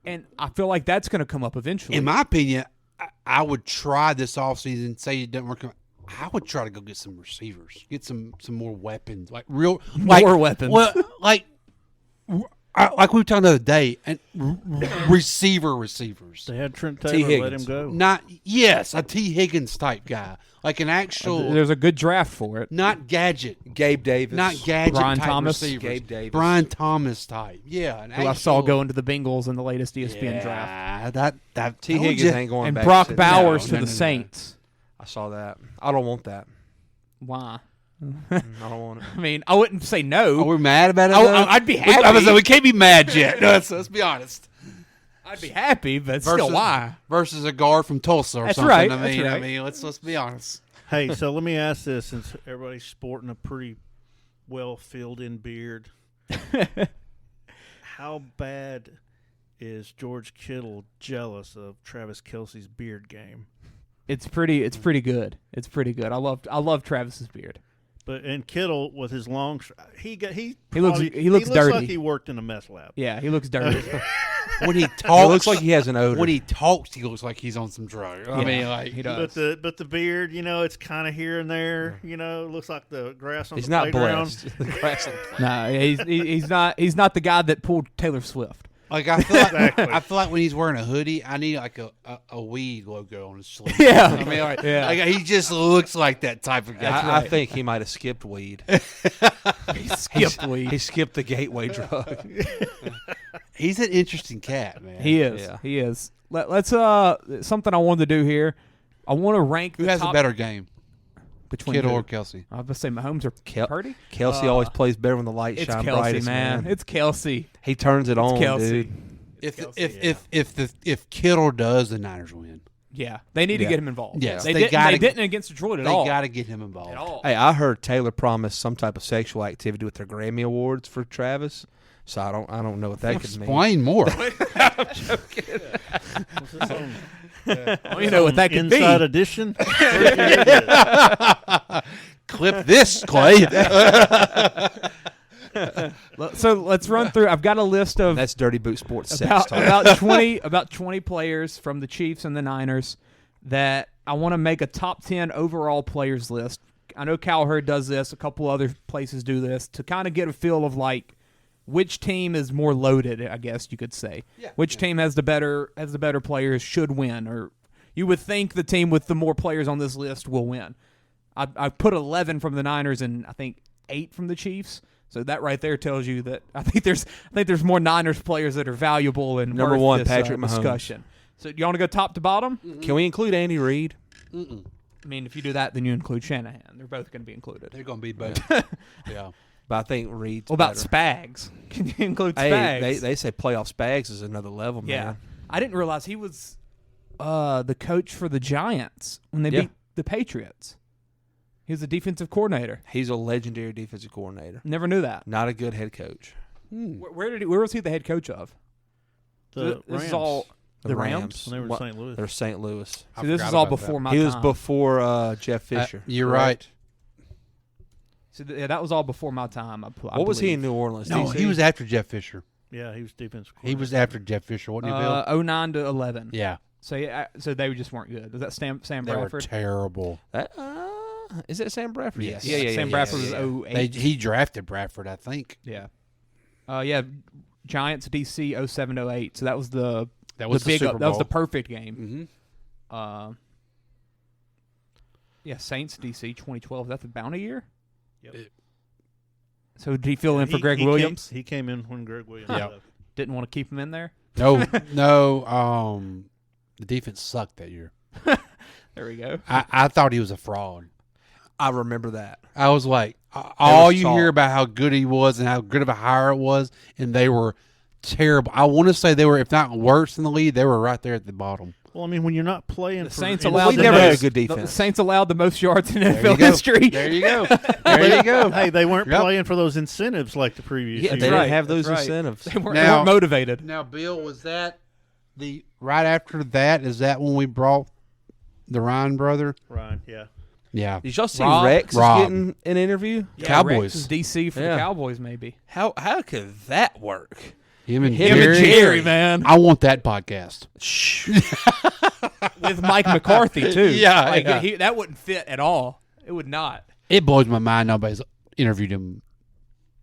Speaker 9: and I feel like that's going to come up eventually.
Speaker 11: In my opinion, I would try this offseason. Say it doesn't work. I would try to go get some receivers, get some more weapons, more
Speaker 9: weapons.
Speaker 11: Well, like we were talking the other day, and receivers.
Speaker 12: They had Trent
Speaker 10: T.
Speaker 12: Taylor let him
Speaker 10: Higgins.
Speaker 12: go.
Speaker 11: A T. Higgins type guy, like an actual.
Speaker 9: There's a good draft for it.
Speaker 11: Not gadget.
Speaker 10: Gabe Davis.
Speaker 11: Not gadget.
Speaker 9: Brian
Speaker 11: type
Speaker 9: Thomas.
Speaker 11: receivers.
Speaker 10: Gabe Davis.
Speaker 11: Brian Thomas type. Yeah, an
Speaker 9: Who I saw go into the Bengals in the latest ESPN draft.
Speaker 11: That
Speaker 10: T. Higgins ain't going
Speaker 9: And
Speaker 10: back.
Speaker 9: Brock
Speaker 10: to-
Speaker 9: Bowers
Speaker 11: No,
Speaker 9: to
Speaker 11: no,
Speaker 9: the
Speaker 11: no, no.
Speaker 9: Saints.
Speaker 10: I saw that. I don't want that.
Speaker 9: Why?
Speaker 10: I don't want it.
Speaker 9: I mean, I wouldn't say no.
Speaker 11: Are we mad about it?
Speaker 9: Oh,
Speaker 11: though?
Speaker 9: I'd be happy.
Speaker 11: I was like, we can't be mad yet. No, let's be honest.
Speaker 9: I'd be happy, but still, why?
Speaker 11: Versus a guard from Tulsa or
Speaker 9: That's
Speaker 11: something.
Speaker 9: right,
Speaker 11: I
Speaker 9: that's
Speaker 11: mean,
Speaker 9: right.
Speaker 11: let's be honest.
Speaker 12: Hey, so let me ask this, since everybody's sporting a pretty well filled in beard. How bad is George Kittle jealous of Travis Kelce's beard game?
Speaker 9: It's pretty good. It's pretty good. I love Travis's beard.
Speaker 12: But and Kittle with his long, he
Speaker 9: looks
Speaker 12: looks
Speaker 9: dirty.
Speaker 12: like he worked in a meth lab.
Speaker 9: Yeah, he looks dirty.
Speaker 11: When he talks,
Speaker 10: He looks like he has an odor.
Speaker 11: When he talks, he looks like he's on some drugs. I mean, like
Speaker 9: he does.
Speaker 12: But the beard, it's kind of here and there. It looks like the grass on
Speaker 10: He's
Speaker 12: the
Speaker 10: not
Speaker 12: playground.
Speaker 10: blessed. The grass on the
Speaker 9: Nah, he's not the guy that pulled Taylor Swift.
Speaker 11: Like I feel like
Speaker 12: Exactly.
Speaker 11: I feel like when he's wearing a hoodie, I need like a weed logo on his sleeve.
Speaker 9: Yeah.
Speaker 11: I mean, like,
Speaker 9: Yeah.
Speaker 11: like he just looks like that type of guy.
Speaker 10: I think he might have skipped weed.
Speaker 9: He skipped weed.
Speaker 10: He skipped the gateway drug.
Speaker 11: He's an interesting cat, man.
Speaker 9: He is.
Speaker 10: Yeah.
Speaker 9: He is. Let's something I wanted to do here. I want to rank
Speaker 11: Who
Speaker 9: the
Speaker 11: has
Speaker 9: top
Speaker 11: a better game,
Speaker 9: between
Speaker 11: Kittle
Speaker 9: who?
Speaker 11: or Kelsey?
Speaker 9: I was going to say Mahomes or Purdy.
Speaker 10: Kelsey always plays better when the lights
Speaker 9: It's
Speaker 10: shine
Speaker 9: Kelsey,
Speaker 10: brightest,
Speaker 9: man. It's Kelsey.
Speaker 10: He turns it on,
Speaker 9: Kelsey.
Speaker 10: dude.
Speaker 11: If Kittle does, the Niners win.
Speaker 9: Yeah, they need to
Speaker 10: Yeah.
Speaker 9: get him involved.
Speaker 11: Yes,
Speaker 9: they
Speaker 11: they
Speaker 9: didn't against Detroit at
Speaker 11: They
Speaker 9: all.
Speaker 11: got to get him involved.
Speaker 9: At all.
Speaker 10: Hey, I heard Taylor promised some type of sexual activity with their Grammy Awards for Travis. So I don't know what that could mean.
Speaker 11: Explain more.
Speaker 9: Well, you know what that could be.
Speaker 12: Inside edition.
Speaker 11: Clip this, Clay.
Speaker 9: So let's run through. I've got a list of
Speaker 10: That's Dirty Boot Sports sex talk.
Speaker 9: about 20 players from the Chiefs and the Niners that I want to make a top 10 overall players list. I know Cowherd does this. A couple other places do this to kind of get a feel of like which team is more loaded, I guess you could say.
Speaker 11: Yeah.
Speaker 9: Which team has the better players should win, or you would think the team with the more players on this list will win. I put 11 from the Niners and I think 8 from the Chiefs. So that right there tells you that I think there's more Niners players that are valuable and
Speaker 10: Number
Speaker 9: worth
Speaker 10: one,
Speaker 9: this,
Speaker 10: Patrick Mahomes.
Speaker 9: discussion. So you want to go top to bottom?
Speaker 10: Can we include Andy Reid?
Speaker 11: Mm-mm.
Speaker 9: I mean, if you do that, then you include Shanahan. They're both going to be included.
Speaker 11: They're going to be both. Yeah.
Speaker 10: But I think Reid's
Speaker 9: What about
Speaker 10: better.
Speaker 9: Spags? Can you include
Speaker 10: Hey,
Speaker 9: Spags?
Speaker 10: they say playoff Spags is another level,
Speaker 9: yeah.
Speaker 10: man.
Speaker 9: I didn't realize he was the coach for the Giants when they
Speaker 10: Yeah.
Speaker 9: beat the Patriots. He was the defensive coordinator.
Speaker 10: He's a legendary defensive coordinator.
Speaker 9: Never knew that.
Speaker 10: Not a good head coach.
Speaker 9: Where was he the head coach of?
Speaker 12: The
Speaker 9: This is
Speaker 12: Rams.
Speaker 9: all the Rams.
Speaker 12: When they were in
Speaker 10: What?
Speaker 12: St. Louis.
Speaker 10: They're St. Louis.
Speaker 9: So this is all before my
Speaker 10: He
Speaker 9: time.
Speaker 10: was before Jeff Fisher.
Speaker 11: You're
Speaker 10: correct?
Speaker 9: So that was all before my time. I
Speaker 10: What was he in
Speaker 9: believe.
Speaker 10: New Orleans?
Speaker 11: No,
Speaker 10: DC?
Speaker 11: he was after Jeff Fisher.
Speaker 12: Yeah, he was defensive
Speaker 11: He was after Jeff Fisher, wasn't he, Bill?
Speaker 9: 09 to 11.
Speaker 11: Yeah.
Speaker 9: So so they just weren't good. Was that Sam
Speaker 11: They were
Speaker 9: Bradford?
Speaker 11: terrible.
Speaker 10: Is it Sam Bradford?
Speaker 11: Yes.
Speaker 10: Yeah.
Speaker 9: Sam Bradford was 08.
Speaker 11: He drafted Bradford, I think.
Speaker 9: Yeah. Yeah. Giants DC 07 to 08. So that was the
Speaker 11: That was the
Speaker 9: big
Speaker 11: Super
Speaker 9: that was the
Speaker 11: Bowl.
Speaker 9: perfect game.
Speaker 11: Mm-hmm.
Speaker 9: Yeah, Saints DC 2012. That's the bounty year.
Speaker 12: Yep.
Speaker 9: So did he fill in for Greg Williams?
Speaker 12: He came in when Greg Williams
Speaker 11: Yeah.
Speaker 12: left.
Speaker 9: Didn't want to keep him in there.
Speaker 11: No. The defense sucked that year.
Speaker 9: There we go.
Speaker 11: I thought he was a fraud.
Speaker 10: I remember that.
Speaker 11: I was like, all
Speaker 10: was
Speaker 11: you
Speaker 10: salt.
Speaker 11: hear about how good he was and how good of a hire it was, and they were terrible. I want to say they were, if not worse in the league, they were right there at the bottom.
Speaker 12: Well, I mean, when you're not playing
Speaker 9: The
Speaker 12: for
Speaker 9: Saints
Speaker 12: in
Speaker 9: allowed
Speaker 10: we
Speaker 9: the
Speaker 10: never had a
Speaker 9: most-
Speaker 10: good
Speaker 9: The
Speaker 10: defense.
Speaker 9: Saints allowed the most yards in
Speaker 11: you
Speaker 9: NFL
Speaker 11: go.
Speaker 9: history.
Speaker 11: There you go. There you go.
Speaker 12: Hey, they weren't
Speaker 11: Yep.
Speaker 12: playing for those incentives like the previous
Speaker 10: Yeah,
Speaker 12: year.
Speaker 10: they didn't
Speaker 9: right,
Speaker 10: have those
Speaker 9: that's right.
Speaker 10: incentives.
Speaker 9: They weren't
Speaker 11: Now-
Speaker 9: motivated.
Speaker 11: Now, Bill, was that the right after that? Is that when we brought the Ryan brother?
Speaker 12: Ryan, yeah.
Speaker 11: Yeah.
Speaker 10: Did y'all see
Speaker 9: Rob-
Speaker 10: Rex is
Speaker 11: Rob.
Speaker 10: getting an interview?
Speaker 9: Yeah,
Speaker 11: Cowboys.
Speaker 9: Rex is DC for
Speaker 10: Yeah.
Speaker 9: the Cowboys, maybe.
Speaker 10: How could that work?
Speaker 11: Him and
Speaker 10: Him
Speaker 11: Jerry.
Speaker 10: and Jerry,
Speaker 9: man.
Speaker 11: I want that podcast.
Speaker 9: With Mike McCarthy too.
Speaker 11: Yeah,
Speaker 9: like,
Speaker 11: yeah.
Speaker 9: that wouldn't fit at all. It would not.
Speaker 11: It blows my mind nobody's interviewed him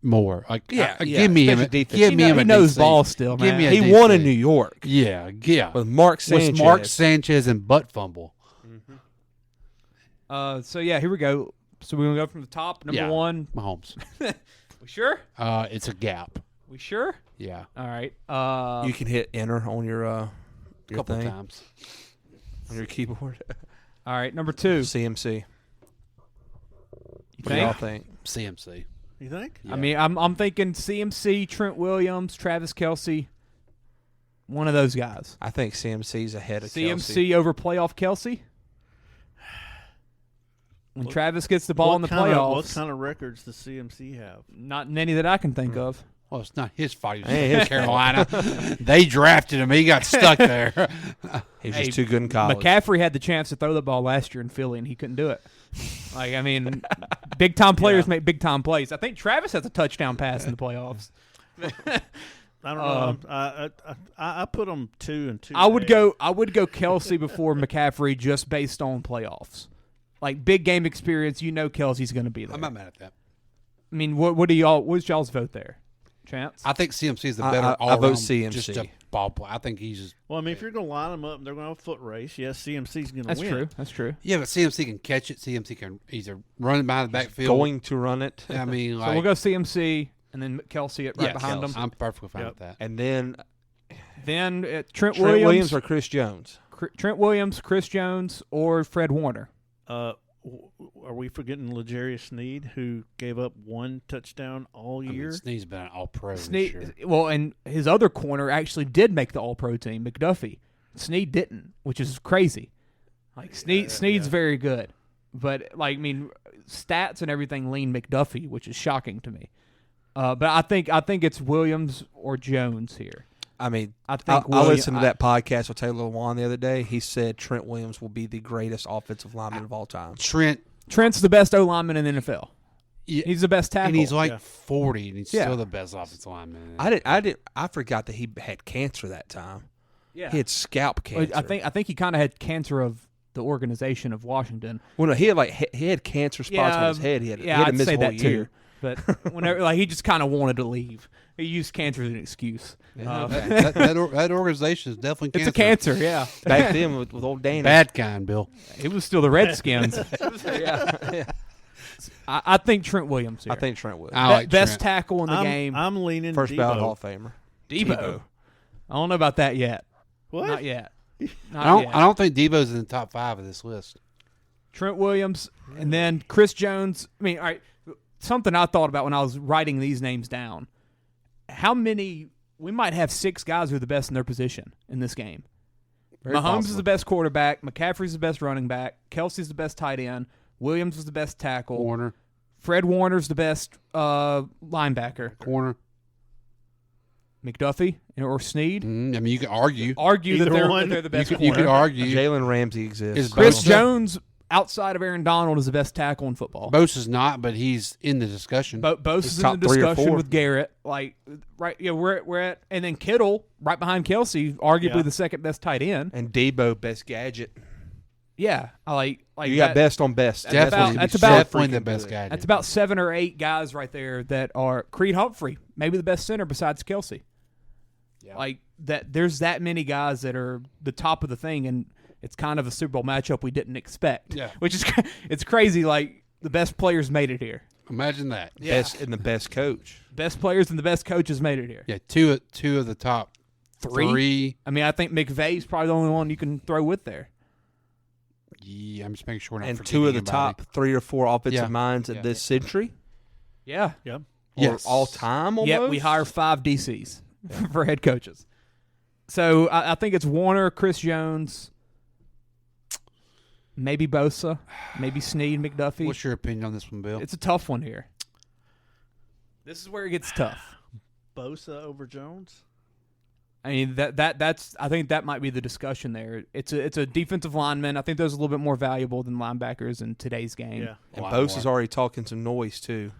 Speaker 11: more. Like,
Speaker 10: Yeah,
Speaker 11: give me him.
Speaker 10: especially defense.
Speaker 11: Give me him.
Speaker 9: He
Speaker 11: a
Speaker 9: knows
Speaker 11: DC.
Speaker 9: ball still,
Speaker 11: Give
Speaker 9: man.
Speaker 11: me a
Speaker 10: He
Speaker 11: DC.
Speaker 10: won in New York.
Speaker 11: Yeah.
Speaker 10: With Mark Sanchez.
Speaker 11: With Mark Sanchez and butt fumble.
Speaker 9: So yeah, here we go. So we're gonna go from the top. Number one,
Speaker 11: Mahomes.
Speaker 9: We sure?
Speaker 11: It's a gap.
Speaker 9: We sure?
Speaker 11: Yeah.
Speaker 9: All right.
Speaker 10: You can hit enter on your
Speaker 11: Couple
Speaker 10: thing,
Speaker 11: times.
Speaker 10: on your keyboard.
Speaker 9: All right. Number two.
Speaker 10: CMC.
Speaker 9: You
Speaker 10: What do y'all
Speaker 9: think?
Speaker 10: think?
Speaker 11: CMC.
Speaker 12: You think?
Speaker 11: Yeah.
Speaker 9: I mean, I'm thinking CMC, Trent Williams, Travis Kelce. One of those guys.
Speaker 10: I think CMC's ahead of
Speaker 9: CMC over playoff Kelce. When Travis gets the ball in the playoffs.
Speaker 12: What kind of records does CMC have?
Speaker 9: Not many that I can think of.
Speaker 11: Well, it's not his fault. He was in Carolina. They drafted him. He got stuck there.
Speaker 10: He's just too good in college.
Speaker 9: McCaffrey had the chance to throw the ball last year in Philly, and he couldn't do it. Like, I mean, big-time players make big-time plays. I think Travis has a touchdown pass in the playoffs.
Speaker 12: I don't know. I put them 2 and 2.
Speaker 9: I would go Kelce before McCaffrey just based on playoffs. Like, big game experience, Kelce's going to be there.
Speaker 11: I'm not mad at that.
Speaker 9: I mean, what's y'all's vote there? Chance?
Speaker 11: I think CMC is the better
Speaker 10: I vote
Speaker 11: all-around
Speaker 10: CMC.
Speaker 11: just a ball player. I think he's just.
Speaker 12: Well, I mean, if you're going to line them up and they're going to have a foot race, yes, CMC's going to win.
Speaker 9: That's true.
Speaker 11: Yeah, but CMC can catch it. CMC can either run it behind the backfield.
Speaker 10: Going to run it.
Speaker 11: I mean,
Speaker 9: So we'll go CMC and then Kelce right behind him.
Speaker 11: I'm perfectly fine with that.
Speaker 10: And then
Speaker 9: Trent
Speaker 10: Williams or Chris Jones?
Speaker 9: Trent Williams, Chris Jones, or Fred Warner.
Speaker 12: Are we forgetting L'Jarius Sneed, who gave up 1 touchdown all year?
Speaker 11: Sneed's been an all-pro this
Speaker 9: Sneed,
Speaker 11: year.
Speaker 9: well, and his other corner actually did make the All-Pro team, McDuffie. Sneed didn't, which is crazy. Like Sneed's very good, but stats and everything lean McDuffie, which is shocking to me. But I think it's Williams or Jones here.
Speaker 10: I mean,
Speaker 9: I think
Speaker 10: I listened to that podcast with Taylor Lewan the other day. He said Trent Williams will be the greatest offensive lineman of all time.
Speaker 9: Trent's the best O lineman in the NFL.
Speaker 11: Yeah,
Speaker 9: he's the best tackle,
Speaker 11: and he's 40, and he's still the best offensive lineman.
Speaker 10: I forgot that he had cancer that time.
Speaker 9: Yeah,
Speaker 10: he had scalp cancer.
Speaker 9: I think he kind of had cancer of the organization of Washington.
Speaker 10: Well, no, he had cancer spots on his head. He had to miss a whole year.
Speaker 9: But whenever he just kind of wanted to leave. He used cancer as an excuse.
Speaker 11: Yeah, that organization is definitely cancer.
Speaker 9: It's a cancer, yeah.
Speaker 10: Back then with old Danny.
Speaker 11: Bad kind, Bill.
Speaker 9: It was still the Redskins.
Speaker 10: yeah.
Speaker 9: I think Trent Williams here.
Speaker 10: I think Trent Williams.
Speaker 11: I like
Speaker 9: best
Speaker 11: Trent.
Speaker 9: tackle in the game.
Speaker 12: I'm leaning
Speaker 10: First
Speaker 12: Debo.
Speaker 10: ballot Hall of Famer.
Speaker 9: Debo. I don't know about that yet.
Speaker 12: What?
Speaker 9: Not yet.
Speaker 11: I don't think Debo's in the top 5 of this list.
Speaker 9: Trent Williams and then Chris Jones. I mean, all right, something I thought about when I was writing these names down. How many? We might have 6 guys who are the best in their position in this game.
Speaker 11: Very
Speaker 9: Mahomes
Speaker 11: possible.
Speaker 9: is the best quarterback. McCaffrey's the best running back. Kelsey's the best tight end. Williams was the best tackle.
Speaker 11: Warner.
Speaker 9: Fred Warner's the best linebacker.
Speaker 11: Corner.
Speaker 9: McDuffie or Sneed.
Speaker 11: I mean, you can argue.
Speaker 9: That they're the best
Speaker 11: You could
Speaker 9: corner.
Speaker 11: argue.
Speaker 10: Jalen Ramsey exists.
Speaker 9: Chris Jones, outside of Aaron Donald, is the best tackle in football.
Speaker 11: Bosa's not, but he's in the discussion.
Speaker 9: Bose is in the
Speaker 10: top 3 or
Speaker 9: discussion
Speaker 10: 4.
Speaker 9: with Garrett. We're at, and then Kittle right behind Kelsey, arguably the second best tight end.
Speaker 10: And Debo, best gadget.
Speaker 9: Yeah, I like
Speaker 10: you got best on best.
Speaker 11: Definitely,
Speaker 9: that's about
Speaker 11: definitely the best guy.
Speaker 9: That's about 7 or 8 guys right there that are Creed Humphrey, maybe the best center besides Kelsey. Yeah. Like that, there's that many guys that are the top of the thing, and it's kind of a Super Bowl matchup we didn't expect.
Speaker 11: Yeah,
Speaker 9: which is it's crazy. Like the best players made it here.
Speaker 11: Imagine that.
Speaker 9: Yeah.
Speaker 10: Best and the best coach.
Speaker 9: Best players and the best coaches made it here.
Speaker 11: Yeah, two of the top 3.
Speaker 9: I mean, I think McVay's probably the only one you can throw with there.
Speaker 11: Yeah, I'm just making sure we're not
Speaker 10: and
Speaker 11: forgetting
Speaker 10: 2 of the
Speaker 11: anybody.
Speaker 10: top 3 or 4 offensive minds of this century.
Speaker 9: Yeah.
Speaker 12: Yep.
Speaker 10: Or all time almost.
Speaker 9: Yeah, we hire 5 DCs for head coaches. So I think it's Warner, Chris Jones, maybe Bosa, maybe Sneed, McDuffie.
Speaker 11: What's your opinion on this one, Bill?
Speaker 9: It's a tough one here. This is where it gets tough.
Speaker 12: Bosa over Jones?
Speaker 9: I mean that's I think that might be the discussion there. It's a defensive lineman. I think those are a little bit more valuable than linebackers in today's game.
Speaker 12: Yeah.
Speaker 10: And Bosa's already talking some noise too.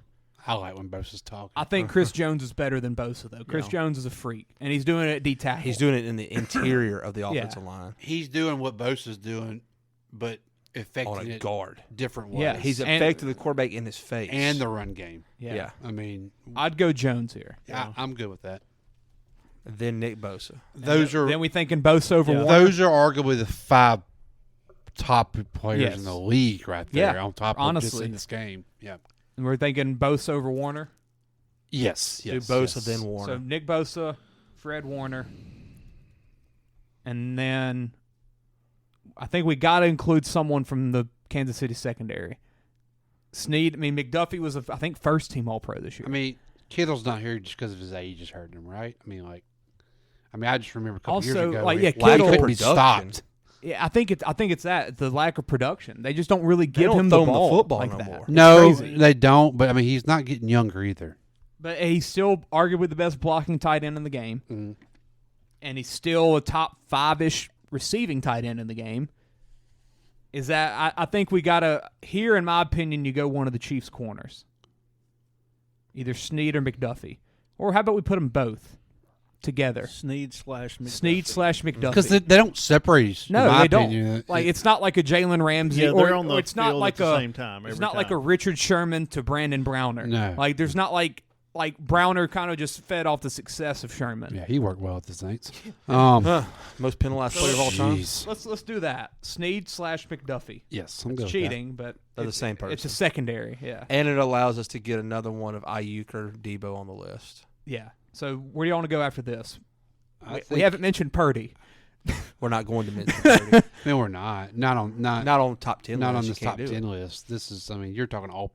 Speaker 11: I like when Bosa's talking.
Speaker 9: I think Chris Jones is better than Bosa though. Chris Jones is a freak, and he's doing it at D tackle.
Speaker 10: He's doing it in the interior of the offensive line.
Speaker 11: He's doing what Bosa's doing, but affecting
Speaker 10: on a
Speaker 11: it
Speaker 10: guard.
Speaker 11: different ways.
Speaker 9: Yeah,
Speaker 10: He's affecting the quarterback in his face.
Speaker 11: and the run game.
Speaker 9: Yeah.
Speaker 11: I mean,
Speaker 9: I'd go Jones here.
Speaker 11: I'm good with that.
Speaker 10: Then Nick Bosa.
Speaker 9: Then we thinking Bosa over Warner.
Speaker 11: Those are arguably the 5 top players
Speaker 9: Yes.
Speaker 11: in the league right there.
Speaker 9: Yeah,
Speaker 11: On top of
Speaker 9: honestly.
Speaker 11: just in this game. Yeah.
Speaker 9: And we're thinking Bosa over Warner.
Speaker 11: Yes.
Speaker 10: Do
Speaker 11: Yes.
Speaker 10: Bosa,
Speaker 11: yes.
Speaker 10: then Warner.
Speaker 9: So Nick Bosa, Fred Warner, and then I think we got to include someone from the Kansas City secondary. Snead. I mean, McDuffie was, I think, first team All-Pro this year.
Speaker 11: I mean, Kittle's not here just because of his age is hurting him, right? I mean, I just remember a couple years
Speaker 9: Also,
Speaker 11: ago.
Speaker 9: like, yeah,
Speaker 11: he
Speaker 9: Kittle-
Speaker 11: couldn't be stopped.
Speaker 9: Yeah, I think it's that the lack of production. They just don't really
Speaker 10: They
Speaker 9: give
Speaker 10: don't
Speaker 9: him
Speaker 10: throw
Speaker 9: the
Speaker 10: him the
Speaker 9: ball
Speaker 10: football
Speaker 9: like
Speaker 10: no
Speaker 9: that.
Speaker 10: more.
Speaker 9: It's
Speaker 11: No,
Speaker 9: crazy.
Speaker 11: they don't. But I mean, he's not getting younger either.
Speaker 9: But he's still arguably the best blocking tight end in the game, and he's still a top 5-ish receiving tight end in the game. Is that I think we gotta here, in my opinion, you go one of the Chiefs' corners, either Snead or McDuffie, or how about we put them both together? Snead/McDuffie.
Speaker 11: Because they don't separate.
Speaker 9: No,
Speaker 11: in my
Speaker 9: they don't.
Speaker 11: opinion.
Speaker 9: Like it's not like a Jalen Ramsey,
Speaker 12: Yeah,
Speaker 9: or
Speaker 12: they're on the
Speaker 9: it's not
Speaker 12: field
Speaker 9: like
Speaker 12: at the
Speaker 9: a
Speaker 12: same time
Speaker 9: It's
Speaker 12: every
Speaker 9: not like a
Speaker 12: time.
Speaker 9: Richard Sherman to Brandon Browner.
Speaker 11: No.
Speaker 9: Like there's not like Browner kind of just fed off the success of Sherman.
Speaker 11: Yeah, he worked well with the Saints.
Speaker 10: Most penalized player of all time.
Speaker 11: Jeez.
Speaker 9: Let's do that. Snead/McDuffie.
Speaker 11: Yes, I'm
Speaker 9: It's
Speaker 11: good with
Speaker 9: cheating, but
Speaker 10: They're the
Speaker 9: it's-
Speaker 10: same person.
Speaker 9: It's a secondary. Yeah.
Speaker 10: And it allows us to get another one of Ayuk or Debo on the list.
Speaker 9: Yeah. So where do you want to go after this?
Speaker 11: I
Speaker 9: We
Speaker 11: think-
Speaker 9: haven't mentioned Purdy.
Speaker 10: We're not going to mention Purdy.
Speaker 11: No, we're not. Not on
Speaker 10: top 10
Speaker 11: Not
Speaker 10: list.
Speaker 11: on
Speaker 10: You
Speaker 11: this
Speaker 10: can't
Speaker 11: top
Speaker 10: do
Speaker 11: 10
Speaker 10: it.
Speaker 11: list. This is. I mean, you're talking all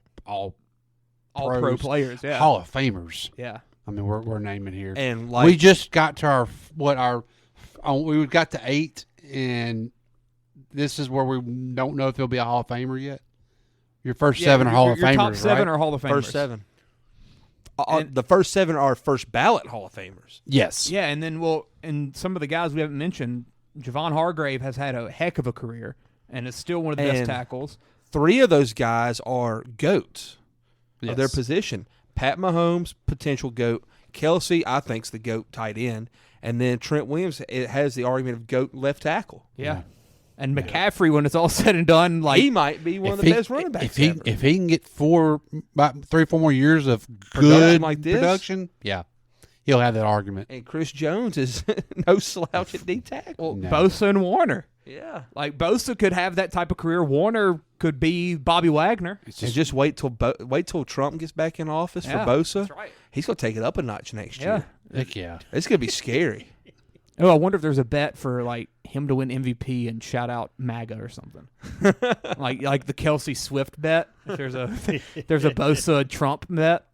Speaker 9: All-pro
Speaker 11: pros,
Speaker 9: players, yeah.
Speaker 11: Hall of Famers.
Speaker 9: Yeah.
Speaker 11: I mean, we're naming here.
Speaker 10: And
Speaker 11: we just got to we got to 8, and this is where we don't know if he'll be a Hall of Famer yet. Your first 7 are Hall of
Speaker 9: your
Speaker 11: Famers,
Speaker 9: top 7
Speaker 11: right?
Speaker 9: are Hall of Famers.
Speaker 10: First 7. The first 7 are first ballot Hall of Famers.
Speaker 11: Yes.
Speaker 9: Yeah, and then and some of the guys we haven't mentioned, Javon Hargrave has had a heck of a career and is still one of the best
Speaker 10: And
Speaker 9: tackles.
Speaker 10: 3 of those guys are GOATs of their
Speaker 11: Yes.
Speaker 10: position. Pat Mahomes, potential GOAT. Kelsey, I think's the GOAT tight end. And then Trent Williams, it has the argument of GOAT left tackle.
Speaker 9: Yeah. And McCaffrey, when it's all said and done, like
Speaker 10: he might be one of the best running backs ever.
Speaker 11: If he can get about 3 or 4 more years of
Speaker 10: Production
Speaker 11: good
Speaker 10: like this?
Speaker 11: production, yeah, he'll have that argument.
Speaker 10: And Chris Jones is no slouch at D tackle.
Speaker 11: No.
Speaker 9: Bosa and Warner.
Speaker 10: Yeah.
Speaker 9: Like Bosa could have that type of career. Warner could be Bobby Wagner.
Speaker 10: And just wait till Trump gets back in office
Speaker 9: Yeah,
Speaker 10: for Bosa.
Speaker 9: that's right.
Speaker 10: He's going to take it up a notch next
Speaker 9: Yeah.
Speaker 10: year.
Speaker 11: Heck yeah.
Speaker 10: It's going to be scary.
Speaker 9: Oh, I wonder if there's a bet for like him to win MVP and shout out MAGA or something, like the Kelsey Swift bet. If there's a Bosa Trump bet.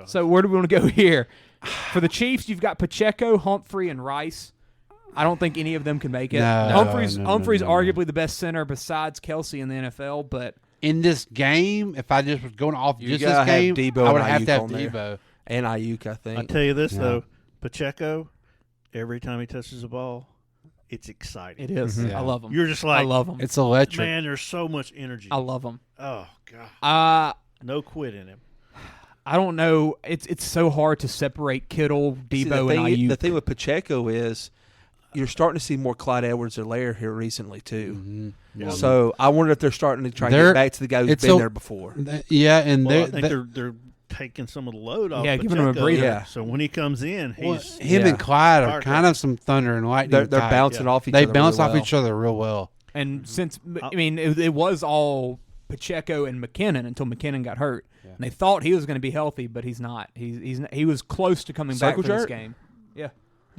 Speaker 9: So where do we want to go here? For the Chiefs, you've got Pacheco, Humphrey, and Rice. I don't think any of them can make it.
Speaker 11: No,
Speaker 9: Humphrey's
Speaker 11: no,
Speaker 9: arguably the best center besides Kelsey in the NFL, but
Speaker 11: In this game, if I just was going off
Speaker 10: You
Speaker 11: just
Speaker 10: gotta
Speaker 11: this game,
Speaker 10: have Debo
Speaker 11: I would
Speaker 10: and
Speaker 11: have
Speaker 10: Ayuk
Speaker 11: to have
Speaker 10: on there.
Speaker 11: Debo.
Speaker 10: And Ayuk, I think.
Speaker 12: I tell you this
Speaker 11: Yeah.
Speaker 12: though, Pacheco, every time he touches the ball, it's exciting.
Speaker 9: it is.
Speaker 11: Yeah.
Speaker 9: I love him.
Speaker 12: You're just like,
Speaker 9: I love him.
Speaker 11: It's electric.
Speaker 12: man, there's so much energy.
Speaker 9: I love him.
Speaker 12: Oh God,
Speaker 9: Uh,
Speaker 12: no quit in him.
Speaker 9: I don't know. It's so hard to separate Kittle, Debo,
Speaker 10: See, the
Speaker 9: and
Speaker 10: thing,
Speaker 9: Ayuk.
Speaker 10: The thing with Pacheco is you're starting to see more Clyde Edwards-Helaire here recently too.
Speaker 11: Mm-hmm.
Speaker 12: Yeah.
Speaker 10: So I wonder if they're starting to try and
Speaker 11: They're-
Speaker 10: get back to the guy who's
Speaker 11: it's
Speaker 10: been
Speaker 11: a-
Speaker 10: there before.
Speaker 11: Yeah, and
Speaker 12: Well, I
Speaker 11: they're,
Speaker 12: think they're taking some of the load off.
Speaker 9: Yeah, giving him a
Speaker 12: Pacheco.
Speaker 9: breather.
Speaker 10: Yeah.
Speaker 12: So when he comes in, he's
Speaker 11: him
Speaker 10: Yeah.
Speaker 11: and Clyde are
Speaker 12: Fire
Speaker 11: kind of some thunder and lightning.
Speaker 10: They're
Speaker 11: type.
Speaker 10: bouncing
Speaker 12: Yeah.
Speaker 10: off each
Speaker 11: They
Speaker 10: other.
Speaker 11: bounce
Speaker 10: really
Speaker 11: off
Speaker 10: well.
Speaker 11: each other real well.
Speaker 9: And since I mean, it was all Pacheco and McKinnon until McKinnon got hurt, and they thought he was going to be healthy, but he's not. He was close to coming back
Speaker 10: Circle
Speaker 9: for this
Speaker 10: jerk?
Speaker 9: game. Yeah,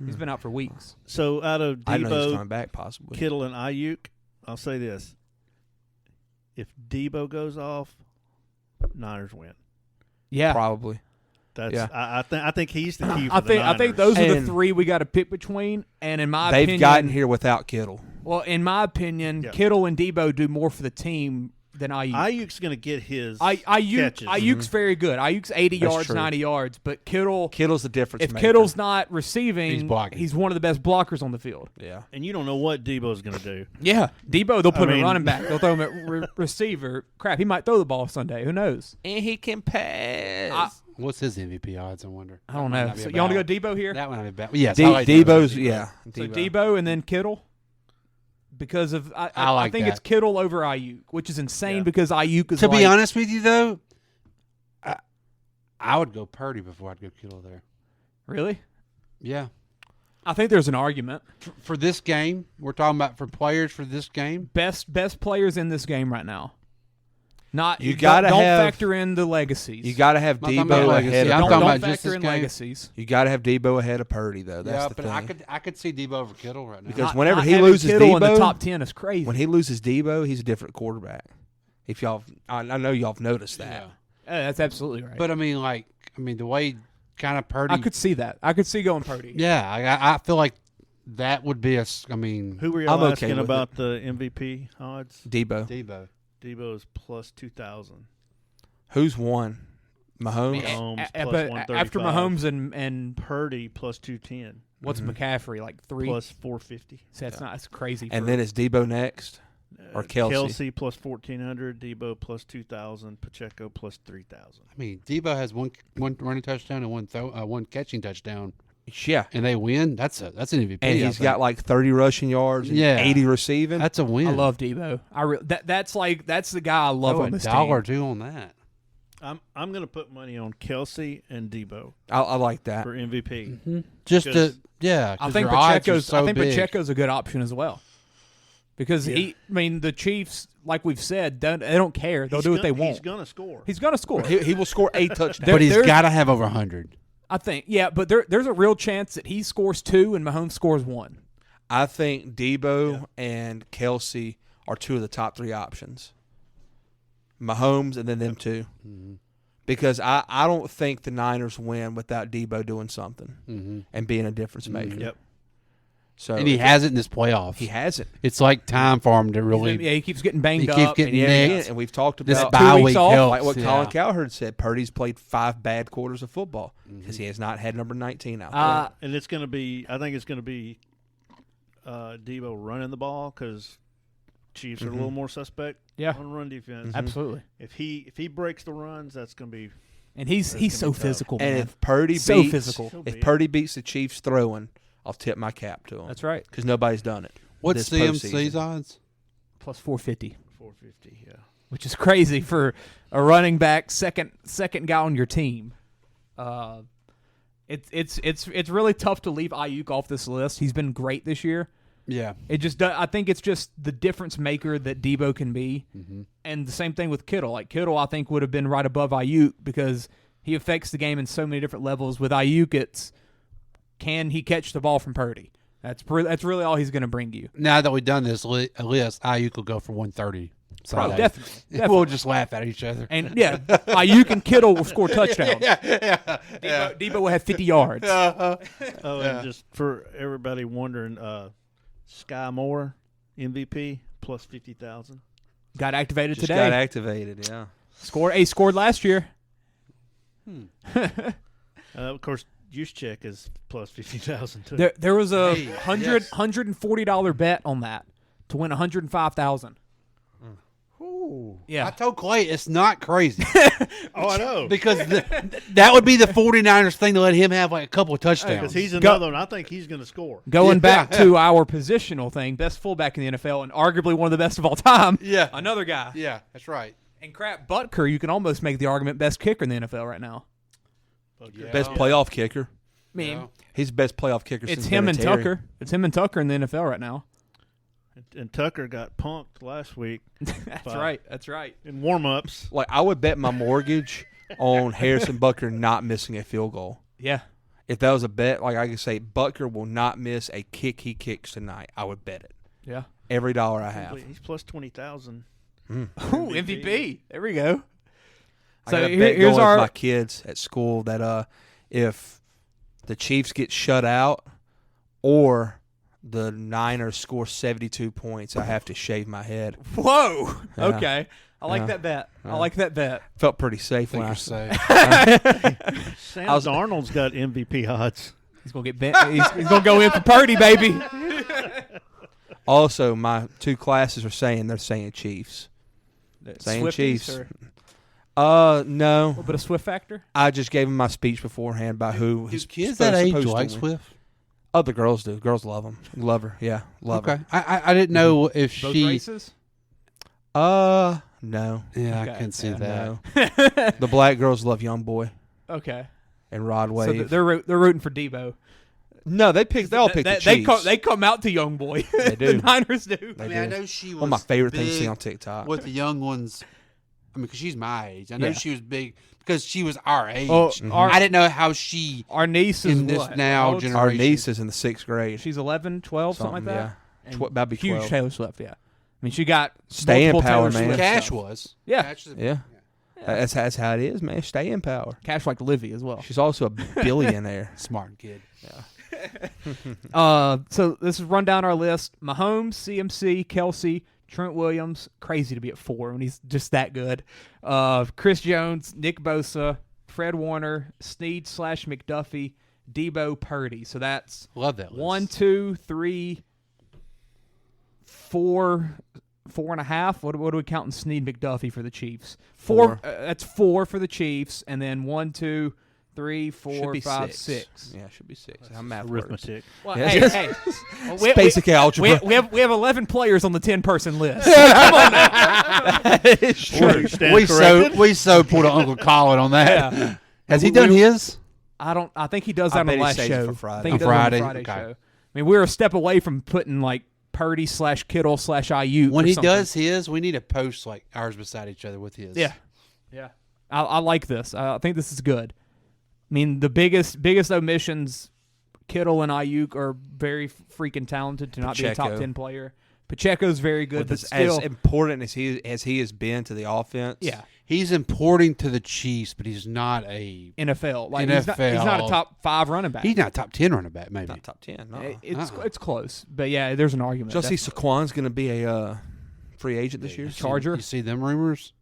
Speaker 9: he's been out for weeks.
Speaker 12: so out of
Speaker 10: I know he's
Speaker 12: Debo,
Speaker 10: coming back possibly.
Speaker 12: Kittle, and Ayuk. I'll say this: if Debo goes off, Niners win.
Speaker 9: Yeah,
Speaker 10: Probably.
Speaker 12: That's
Speaker 10: Yeah.
Speaker 12: I think he's the key. For
Speaker 9: I
Speaker 12: the
Speaker 9: think
Speaker 12: Niners.
Speaker 9: those are the
Speaker 10: And
Speaker 9: three we got to pick between. And in my
Speaker 10: They've
Speaker 9: opinion,
Speaker 10: gotten here without Kittle.
Speaker 9: Well, in my opinion,
Speaker 12: Yeah.
Speaker 9: Kittle and Debo do more for the team than Ayuk.
Speaker 12: Ayuk's going to get his
Speaker 9: Ayuk's
Speaker 12: catches.
Speaker 9: very good. Ayuk's 80
Speaker 10: That's
Speaker 9: yards,
Speaker 10: true.
Speaker 9: 90 yards, but
Speaker 10: Kittle's the difference
Speaker 9: if
Speaker 10: maker.
Speaker 9: Kittle's not receiving,
Speaker 11: He's blocking.
Speaker 9: he's one of the best blockers on the field.
Speaker 10: Yeah.
Speaker 12: and you don't know what Debo's going to do.
Speaker 9: Yeah, Debo, they'll put him
Speaker 12: mean-
Speaker 9: at running back. They'll throw him at receiver. Crap, he might throw the ball Sunday. Who knows?
Speaker 10: And he can pass.
Speaker 11: What's his MVP odds? I wonder.
Speaker 9: I don't
Speaker 11: That might
Speaker 9: know.
Speaker 11: not be
Speaker 9: So
Speaker 11: a
Speaker 9: you want to
Speaker 11: battle.
Speaker 9: go Debo here?
Speaker 11: That one might be bad. Yes, I like
Speaker 10: Debo's,
Speaker 11: Debo.
Speaker 10: yeah.
Speaker 9: So Debo and then Kittle. because of
Speaker 11: I
Speaker 9: I
Speaker 11: like
Speaker 9: think
Speaker 11: that.
Speaker 9: it's Kittle over Ayuk, which is insane because Ayuk is
Speaker 11: To be
Speaker 9: like-
Speaker 11: honest with you, though, I would go Purdy before I'd go Kittle there.
Speaker 9: Really?
Speaker 11: Yeah.
Speaker 9: I think there's an argument
Speaker 11: For this game, we're talking about for players for this game.
Speaker 9: best players in this game right now. Not
Speaker 10: You gotta
Speaker 9: don't
Speaker 10: have-
Speaker 9: factor in the legacies.
Speaker 10: You got to have
Speaker 11: I'm not talking about
Speaker 10: Debo
Speaker 11: legacy.
Speaker 10: ahead.
Speaker 11: I'm
Speaker 10: Of
Speaker 11: talking
Speaker 10: Purdy.
Speaker 11: about just
Speaker 9: factor
Speaker 11: this
Speaker 9: in
Speaker 11: game.
Speaker 9: legacies.
Speaker 10: You got to have Debo ahead of Purdy, though. That's
Speaker 11: Yeah,
Speaker 10: the
Speaker 11: but
Speaker 10: thing.
Speaker 11: I could see Debo over Kittle right now.
Speaker 10: Because
Speaker 9: Not-
Speaker 10: whenever
Speaker 9: not
Speaker 10: he
Speaker 9: having
Speaker 10: loses
Speaker 9: Kittle in the
Speaker 10: Debo,
Speaker 9: top 10 is crazy.
Speaker 10: when he loses Debo, he's a different quarterback. If y'all, I know y'all have noticed that.
Speaker 9: That's absolutely right.
Speaker 11: But I mean, the way kind of Purdy.
Speaker 9: I could see that. I could see going Purdy.
Speaker 11: Yeah, I feel like that would be I mean,
Speaker 12: Who were you
Speaker 10: I'm okay
Speaker 12: asking
Speaker 10: with
Speaker 12: about the MVP odds?
Speaker 10: Debo.
Speaker 12: Debo is plus 2,000.
Speaker 10: Who's won? Mahomes.
Speaker 12: Mahomes
Speaker 9: But
Speaker 12: plus 135.
Speaker 9: after Mahomes and
Speaker 12: Purdy plus 210.
Speaker 9: what's McCaffrey like 3
Speaker 12: Plus 450.
Speaker 9: So that's crazy.
Speaker 10: And then is Debo next? Or Kelsey?
Speaker 12: Kelsey plus 1,400. Debo plus 2,000. Pacheco plus 3,000.
Speaker 11: I mean, Debo has one running touchdown and one catching touchdown.
Speaker 10: Yeah.
Speaker 11: And they win. That's an MVP.
Speaker 10: And he's got like 30 rushing yards and 80 receiving.
Speaker 11: That's a win.
Speaker 9: I love Debo. That's the guy I love on this team.
Speaker 11: $1 or $2 on that.
Speaker 12: I'm going to put money on Kelsey and Debo.
Speaker 10: I like that
Speaker 12: for MVP.
Speaker 11: Mm-hmm. Just to
Speaker 9: I think Pacheco's a good option as well. Because the Chiefs, like we've said, they don't care. They'll do what they want.
Speaker 12: He's going to score.
Speaker 9: He's going to score.
Speaker 10: He will score 8 touchdowns.
Speaker 11: But he's got to have over 100.
Speaker 9: I think, yeah, but there's a real chance that he scores 2 and Mahomes scores 1.
Speaker 10: I think Debo and Kelsey are 2 of the top 3 options. Mahomes and then them 2.
Speaker 11: Mm-hmm.
Speaker 10: Because I don't think the Niners win without Debo doing something and being a difference maker.
Speaker 12: Yep.
Speaker 10: So
Speaker 11: And he hasn't in this playoffs.
Speaker 10: He hasn't.
Speaker 11: It's like time for him to really.
Speaker 9: He keeps getting banged
Speaker 11: He
Speaker 9: up.
Speaker 11: keeps getting nicked.
Speaker 10: And we've talked
Speaker 11: This
Speaker 10: about
Speaker 11: bye
Speaker 9: 2 weeks
Speaker 11: week
Speaker 9: off.
Speaker 11: helps,
Speaker 10: like what
Speaker 11: yeah.
Speaker 10: Colin Cowherd said. Purdy's played 5 bad quarters of football because he has not had number 19 out there.
Speaker 12: And it's going to be, I think it's going to be Debo running the ball because Chiefs are a little more suspect on run defense.
Speaker 9: Absolutely.
Speaker 12: If he breaks the runs, that's going to be.
Speaker 9: And he's so physical, man.
Speaker 10: And if Purdy
Speaker 9: so
Speaker 10: beats,
Speaker 9: physical.
Speaker 10: if Purdy beats the Chiefs throwing, I'll tip my cap to him.
Speaker 9: That's right.
Speaker 10: Because nobody's done it.
Speaker 11: What's
Speaker 10: this
Speaker 11: CMC's
Speaker 10: postseason.
Speaker 11: odds?
Speaker 9: Plus 450.
Speaker 12: 450, yeah.
Speaker 9: Which is crazy for a running back, second guy on your team. It's really tough to leave Ayuk off this list. He's been great this year.
Speaker 11: Yeah.
Speaker 9: I think it's just the difference maker that Debo can be. And the same thing with Kittle. Like Kittle, I think would have been right above Ayuk because he affects the game in so many different levels. With Ayuk, it's can he catch the ball from Purdy? That's really all he's going to bring you.
Speaker 11: Now that we've done this list, Ayuk will go for 130.
Speaker 9: Probably, definitely.
Speaker 11: We'll just laugh at each other.
Speaker 9: And yeah, Ayuk and Kittle will score touchdowns. Debo will have 50 yards.
Speaker 12: And just for everybody wondering, Sky Moore, MVP, plus 50,000.
Speaker 9: Got activated
Speaker 10: Just
Speaker 9: today.
Speaker 10: got activated, yeah.
Speaker 9: Scored last year.
Speaker 12: Of course, Juszczyk is plus 50,000 too.
Speaker 9: There was a $140 bet on that to win $105,000. Yeah,
Speaker 11: I told Clay it's not crazy.
Speaker 12: Oh, I know.
Speaker 11: Because that would be the 49ers thing to let him have like a couple of touchdowns.
Speaker 12: Because he's another one. I think he's going to score.
Speaker 9: Going back to our positional thing, best fullback in the NFL and arguably one of the best of all time.
Speaker 11: Yeah.
Speaker 9: Another guy.
Speaker 11: Yeah, that's right.
Speaker 9: And crap, Butker, you can almost make the argument best kicker in the NFL right now.
Speaker 10: Best playoff kicker.
Speaker 9: I mean,
Speaker 10: he's the best playoff kicker
Speaker 9: it's
Speaker 10: since
Speaker 9: him and
Speaker 10: Vinatieri.
Speaker 9: Tucker. It's him and Tucker in the NFL right now.
Speaker 12: And Tucker got punked last week.
Speaker 9: That's right. That's right.
Speaker 12: In warm-ups.
Speaker 10: Like, I would bet my mortgage on Harrison Butker not missing a field goal.
Speaker 9: Yeah.
Speaker 10: If that was a bet, like I could say, Butker will not miss a kick he kicks tonight. I would bet it.
Speaker 9: Yeah.
Speaker 10: Every dollar I have.
Speaker 12: He's plus 20,000.
Speaker 9: Ooh, MVP. There we go.
Speaker 10: I
Speaker 9: So
Speaker 10: got a
Speaker 9: here-
Speaker 10: bet
Speaker 9: here's
Speaker 10: going
Speaker 9: our
Speaker 10: with my kids at school that if the Chiefs get shut out or the Niners score 72 points, I have to shave my head.
Speaker 9: Whoa.
Speaker 10: Yeah.
Speaker 9: Okay. I like that bet. I like that bet.
Speaker 10: Felt pretty safe when I
Speaker 11: safe.
Speaker 12: Sam Darnold's got MVP odds.
Speaker 9: He's gonna get bent. He's gonna go in for Purdy, baby.
Speaker 10: Also, my 2 classes are saying they're saying Chiefs. Saying
Speaker 9: Swifties
Speaker 10: Chiefs.
Speaker 9: or
Speaker 10: No.
Speaker 9: a little bit of Swift factor.
Speaker 10: I just gave him my speech beforehand about who
Speaker 11: Do
Speaker 10: his
Speaker 11: kids that age like
Speaker 10: to win.
Speaker 11: Swift?
Speaker 10: Oh, the girls do. Girls love him. Love her. Yeah, love
Speaker 11: Okay.
Speaker 10: her.
Speaker 11: I didn't know if
Speaker 9: Both
Speaker 11: she.
Speaker 9: races?
Speaker 10: No.
Speaker 11: Yeah,
Speaker 9: Okay.
Speaker 11: I can see that.
Speaker 10: No. The black girls love Young Boy
Speaker 9: Okay.
Speaker 10: and Rod
Speaker 9: So
Speaker 10: Wave.
Speaker 9: they're rooting for Debo.
Speaker 10: No, they all pick the Chiefs.
Speaker 9: They come out to Young Boy.
Speaker 10: They do.
Speaker 9: The Niners do.
Speaker 10: They
Speaker 11: I mean, I
Speaker 10: do.
Speaker 11: know she was
Speaker 10: One of my favorite things to see
Speaker 11: big
Speaker 10: on TikTok.
Speaker 11: with the young ones. I mean, because she's my age. I know
Speaker 9: Yeah.
Speaker 11: she was big because she was our age.
Speaker 9: Oh,
Speaker 11: I didn't know how she
Speaker 9: Our niece is
Speaker 11: in this
Speaker 9: what?
Speaker 11: now
Speaker 9: How old's-
Speaker 11: generation.
Speaker 10: Our niece is in the 6th grade.
Speaker 9: She's 11, 12, something like that.
Speaker 10: Yeah. That'd be
Speaker 9: Huge
Speaker 10: 12.
Speaker 9: Taylor Swift, yeah. I mean, she got
Speaker 10: Stay in
Speaker 9: multiple
Speaker 10: power,
Speaker 9: Taylor
Speaker 10: man.
Speaker 9: Swift
Speaker 11: Cash
Speaker 9: stuff.
Speaker 11: was.
Speaker 9: Yeah.
Speaker 11: Cash is
Speaker 10: Yeah. That's how it is, man. Stay in power.
Speaker 9: Cash like Livy as well.
Speaker 10: She's also a billionaire.
Speaker 11: Smart kid.
Speaker 9: So this is run down our list. Mahomes, CMC, Kelsey, Trent Williams. Crazy to be at 4 when he's just that good. Chris Jones, Nick Bosa, Fred Warner, Snead / McDuffie, Debo, Purdy. So that's
Speaker 11: Love that list.
Speaker 9: 1, 2, 3, 4, 4.5. What are we counting Snead McDuffie for the Chiefs? 4. That's 4 for the Chiefs, and then 1, 2, 3, 4, 5, 6.
Speaker 10: Yeah, it should be 6. How math works.
Speaker 12: Arithmetic.
Speaker 9: Well,
Speaker 10: Yes.
Speaker 9: hey,
Speaker 10: It's basic algebra.
Speaker 9: We have 11 players on the 10-person list.
Speaker 10: It's true.
Speaker 12: You stand
Speaker 11: We
Speaker 12: corrected.
Speaker 11: so pulled an Uncle Colin on that.
Speaker 9: Yeah.
Speaker 11: Has he done his?
Speaker 9: I think he does
Speaker 10: I
Speaker 9: that on
Speaker 10: bet
Speaker 9: the
Speaker 10: he
Speaker 9: last
Speaker 10: saves it
Speaker 9: show.
Speaker 10: for Friday.
Speaker 9: I think he
Speaker 11: On
Speaker 9: does it
Speaker 11: Friday?
Speaker 9: on the Friday
Speaker 11: Okay.
Speaker 9: show. I mean, we're a step away from putting like Purdy / Kittle / Ayuk.
Speaker 11: When
Speaker 9: or
Speaker 11: he
Speaker 9: something.
Speaker 11: does his, we need to post like ours beside each other with his.
Speaker 9: Yeah. I like this. I think this is good. I mean, the biggest omissions, Kittle and Ayuk are very freaking talented to not be a top
Speaker 10: Pacheco.
Speaker 9: 10 player. Pacheco's very good, but
Speaker 10: As
Speaker 9: still,
Speaker 10: important as he has been to the offense.
Speaker 9: yeah,
Speaker 11: He's important to the Chiefs, but he's not a
Speaker 9: NFL. Like
Speaker 11: NFL.
Speaker 9: He's not a top 5 running back.
Speaker 11: He's not a top 10 running back, maybe.
Speaker 10: Not top 10. No.
Speaker 9: It's close, but yeah, there's an argument.
Speaker 10: Did you see
Speaker 9: definitely.
Speaker 10: Saquon's going to be a free agent this year?
Speaker 9: Charger?
Speaker 11: You see them rumors?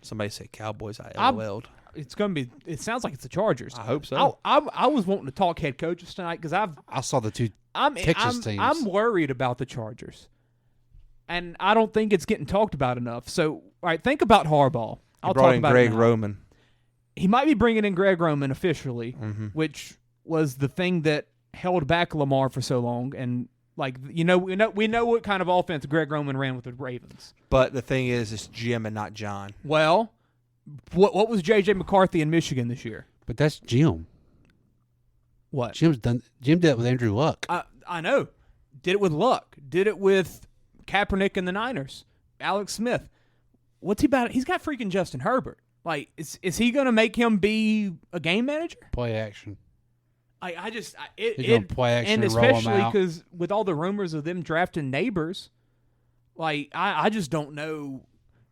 Speaker 10: Somebody said Cowboys. I
Speaker 9: I'm-
Speaker 10: LOL'd.
Speaker 9: It's gonna be. It sounds like it's the Chargers.
Speaker 10: I hope so.
Speaker 9: I was wanting to talk head coaches tonight because
Speaker 11: I saw the two
Speaker 9: I'm
Speaker 11: Texas teams.
Speaker 9: I'm worried about the Chargers, and I don't think it's getting talked about enough. So, all right, think about Harbaugh. I'll
Speaker 10: brought
Speaker 9: talk
Speaker 10: in
Speaker 9: about
Speaker 10: Greg
Speaker 9: it now.
Speaker 10: Roman.
Speaker 9: He might be bringing in Greg Roman officially,
Speaker 10: Mm-hmm.
Speaker 9: which was the thing that held back Lamar for so long. And like we know what kind of offense Greg Roman ran with the Ravens.
Speaker 10: But the thing is, it's Jim and not John.
Speaker 9: Well, what was J.J. McCarthy in Michigan this year?
Speaker 11: But that's Jim.
Speaker 9: What?
Speaker 11: Jim did it with Andrew Luck.
Speaker 9: I know. Did it with Luck. Did it with Kaepernick and the Niners. Alex Smith. What's he about? He's got freaking Justin Herbert. Like, is he going to make him be a game manager?
Speaker 11: Play action.
Speaker 9: He's
Speaker 11: gonna play action and roll 'em
Speaker 9: especially
Speaker 11: out.
Speaker 9: because with all the rumors of them drafting neighbors, like I just don't know.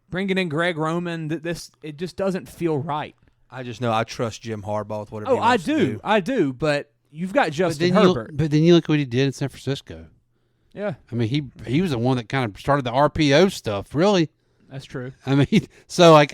Speaker 9: Bringing in Greg Roman, it just doesn't feel right.
Speaker 10: I just know I trust Jim Harbaugh with whatever.
Speaker 9: Oh,
Speaker 10: he wants to do.
Speaker 9: I do. But you've got Justin
Speaker 11: But
Speaker 9: Herbert.
Speaker 11: then you look what he did in San Francisco.
Speaker 9: Yeah,
Speaker 11: I mean, he was the one that kind of started the RPO stuff, really.
Speaker 9: that's true.
Speaker 11: I mean, so like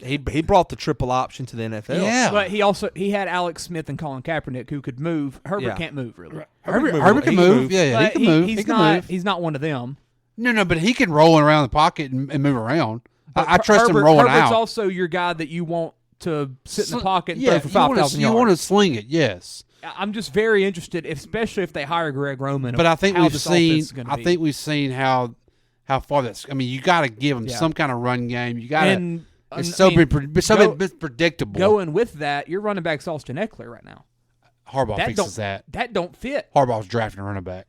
Speaker 10: He brought the triple option to the NFL.
Speaker 11: yeah.
Speaker 9: But he had Alex Smith and Colin Kaepernick who could move. Herbert
Speaker 10: Yeah.
Speaker 9: can't move really.
Speaker 11: Herbert can move. Yeah, he
Speaker 9: But
Speaker 11: can move.
Speaker 9: He's
Speaker 11: He can
Speaker 9: not.
Speaker 11: move.
Speaker 9: He's not one of them.
Speaker 11: No, but he can roll around the pocket and move around.
Speaker 9: But
Speaker 11: I trust
Speaker 9: Herbert,
Speaker 11: him rolling
Speaker 9: Herbert's
Speaker 11: out.
Speaker 9: also your guy that you want to sit in the pocket and
Speaker 11: yeah,
Speaker 9: throw for 5,000 yards.
Speaker 11: You want to sling it, yes.
Speaker 9: I'm just very interested, especially if they hire Greg Roman.
Speaker 11: But I think
Speaker 9: how
Speaker 11: we've
Speaker 9: this
Speaker 11: seen.
Speaker 9: offense is gonna
Speaker 11: I
Speaker 9: be.
Speaker 11: think we've seen how far that's. I mean, you got to give him
Speaker 9: Yeah.
Speaker 11: some kind of run game. You got to.
Speaker 9: And
Speaker 11: It's
Speaker 9: I
Speaker 11: so
Speaker 9: mean,
Speaker 11: bit predictable.
Speaker 9: Going with that, your running back's Austin Eckler right now.
Speaker 11: Harbaugh
Speaker 9: That
Speaker 11: fixes that.
Speaker 9: That don't fit.
Speaker 11: Harbaugh's drafting a running back.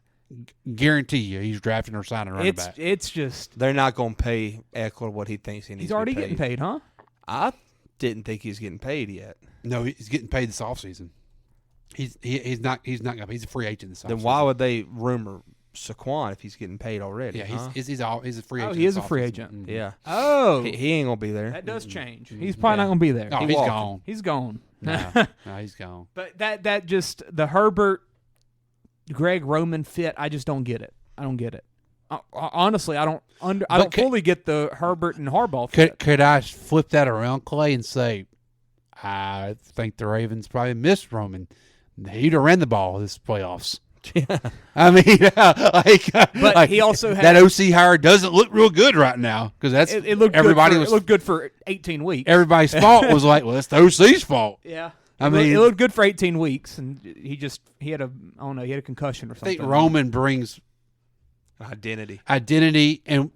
Speaker 11: Guarantee you, he's drafting or signing a running back.
Speaker 9: It's just
Speaker 10: They're not going to pay Eckler what he thinks he needs.
Speaker 9: he's already
Speaker 10: to be
Speaker 9: getting paid, huh?
Speaker 10: I didn't think he's getting paid yet.
Speaker 11: No, he's getting paid this offseason. He's not gonna. He's a free agent this offseason.
Speaker 10: Then why would they rumor Saquon if he's getting paid already?
Speaker 11: Yeah,
Speaker 10: huh?
Speaker 11: he's a free agent.
Speaker 9: Oh, he is
Speaker 11: this
Speaker 9: a free
Speaker 11: offseason.
Speaker 9: agent.
Speaker 11: Mhm.
Speaker 10: Yeah.
Speaker 9: Oh,
Speaker 10: He ain't gonna be there.
Speaker 9: that does change. He's probably not going to be there.
Speaker 11: Oh,
Speaker 10: He
Speaker 11: he's
Speaker 10: walked.
Speaker 11: gone.
Speaker 9: He's gone.
Speaker 11: No, he's gone.
Speaker 9: But that just the Herbert, Greg Roman fit. I just don't get it. I don't get it. Honestly, I don't fully get the Herbert and Harbaugh fit.
Speaker 11: Could I flip that around, Clay, and say, I think the Ravens probably missed Roman. He'd have ran the ball this playoffs. I mean,
Speaker 9: But he also had
Speaker 11: that OC hire doesn't look real good right now because that's
Speaker 9: it looked
Speaker 11: everybody
Speaker 9: good
Speaker 11: was
Speaker 9: it looked good for 18 weeks.
Speaker 11: everybody's fault was like, well, that's the OC's fault.
Speaker 9: Yeah.
Speaker 11: I mean,
Speaker 9: it looked good for 18 weeks, and he had a concussion or
Speaker 11: I
Speaker 9: something.
Speaker 11: think Roman brings
Speaker 10: identity,
Speaker 11: and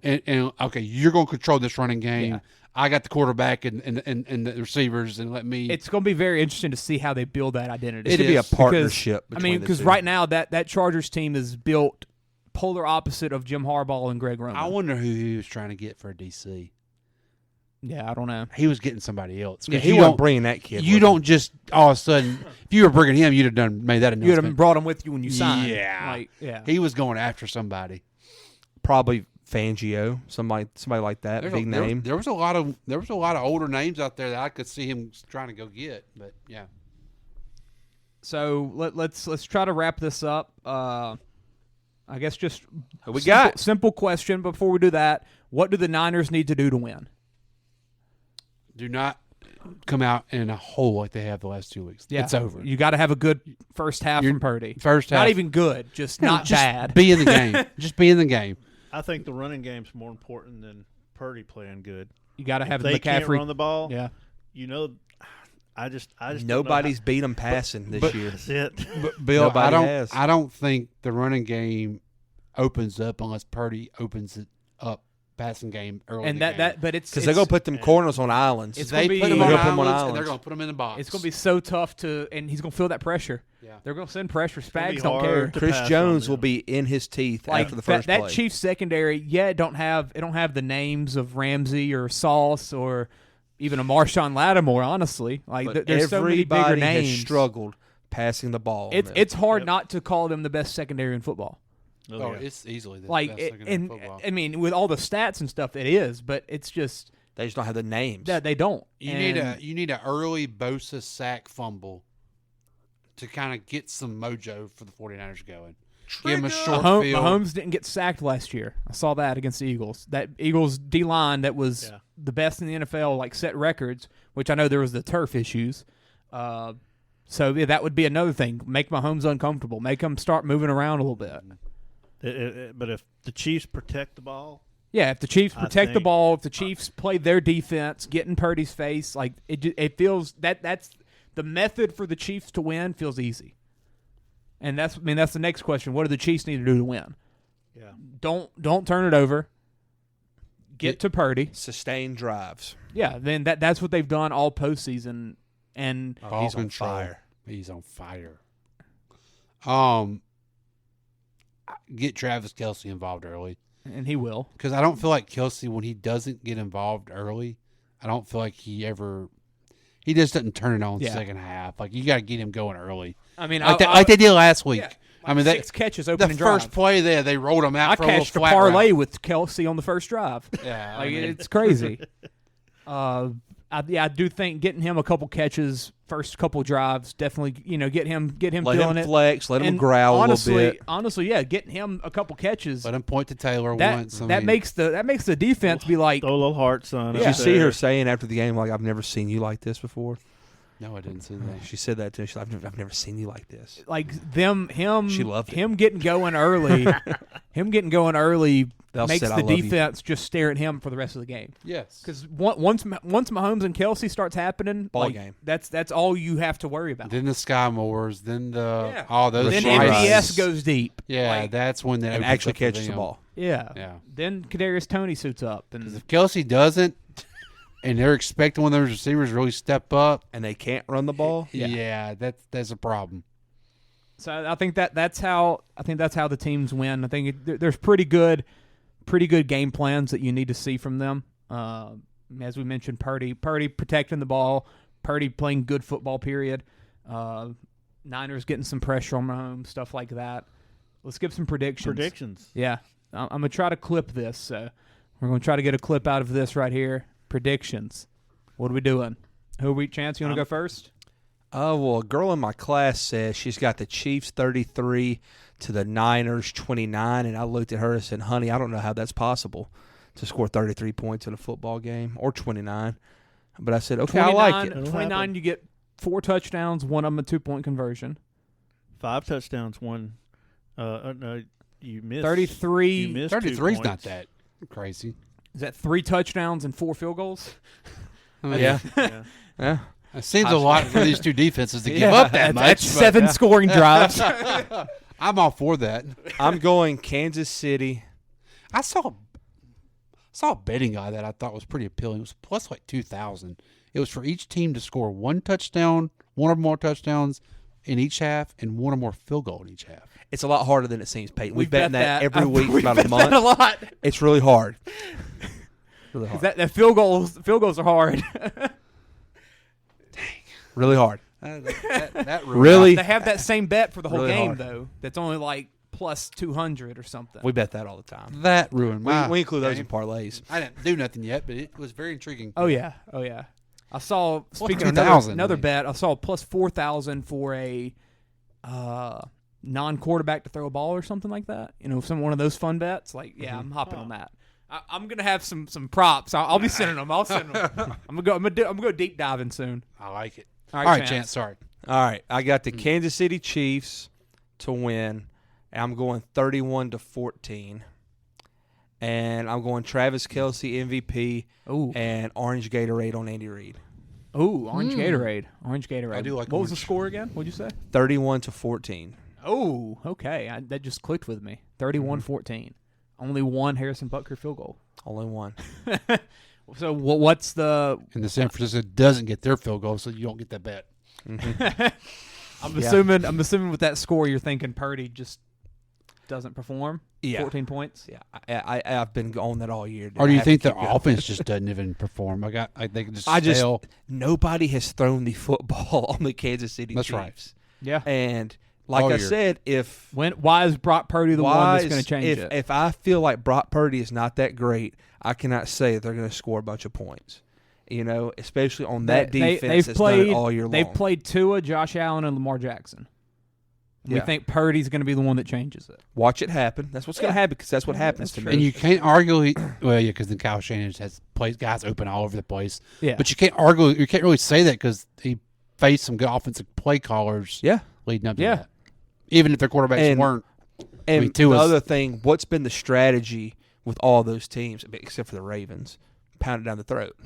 Speaker 11: okay, you're going to control this running game.
Speaker 9: Yeah.
Speaker 11: I got the quarterback and the receivers, and let me.
Speaker 9: It's going to be very interesting to see how they build that identity.
Speaker 10: It should be a partnership.
Speaker 9: Because right now that Chargers team is built polar opposite of Jim Harbaugh and Greg Roman.
Speaker 11: I wonder who he was trying to get for a DC.
Speaker 9: Yeah, I don't know.
Speaker 11: He was getting somebody else.
Speaker 10: Yeah, he wasn't bringing that kid.
Speaker 11: You don't just all of a sudden. If you were bringing him, you'd have made that announcement.
Speaker 9: You'd have brought him with you when you signed.
Speaker 11: Yeah, He was going after somebody.
Speaker 10: Probably Fangio, somebody like that. Big name.
Speaker 11: There was a lot of older names out there that I could see him trying to go get. But yeah.
Speaker 9: So let's try to wrap this up. I guess just simple question before we do that. What do the Niners need to do to win?
Speaker 11: Do not come out in a hole like they have the last 2 weeks.
Speaker 9: Yeah,
Speaker 11: it's over.
Speaker 9: You got to have a good first half from Purdy.
Speaker 11: First half.
Speaker 9: Not even good, just not bad.
Speaker 11: Be in the game. Just be in the game.
Speaker 12: I think the running game's more important than Purdy playing good.
Speaker 9: You got to have
Speaker 12: they
Speaker 9: McCaffrey
Speaker 12: can't run the ball.
Speaker 9: Yeah.
Speaker 12: I just
Speaker 10: nobody's beat them passing this year.
Speaker 12: That's it.
Speaker 11: But Bill,
Speaker 10: has.
Speaker 11: I don't think the running game opens up unless Purdy opens it up. Passing game early,
Speaker 9: and but it's
Speaker 10: because they're gonna put them corners on islands.
Speaker 11: It's they put them on islands, and they're gonna put them in the box.
Speaker 9: It's gonna be so tough and he's gonna feel that pressure.
Speaker 11: Yeah,
Speaker 9: they're gonna send pressure. Spags don't care.
Speaker 10: Chris Jones will be in his teeth after the first play.
Speaker 9: That Chiefs secondary, it don't have the names of Ramsey or Sauce or even a Marshawn Lattimore. Honestly, there's so many bigger names.
Speaker 10: Has struggled passing the ball.
Speaker 9: It's hard not to call them the best secondary in football.
Speaker 11: It's easily the best secondary in football.
Speaker 9: I mean, with all the stats and stuff, it is, but it's just
Speaker 10: they just don't have the names.
Speaker 9: Yeah, they don't.
Speaker 11: You need an early Bosa sack fumble to kind of get some mojo for the 49ers going. Give him a short field.
Speaker 9: Mahomes didn't get sacked last year. I saw that against the Eagles. That Eagles D-line that was the best in the NFL, set records, which I know there was the turf issues. So that would be another thing. Make Mahomes uncomfortable. Make him start moving around a little bit.
Speaker 12: But if the Chiefs protect the ball,
Speaker 9: if the Chiefs protect the ball, if the Chiefs play their defense, get in Purdy's face, it feels that's the method for the Chiefs to win feels easy. And that's the next question. What do the Chiefs need to do to win?
Speaker 12: Yeah.
Speaker 9: Don't turn it over. Get to Purdy.
Speaker 10: Sustain drives.
Speaker 9: Yeah, then that's what they've done all postseason. And
Speaker 11: he's on fire. He's on fire. Get Travis Kelce involved early.
Speaker 9: And he will.
Speaker 11: Because I don't feel like Kelce, when he doesn't get involved early, I don't feel like he just doesn't turn it on the second half. You got to get him going early.
Speaker 9: I mean,
Speaker 11: like they did last week.
Speaker 9: Yeah, 6 catches opening drive.
Speaker 11: The first play there, they rolled him out for a little flat
Speaker 9: I cashed a parlay
Speaker 11: route.
Speaker 9: with Kelce on the first drive.
Speaker 11: Yeah.
Speaker 9: It's crazy. I do think getting him a couple catches, first couple drives, definitely, get him
Speaker 10: let
Speaker 9: feeling
Speaker 10: him flex, let him growl a little bit.
Speaker 9: Honestly, getting him a couple catches.
Speaker 11: Let him point to Taylor once.
Speaker 9: That makes the defense be like,
Speaker 12: throw a little heart, son.
Speaker 10: Did you see her saying after the game, I've never seen you like this before?
Speaker 11: No, I didn't see that.
Speaker 10: She said that to me. She's like, I've never seen you like this.
Speaker 9: Him.
Speaker 10: She loved it.
Speaker 9: Him getting going early. Makes
Speaker 10: said,
Speaker 9: the defense just stare at him for the rest of the game.
Speaker 11: Yes,
Speaker 9: because once Mahomes and Kelce starts happening,
Speaker 10: ball game.
Speaker 9: That's all you have to worry about.
Speaker 11: Then the Sky Moores, then all those.
Speaker 9: Then MVS goes deep.
Speaker 11: Yeah, that's when they
Speaker 10: actually catches the ball.
Speaker 9: Yeah. Then Kadarius Toney suits up, and
Speaker 11: if Kelce doesn't, and they're expecting one of those receivers to really step up,
Speaker 10: and they can't run the ball.
Speaker 11: Yeah, that's a problem.
Speaker 9: So I think that's how the teams win. I think there's pretty good game plans that you need to see from them. As we mentioned, Purdy protecting the ball, Purdy playing good football. Period. Niners getting some pressure on Mahomes, stuff like that. Let's give some predictions. Yeah, I'm gonna try to clip this. So we're gonna try to get a clip out of this right here. Predictions. What are we doing? Chance, you want to go first?
Speaker 10: Well, a girl in my class says she's got the Chiefs 33 to the Niners 29, and I looked at her and said, honey, I don't know how that's possible to score 33 points in a football game, or 29. But I said, okay, I like it.
Speaker 9: 29, you get 4 touchdowns, one of them a 2-point conversion.
Speaker 12: 5 touchdowns, one. No, you missed.
Speaker 9: 33.
Speaker 12: You missed
Speaker 11: 33's not that crazy.
Speaker 9: Is that 3 touchdowns and 4 field goals?
Speaker 10: Yeah.
Speaker 11: It seems a lot for these two defenses to give up that much.
Speaker 9: That's 7 scoring drives.
Speaker 11: I'm all for that.
Speaker 10: I'm going Kansas City.
Speaker 11: I saw a betting guy that I thought was pretty appealing. It was plus like 2,000. It was for each team to score one touchdown, one or more touchdowns in each half, and one or more field goal in each half.
Speaker 10: It's a lot harder than it seems, Peyton.
Speaker 9: We
Speaker 10: We've bet that every week for
Speaker 9: we
Speaker 10: about
Speaker 9: bet
Speaker 10: a month.
Speaker 9: that a lot.
Speaker 10: It's really hard. Really hard.
Speaker 9: That field goals are hard.
Speaker 10: Really hard.
Speaker 11: That
Speaker 10: Really?
Speaker 9: They have that same bet for the whole
Speaker 10: Really
Speaker 9: game
Speaker 10: hard.
Speaker 9: though. That's only like plus 200 or something.
Speaker 10: We bet that all the time.
Speaker 11: That ruined my
Speaker 10: We include those
Speaker 11: game.
Speaker 10: in parlays.
Speaker 11: I didn't do nothing yet, but it was very intriguing.
Speaker 9: Oh yeah. I saw speaking of
Speaker 11: 2,000,
Speaker 9: another
Speaker 11: man.
Speaker 9: bet. I saw plus 4,000 for a non-quarterback to throw a ball or something like that. You know, one of those fun bets. Like, yeah, I'm hopping on that. I'm gonna have some props. I'll be sending them. I'll send them. I'm gonna go deep diving soon.
Speaker 11: I like it.
Speaker 9: All
Speaker 11: All
Speaker 9: right,
Speaker 11: right, Chance. Sorry.
Speaker 10: All right. I got the Kansas City Chiefs to win. And I'm going 31-14. And I'm going Travis Kelce MVP
Speaker 9: Ooh.
Speaker 10: and Orange Gatorade on Andy Reid.
Speaker 9: Ooh, Orange Gatorade. Orange Gatorade.
Speaker 11: I do like
Speaker 9: What was the
Speaker 11: orange.
Speaker 9: score again? What'd you say?
Speaker 10: 31-14.
Speaker 9: Oh, okay. That just clicked with me. 31-14. Only one Harrison Butker field goal.
Speaker 10: Only one.
Speaker 9: So what's the?
Speaker 11: And the San Francisco doesn't get their field goal, so you don't get that bet.
Speaker 9: I'm assuming with that score, you're thinking Purdy just doesn't perform.
Speaker 10: Yeah.
Speaker 9: 14 points.
Speaker 10: Yeah, I've been on that all year.
Speaker 11: Or do
Speaker 10: I
Speaker 11: you
Speaker 10: have
Speaker 11: think
Speaker 10: to
Speaker 11: the
Speaker 10: keep going.
Speaker 11: offense just doesn't even perform? They can just
Speaker 10: I just
Speaker 11: fail.
Speaker 10: nobody has thrown the football on the Kansas City
Speaker 11: That's
Speaker 10: Chiefs.
Speaker 11: right.
Speaker 9: Yeah.
Speaker 10: And like
Speaker 11: All
Speaker 10: I
Speaker 11: year.
Speaker 10: said,
Speaker 9: Why is Brock Purdy the one that's going to change it?
Speaker 10: If I feel like Brock Purdy is not that great, I cannot say they're going to score a bunch of points. You know, especially on that defense that's done it all year long.
Speaker 9: They've played Tua, Josh Allen, and Lamar Jackson. We
Speaker 10: Yeah.
Speaker 9: think Purdy's going to be the one that changes it.
Speaker 10: Watch it happen. That's what's going to happen because that's what happens to
Speaker 9: that's
Speaker 10: me.
Speaker 11: And you can't argue. Well, yeah, because then Kyle Shanahan has plays guys open all over the place.
Speaker 9: Yeah.
Speaker 11: But you can't argue. You can't really say that because he faced some good offensive play callers.
Speaker 10: Yeah.
Speaker 11: Leading up to
Speaker 9: Yeah.
Speaker 11: that. Even if their quarterbacks
Speaker 10: And-
Speaker 11: weren't.
Speaker 10: And the
Speaker 11: Tua's-
Speaker 10: other thing, what's been the strategy with all those teams, except for the Ravens, pound it down the throat.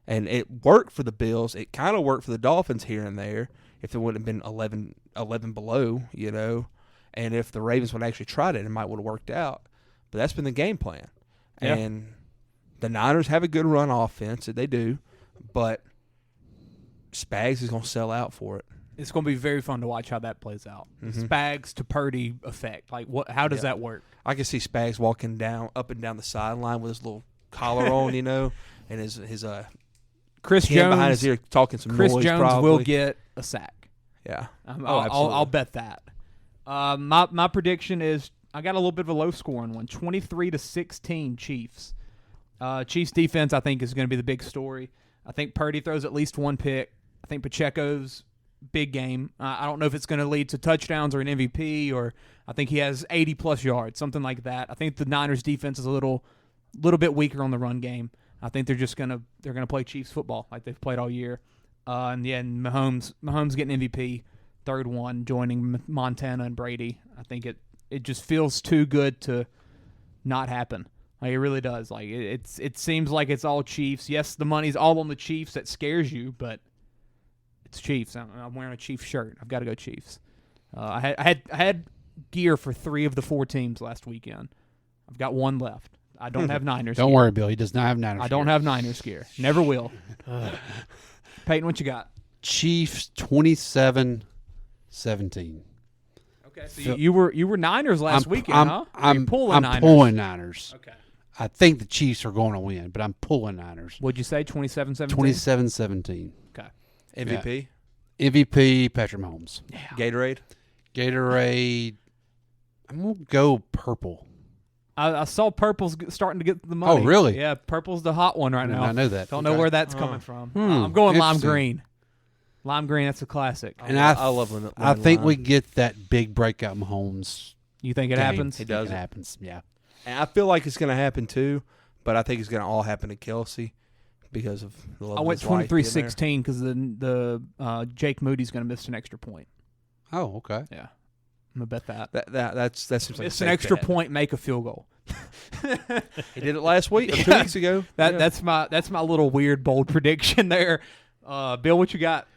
Speaker 10: And it worked for the Bills. It kind of worked for the Dolphins here and there if it wouldn't have been 11 below, you know. And if the Ravens would have actually tried it, it might would have worked out. But that's been the game plan.
Speaker 9: Yeah.
Speaker 10: And the Niners have a good run offense. They do. But Spags is going to sell out for it.
Speaker 9: It's going to be very fun to watch how that plays out. Spags to Purdy effect. Like, how does that work?
Speaker 10: I can see Spags walking up and down the sideline with his little collar on, you know, and his
Speaker 9: Chris
Speaker 10: hand
Speaker 9: Jones
Speaker 10: behind his ear talking some
Speaker 9: Chris
Speaker 10: noise.
Speaker 9: Jones
Speaker 10: probably
Speaker 9: will get a sack.
Speaker 10: Yeah.
Speaker 9: I'll bet that. My prediction is I got a little bit of a low scoring one. 23-16 Chiefs. Chiefs defense I think is going to be the big story. I think Purdy throws at least one pick. I think Pacheco's big game. I don't know if it's going to lead to touchdowns or an MVP, or I think he has 80-plus yards, something like that. I think the Niners defense is a little bit weaker on the run game. I think they're gonna play Chiefs football like they've played all year. And Mahomes getting MVP, third one, joining Montana and Brady. I think it just feels too good to not happen. Like it really does. Like it seems like it's all Chiefs. Yes, the money's all on the Chiefs. That scares you, but it's Chiefs. I'm wearing a Chiefs shirt. I've got to go Chiefs. I had gear for 3 of the 4 teams last weekend. I've got 1 left. I don't have Niners.
Speaker 11: Don't
Speaker 9: gear.
Speaker 11: worry, Bill. He does not have Niners.
Speaker 9: I don't have Niners gear. Never will. Peyton, what you got?
Speaker 11: Chiefs 27-17.
Speaker 9: Okay, so you were Niners last weekend, huh?
Speaker 11: I'm
Speaker 9: pulling Niners.
Speaker 11: pulling Niners.
Speaker 9: Okay.
Speaker 11: I think the Chiefs are going to win, but I'm pulling Niners.
Speaker 9: What'd you say? 27-17.
Speaker 11: 27-17.
Speaker 9: Okay.
Speaker 10: MVP,
Speaker 11: MVP Patrick Mahomes.
Speaker 9: Yeah.
Speaker 11: Gatorade. I'm gonna go purple.
Speaker 9: I saw purple's starting to get the money.
Speaker 11: Oh, really?
Speaker 9: Yeah, purple's the hot one right now.
Speaker 11: I know that.
Speaker 9: Don't know where that's coming from.
Speaker 11: Hmm,
Speaker 9: I'm going lime
Speaker 11: interesting.
Speaker 9: green. Lime green, that's a classic.
Speaker 11: And
Speaker 10: I love when
Speaker 11: I think
Speaker 10: lime.
Speaker 11: we get that big breakout Mahomes.
Speaker 9: You think it
Speaker 11: game.
Speaker 9: happens?
Speaker 11: It does. It happens. Yeah.
Speaker 10: And I feel like it's going to happen too, but I think it's going to all happen to Kelce because of the love
Speaker 9: I
Speaker 10: of
Speaker 9: went
Speaker 10: his life being there.
Speaker 9: 23-16 because the Jake Moody's going to miss an extra point.
Speaker 11: Oh, okay.
Speaker 9: Yeah, I'm gonna bet that.
Speaker 10: That seems like
Speaker 9: It's
Speaker 10: a
Speaker 9: an
Speaker 10: safe
Speaker 9: extra
Speaker 10: bet.
Speaker 9: point, make a field goal.
Speaker 10: He did it last week or 2
Speaker 9: Yeah.
Speaker 10: weeks ago.
Speaker 9: That's my little weird bold prediction there. Bill, what you got?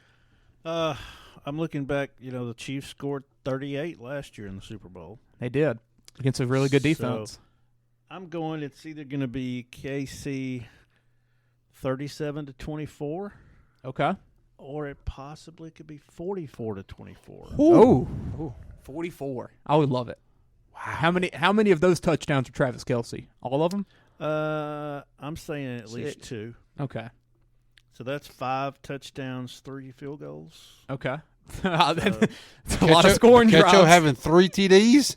Speaker 12: I'm looking back. The Chiefs scored 38 last year in the Super Bowl.
Speaker 9: They did against a really good defense.
Speaker 12: So I'm going. It's either going to be KC 37-24.
Speaker 9: Okay.
Speaker 12: Or it possibly could be 44-24.
Speaker 9: Oh, 44. I would love it. Wow. How many of those touchdowns are Travis Kelce? All of them?
Speaker 12: I'm saying at least 2.
Speaker 9: Okay.
Speaker 12: So that's 5 touchdowns, 3 field goals.
Speaker 9: Okay. That's a lot of scoring drives.
Speaker 11: Ketcho having 3 TDs?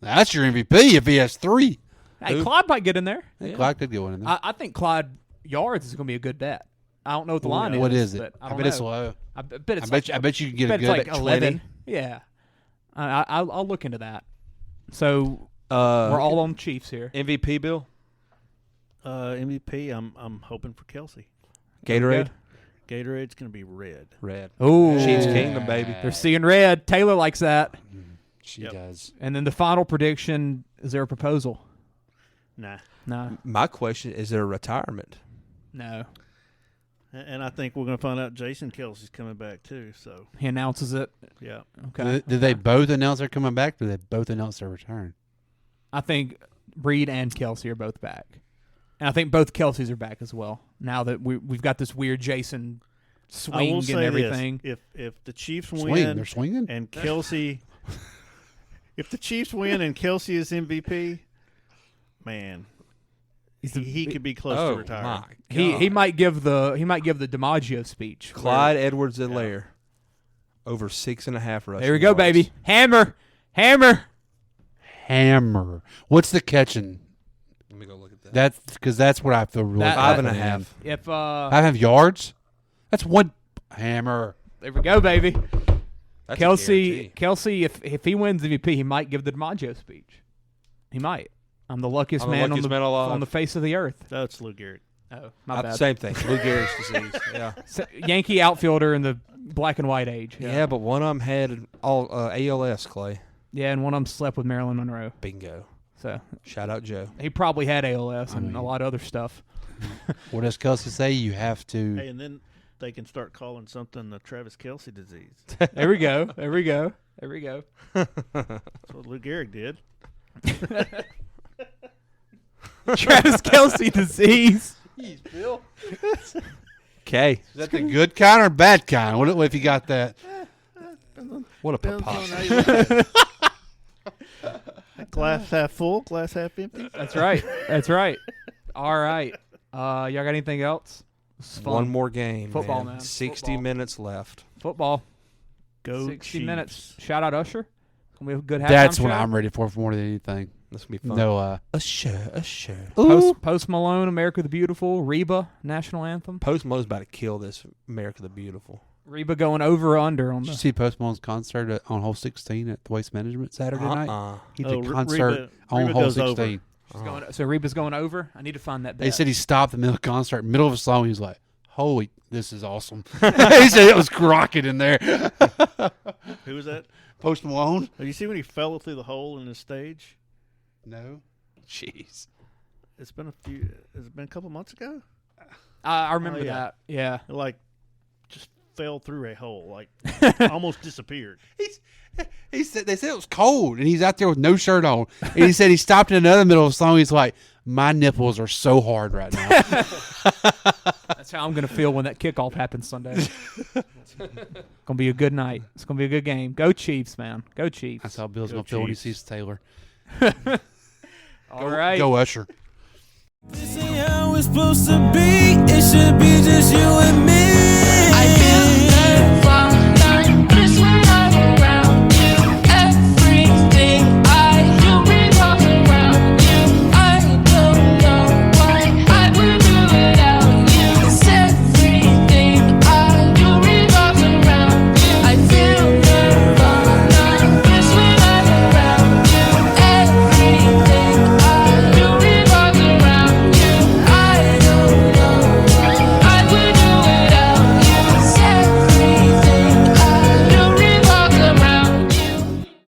Speaker 11: That's your MVP if he has 3.
Speaker 9: Hey, Clyde might get in there.
Speaker 11: Yeah. Clyde could get one in there.
Speaker 9: I think Clyde yards is going to be a good bet. I don't know what the line is.
Speaker 11: What is it?
Speaker 9: I
Speaker 11: bet it's low.
Speaker 9: I bet it's.
Speaker 11: I bet you can get a good.
Speaker 9: It's like 11. Yeah. I'll look into that. So we're all on Chiefs here.
Speaker 10: MVP, Bill.
Speaker 12: MVP. I'm hoping for Kelce.
Speaker 10: Gatorade.
Speaker 12: Gatorade's going to be red.
Speaker 10: Red.
Speaker 9: Oh,
Speaker 10: Chiefs Kingdom, baby.
Speaker 9: They're seeing red. Taylor likes that.
Speaker 11: She does.
Speaker 9: And then the final prediction: is there a proposal?
Speaker 12: Nah.
Speaker 10: My question is: there a retirement?
Speaker 9: No.
Speaker 12: And I think we're going to find out Jason Kelce's coming back too. So
Speaker 9: he announces it.
Speaker 12: Yeah.
Speaker 9: Okay.
Speaker 11: Did they both announce they're coming back? Or did they both announce their return?
Speaker 9: I think Reed and Kelce are both back, and I think both Kelce's are back as well. Now that we've got this weird Jason swing and everything.
Speaker 12: If the Chiefs
Speaker 11: they're swinging,
Speaker 12: and Kelce, if the Chiefs win and Kelce is MVP, man. He could be close to retiring.
Speaker 9: He might give the DiMaggio speech.
Speaker 10: Clyde Edwards-Helaire over 6.5 rushing.
Speaker 9: There we go,
Speaker 10: yards.
Speaker 9: baby. Hammer.
Speaker 11: What's the catching?
Speaker 10: Let me go look at that.
Speaker 11: That's because that's what I feel really.
Speaker 10: 5.5.
Speaker 9: If
Speaker 11: 5.5 yards, that's one hammer.
Speaker 9: There we go, baby.
Speaker 10: That's
Speaker 9: Kelce, if he wins MVP, he might give the DiMaggio speech. He might. I'm the luckiest man on the face of the earth.
Speaker 12: That's Lou Gehrig.
Speaker 9: Oh, my bad.
Speaker 10: Same thing. Lou Gehrig's disease. Yeah.
Speaker 9: Yankee outfielder in the black and white age.
Speaker 10: Yeah, but one of them had all ALS, Clay.
Speaker 9: Yeah, and one of them slept with Marilyn Monroe.
Speaker 10: Bingo.
Speaker 9: So
Speaker 10: shout out Joe.
Speaker 9: He probably had ALS and a lot of other stuff.
Speaker 11: What does Kelce say? You have to.
Speaker 12: Hey, and then they can start calling something the Travis Kelce disease.
Speaker 9: There we go.
Speaker 12: That's what Lou Gehrig did.
Speaker 9: Travis Kelce disease.
Speaker 11: Jeez, Bill.
Speaker 10: Okay.
Speaker 11: Is that the good kind or bad kind? What if you got that?
Speaker 10: What a preposterous.
Speaker 12: Glass half full, glass half empty.
Speaker 9: That's right. All right. Y'all got anything else?
Speaker 10: One more game.
Speaker 9: Football, man.
Speaker 10: 60 minutes left.
Speaker 9: Football.
Speaker 12: Go
Speaker 9: 60
Speaker 12: Chiefs.
Speaker 9: minutes. Shout out Usher. It's gonna be a good halftime
Speaker 11: That's what
Speaker 9: show.
Speaker 11: I'm ready for more than anything.
Speaker 10: This will be fun.
Speaker 11: No,
Speaker 10: Usher.
Speaker 9: Post Malone, America the Beautiful. Reba, national anthem.
Speaker 10: Post Malone's about to kill this America the Beautiful.
Speaker 9: Reba going over or under on
Speaker 11: Did
Speaker 9: the.
Speaker 11: you see Post Malone's concert on hole 16 at the Waste Management Saturday night? He did a concert on
Speaker 12: Reba
Speaker 11: hole
Speaker 12: goes
Speaker 11: 16.
Speaker 9: So Reba's going over. I need to find that.
Speaker 11: They said he stopped in the middle of the concert, middle of a song. He was like, "Holy, this is awesome!" He said it was rocking in there.
Speaker 12: Who was that?
Speaker 11: Post Malone.
Speaker 12: Have you seen when he fell through the hole in the stage?
Speaker 11: No.
Speaker 10: Jeez.
Speaker 12: It's been a couple months ago?
Speaker 9: I remember that. Yeah.
Speaker 12: Like, just fell through a hole, like almost disappeared.
Speaker 11: He said they said it was cold, and he's out there with no shirt on. And he said he stopped in another middle of a song. He's like, "My nipples are so hard right now."
Speaker 9: That's how I'm gonna feel when that kickoff happens Sunday. It's gonna be a good night. It's gonna be a good game. Go Chiefs, man. Go Chiefs.
Speaker 11: That's how Bill's gonna feel when he sees Taylor.
Speaker 9: All right.
Speaker 11: Go Usher.
Speaker 13: This ain't how it's supposed to be. It should be just you and me.